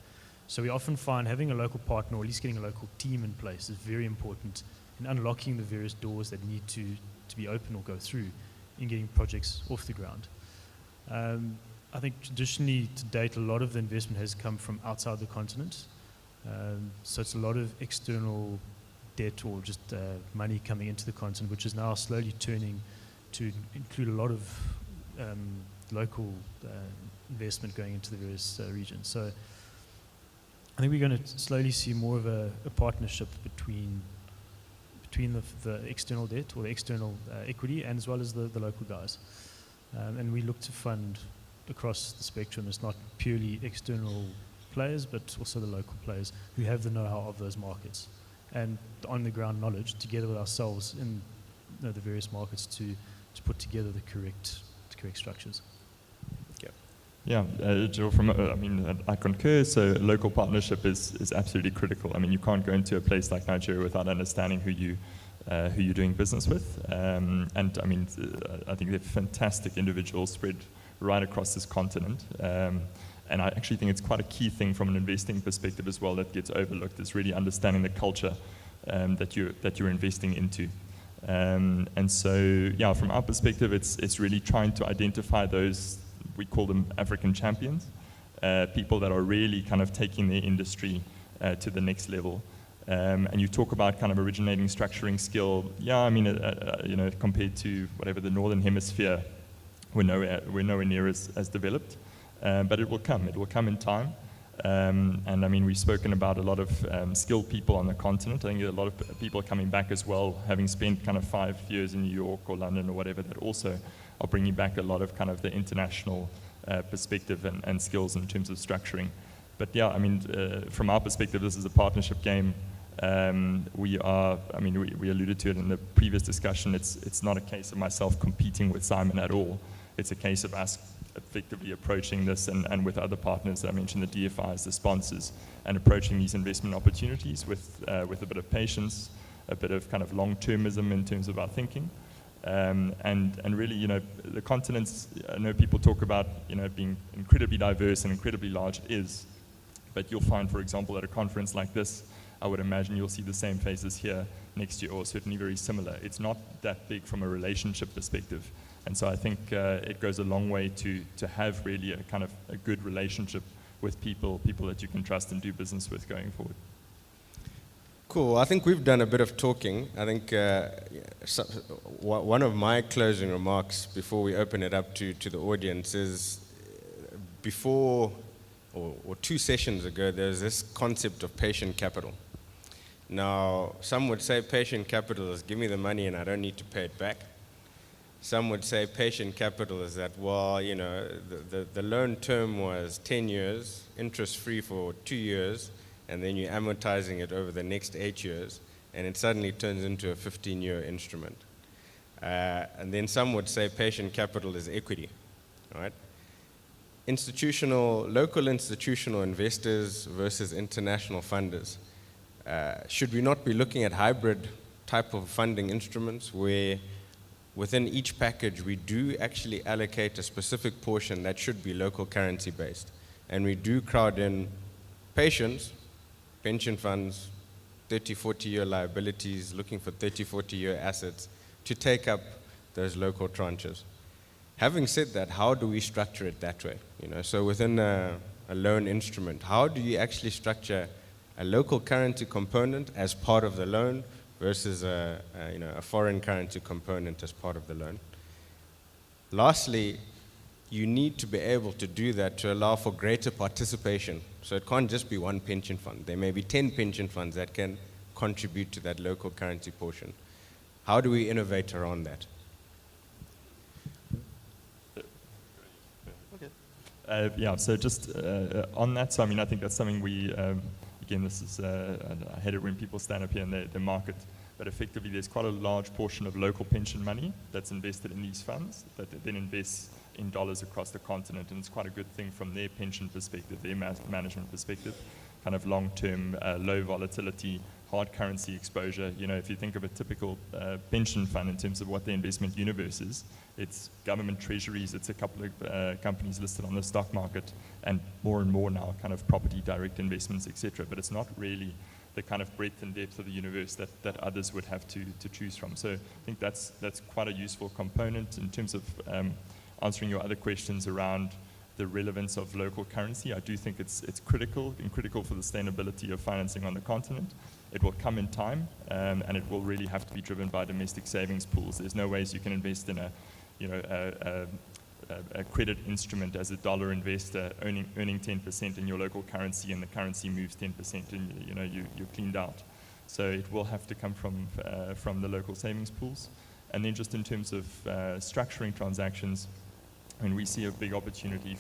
So we often find having a local partner, or at least getting a local team in place, is very important in unlocking the various doors that need to be open or go through in getting projects off the ground. I think traditionally, to date, a lot of the investment has come from outside the continent. So it's a lot of external debt or just money coming into the continent, which is now slowly turning to include a lot of local investment going into the various regions. So I think we're going to slowly see more of a partnership between the external debt or the external equity and as well as the local guys. And we look to fund across the spectrum. It's not purely external players, but also the local players who have the know-how of those markets and the on-the-ground knowledge together with ourselves in the various markets to put together the correct structures. Yeah, Jill, I concur. So local partnership is absolutely critical. I mean, you can't go into a place like Nigeria without understanding who you're doing business with. And I mean, I think they're fantastic individuals spread right across this continent. And I actually think it's quite a key thing from an investing perspective as well that gets overlooked, is really understanding the culture that you're investing into. And so, yeah, from our perspective, it's really trying to identify those, we call them African champions, people that are really kind of taking their industry to the next level. And you talk about kind of originating, structuring skill. Yeah, I mean, compared to whatever the Northern Hemisphere, we're nowhere near as developed. But it will come in time. And I mean, we've spoken about a lot of skilled people on the continent. I think a lot of people coming back as well, having spent kind of 5 years in New York or London or whatever, that also are bringing back a lot of kind of the international perspective and skills in terms of structuring. But yeah, I mean, from our perspective, this is a partnership game. We alluded to it in the previous discussion. It's not a case of myself competing with Simon at all. It's a case of us effectively approaching this and with other partners. I mentioned the DFIs, the sponsors, and approaching these investment opportunities with a bit of patience, a bit of kind of long-termism in terms of our thinking. And really, the continents, I know people talk about, being incredibly diverse and incredibly large. It is. But you'll find, for example, at a conference like this, I would imagine you'll see the same faces here next year, or certainly very similar. It's not that big from a relationship perspective. And so I think it goes a long way to have really a kind of a good relationship with people that you can trust and do business with going forward. Cool. I think we've done a bit of talking. I think one of my closing remarks before we open it up to the audience is, before or 2 sessions ago, there's this concept of patient capital. Now, some would say patient capital is give me the money and I don't need to pay it back. Some would say patient capital is that, well, the loan term was 10 years, interest-free for 2 years, and then you're amortizing it over the next 8 years, and it suddenly turns into a 15-year instrument. And then some would say patient capital is equity, right? Local institutional investors versus international funders. Should we not be looking at hybrid type of funding instruments where within each package we do actually allocate a specific portion that should be local currency based, and we do crowd in patients, pension funds, 30, 40-year liabilities, looking for 30, 40-year assets to take up those local tranches. Having said that, how do we structure it that way? So within a loan instrument, how do you actually structure a local currency component as part of the loan versus a foreign currency component as part of the loan? Lastly, you need to be able to do that to allow for greater participation. So it can't just be one pension fund. There may be 10 pension funds that can contribute to that local currency portion. How do we innovate around that? So just on that, so I mean, I think that's something we, again, this is, I hate it when people stand up here and they market, but effectively there's quite a large portion of local pension money that's invested in these funds that then invests in dollars across the continent, and it's quite a good thing from their pension perspective, their management perspective, kind of long-term, low volatility, hard currency exposure. You know, if you think of a typical pension fund in terms of what the investment universe is, it's government treasuries, it's a couple of companies listed on the stock market, and more now kind of property direct investments, etc. But it's not really the kind of breadth and depth of the universe that others would have to choose from. So I think that's quite a useful component in terms of answering your other questions around the relevance of local currency. I do think it's critical for the sustainability of financing on the continent. It will come in time, and it will really have to be driven by domestic savings pools. There's no ways you can invest in a credit instrument as a dollar investor earning 10% in your local currency, and the currency moves 10%, and you're cleaned out. So it will have to come from the local savings pools. And then just in terms of structuring transactions, I mean, we see a big opportunity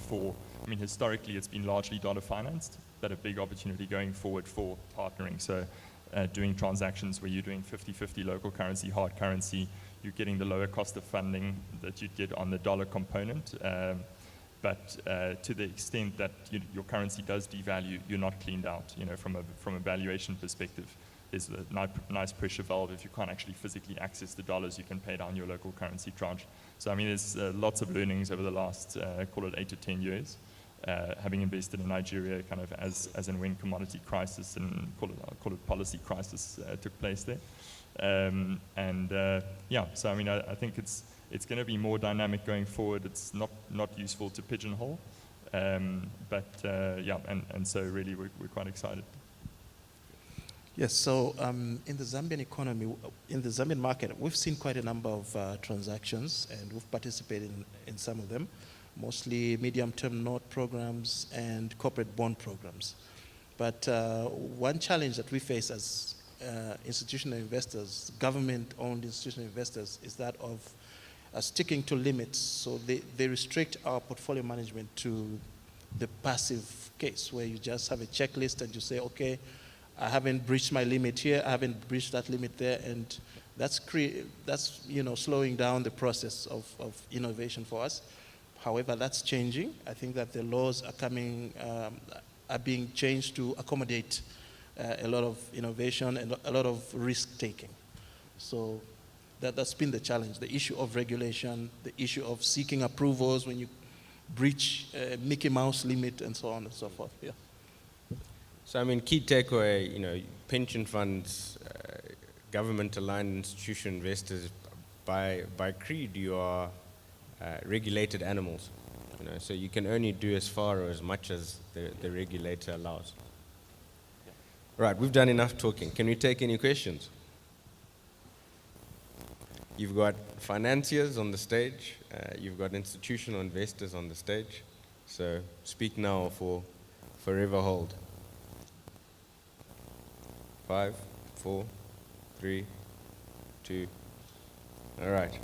historically it's been largely dollar financed, but a big opportunity going forward for partnering. So doing transactions where you're doing 50-50 local currency, hard currency, you're getting the lower cost of funding that you'd get on the dollar component. But to the extent that your currency does devalue, you're not cleaned out, from a valuation perspective. There's a nice pressure valve. If you can't actually physically access the dollars, you can pay down your local currency tranche. So I mean, there's lots of learnings over the last, call it 8 to 10 years, having invested in Nigeria kind of as and when commodity crisis and call it policy crisis took place there. So I mean, I think it's going to be more dynamic going forward. It's not useful to pigeonhole, and so really we're quite excited. Yes, so in the Zambian economy, in the Zambian market, we've seen quite a number of transactions, and we've participated in some of them, mostly medium-term note programs and corporate bond programs. But one challenge that we face as institutional investors, government-owned institutional investors, is that of sticking to limits. So they restrict our portfolio management to the passive case, where you just have a checklist and you say, okay, I haven't breached my limit here, I haven't breached that limit there, and that's slowing down the process of innovation for us. However, that's changing. I think that the laws are being changed to accommodate a lot of innovation and a lot of risk-taking. So that's been the challenge, the issue of regulation, the issue of seeking approvals when you breach a Mickey Mouse limit, and so on and so forth. Yeah. So I mean, key takeaway, pension funds, government-aligned institution investors, by creed, you are regulated animals. So you can only do as far or as much as the regulator allows. Right, we've done enough talking. Can we take any questions? You've got financiers on the stage. You've got institutional investors on the stage. So speak now or forever hold. 5, 4, 3, 2. All right.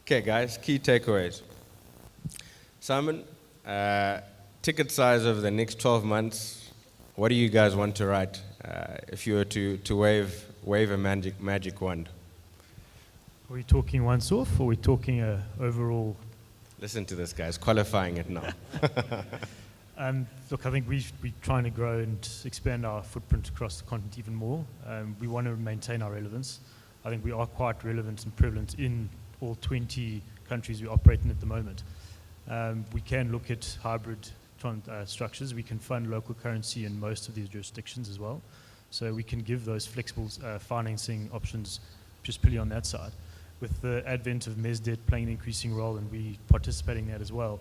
Okay, guys, key takeaways. Simon, ticket size over the next 12 months, what do you guys want to write if you were to wave a magic wand? Are we talking once off, or are we talking overall? Listen to this, guys, qualifying it now. Look, I think we're trying to grow and expand our footprint across the continent even more. We want to maintain our relevance. I think we are quite relevant and prevalent in all 20 countries we operate in at the moment. We can look at hybrid structures. We can fund local currency in most of these jurisdictions as well. So we can give those flexible financing options just purely on that side. With the advent of MESDET playing an increasing role, and we participating in that as well,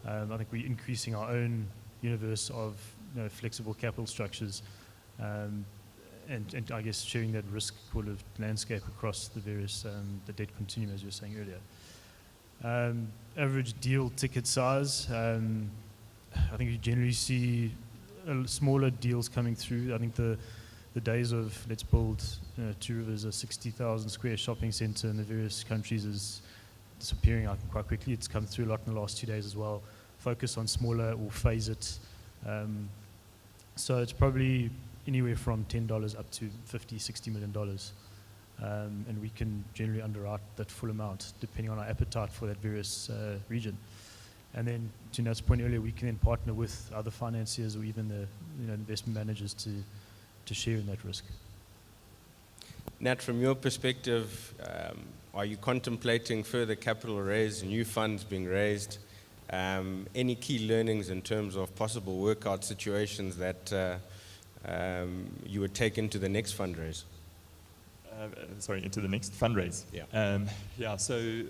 I think we're increasing our own universe of flexible capital structures, and I guess sharing that risk landscape across the various the debt continuum, as you were saying earlier. Average deal ticket size, I think you generally see smaller deals coming through. I think the days of let's build Two Rivers, a 60,000 square shopping center in the various countries is disappearing out quite quickly. It's come through a lot in the last 2 days as well. Focus on smaller or phase it. So it's probably anywhere from $10 up to $50, $60 million. And we can generally underwrite that full amount depending on our appetite for that various region. And then, to Nat's point earlier, we can then partner with other financiers or even the investment managers to share in that risk. Nat, from your perspective, are you contemplating further capital raise, new funds being raised? Any key learnings in terms of possible workout situations that you would take into the next fundraise? Sorry, into the next fundraise? Yeah. So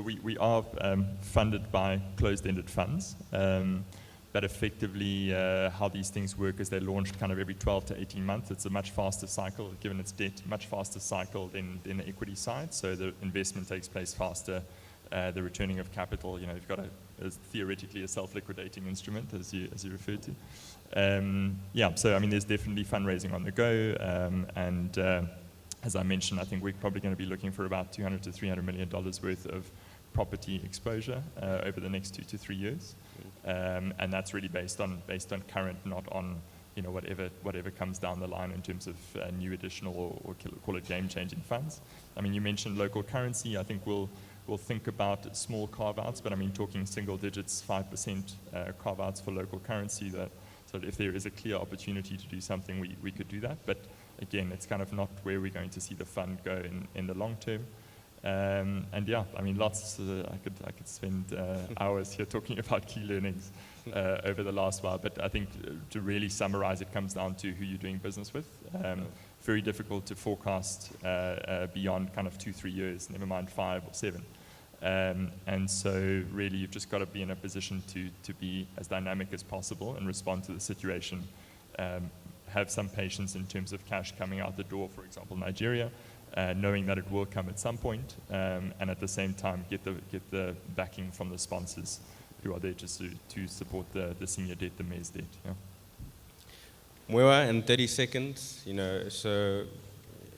we are funded by closed-ended funds. But effectively, how these things work is they're launched kind of every 12 to 18 months. It's a much faster cycle, given its debt, much faster cycle than the equity side. So the investment takes place faster. The returning of capital, you've got theoretically a self-liquidating instrument, as you referred to. So I mean, there's definitely fundraising on the go. As I mentioned, I think we're probably going to be looking for about $200 to $300 million worth of property exposure over the next 2 to 3 years. And that's really based on current, not on whatever comes down the line in terms of new additional or call it game-changing funds. I mean, you mentioned local currency. I think we'll think about small carve-outs, but I mean talking single digits, 5% carve-outs for local currency. So if there is a clear opportunity to do something, we could do that. But again, it's kind of not where we're going to see the fund go in the long term. And yeah, I mean, lots. I could spend hours here talking about key learnings over the last while. But I think to really summarize, it comes down to who you're doing business with. Very difficult to forecast beyond kind of 2-3 years, never mind 5 or 7. And so really, you've just got to be in a position to be as dynamic as possible and respond to the situation. Have some patience in terms of cash coming out the door, for example, Nigeria. Knowing that it will come at some point, and at the same time get the backing from the sponsors who are there just to support the senior debt, the mayor's debt. Yeah. Mwewa, in 30 seconds, so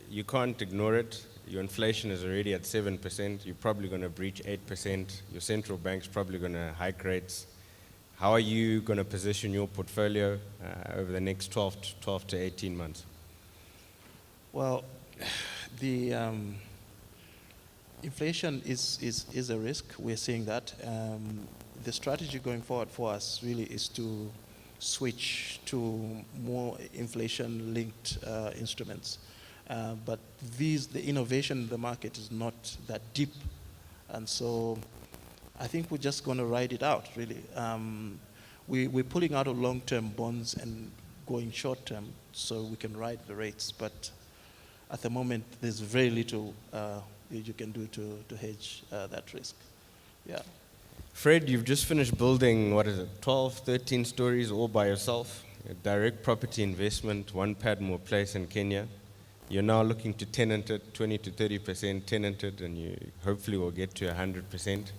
you can't ignore it. Your inflation is already at 7%. You're probably going to breach 8%. Your central bank's probably going to hike rates. How are you going to position your portfolio over the next 12 to 18 months? Well, the inflation is a risk. We're seeing that. The strategy going forward for us really is to switch to more inflation-linked instruments. But the innovation in the market is not that deep. And so I think we're just going to ride it out, really. We're pulling out of long-term bonds and going short-term so we can ride the rates. But at the moment, there's very little you can do to hedge that risk. Yeah. Fred, you've just finished building, 12, 13 stories all by yourself. A direct property investment, one Padmore Place in Kenya. You're now looking to tenant it, 20 to 30% tenanted, and you hopefully will get to 100%.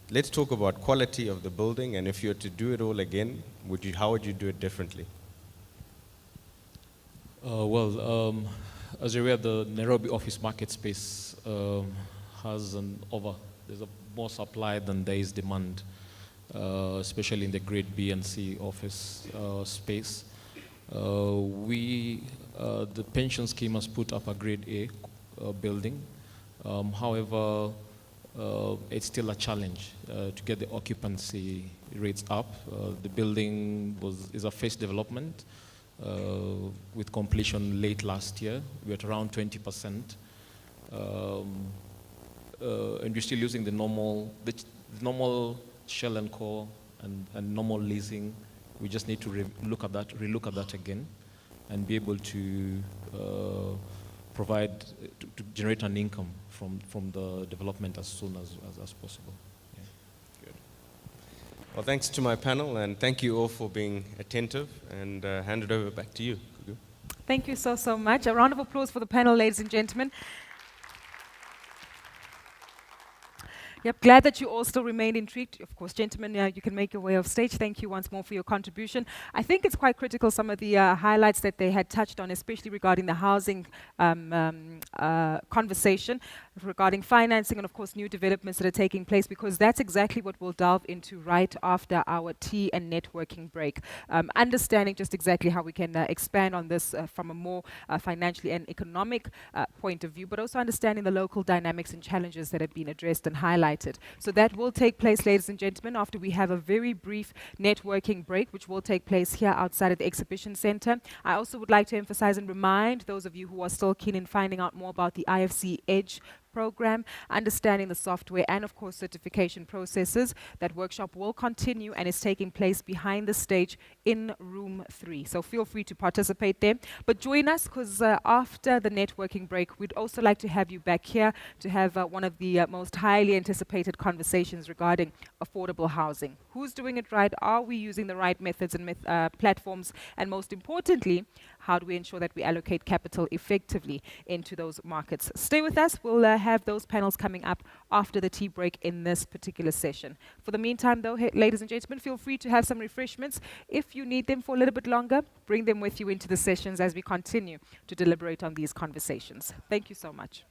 Let's talk about quality of the building, and if you were to do it all again, how would you do it differently? As you're aware, the Nairobi office market space there's more supply than there is demand, especially in the grade B and C office space. The pension scheme has put up a grade A building. However, it's still a challenge to get the occupancy rates up. The building is a phase development. With completion late last year, we're at around 20%, and we're still using the normal shell and core and normal leasing. We just need to relook at that again, and be able to provide to generate an income from the development as soon as possible. Well, thanks to my panel, and thank you all for being attentive, and hand it over back to you, Gugu. Thank you so much. A round of applause for the panel, ladies and gentlemen. Yep, glad that you all still remain intrigued. Of course, gentlemen, you can make your way off stage. Thank you once more for your contribution. I think it's quite critical, some of the highlights that they had touched on, especially regarding the housing conversation, regarding financing and, of course, new developments that are taking place, because that's exactly what we'll delve into right after our tea and networking break. Understanding just exactly how we can expand on this from a more financially and economic point of view, but also understanding the local dynamics and challenges that have been addressed and highlighted highlighted. So that will take place, ladies and gentlemen, after we have a very brief networking break, which will take place here outside of the exhibition center. I also would like to emphasize and remind those of you who are still keen in finding out more about the IFC Edge program, understanding the software and of course certification processes. That workshop will continue and is taking place behind the stage in room 3. So feel free to participate there. But join us because after the networking break, we'd also like to have you back here to have one of the most highly anticipated conversations regarding affordable housing. Who's doing it right? Are we using the right methods and platforms? And most importantly, how do we ensure that we allocate capital effectively into those markets? Stay with us. We'll have those panels coming up after the tea break in this particular session. For the meantime, though, ladies and gentlemen, feel free to have some refreshments. If you need them for a little bit longer, bring them with you into the sessions as we continue to deliberate on these conversations. Thank you so much.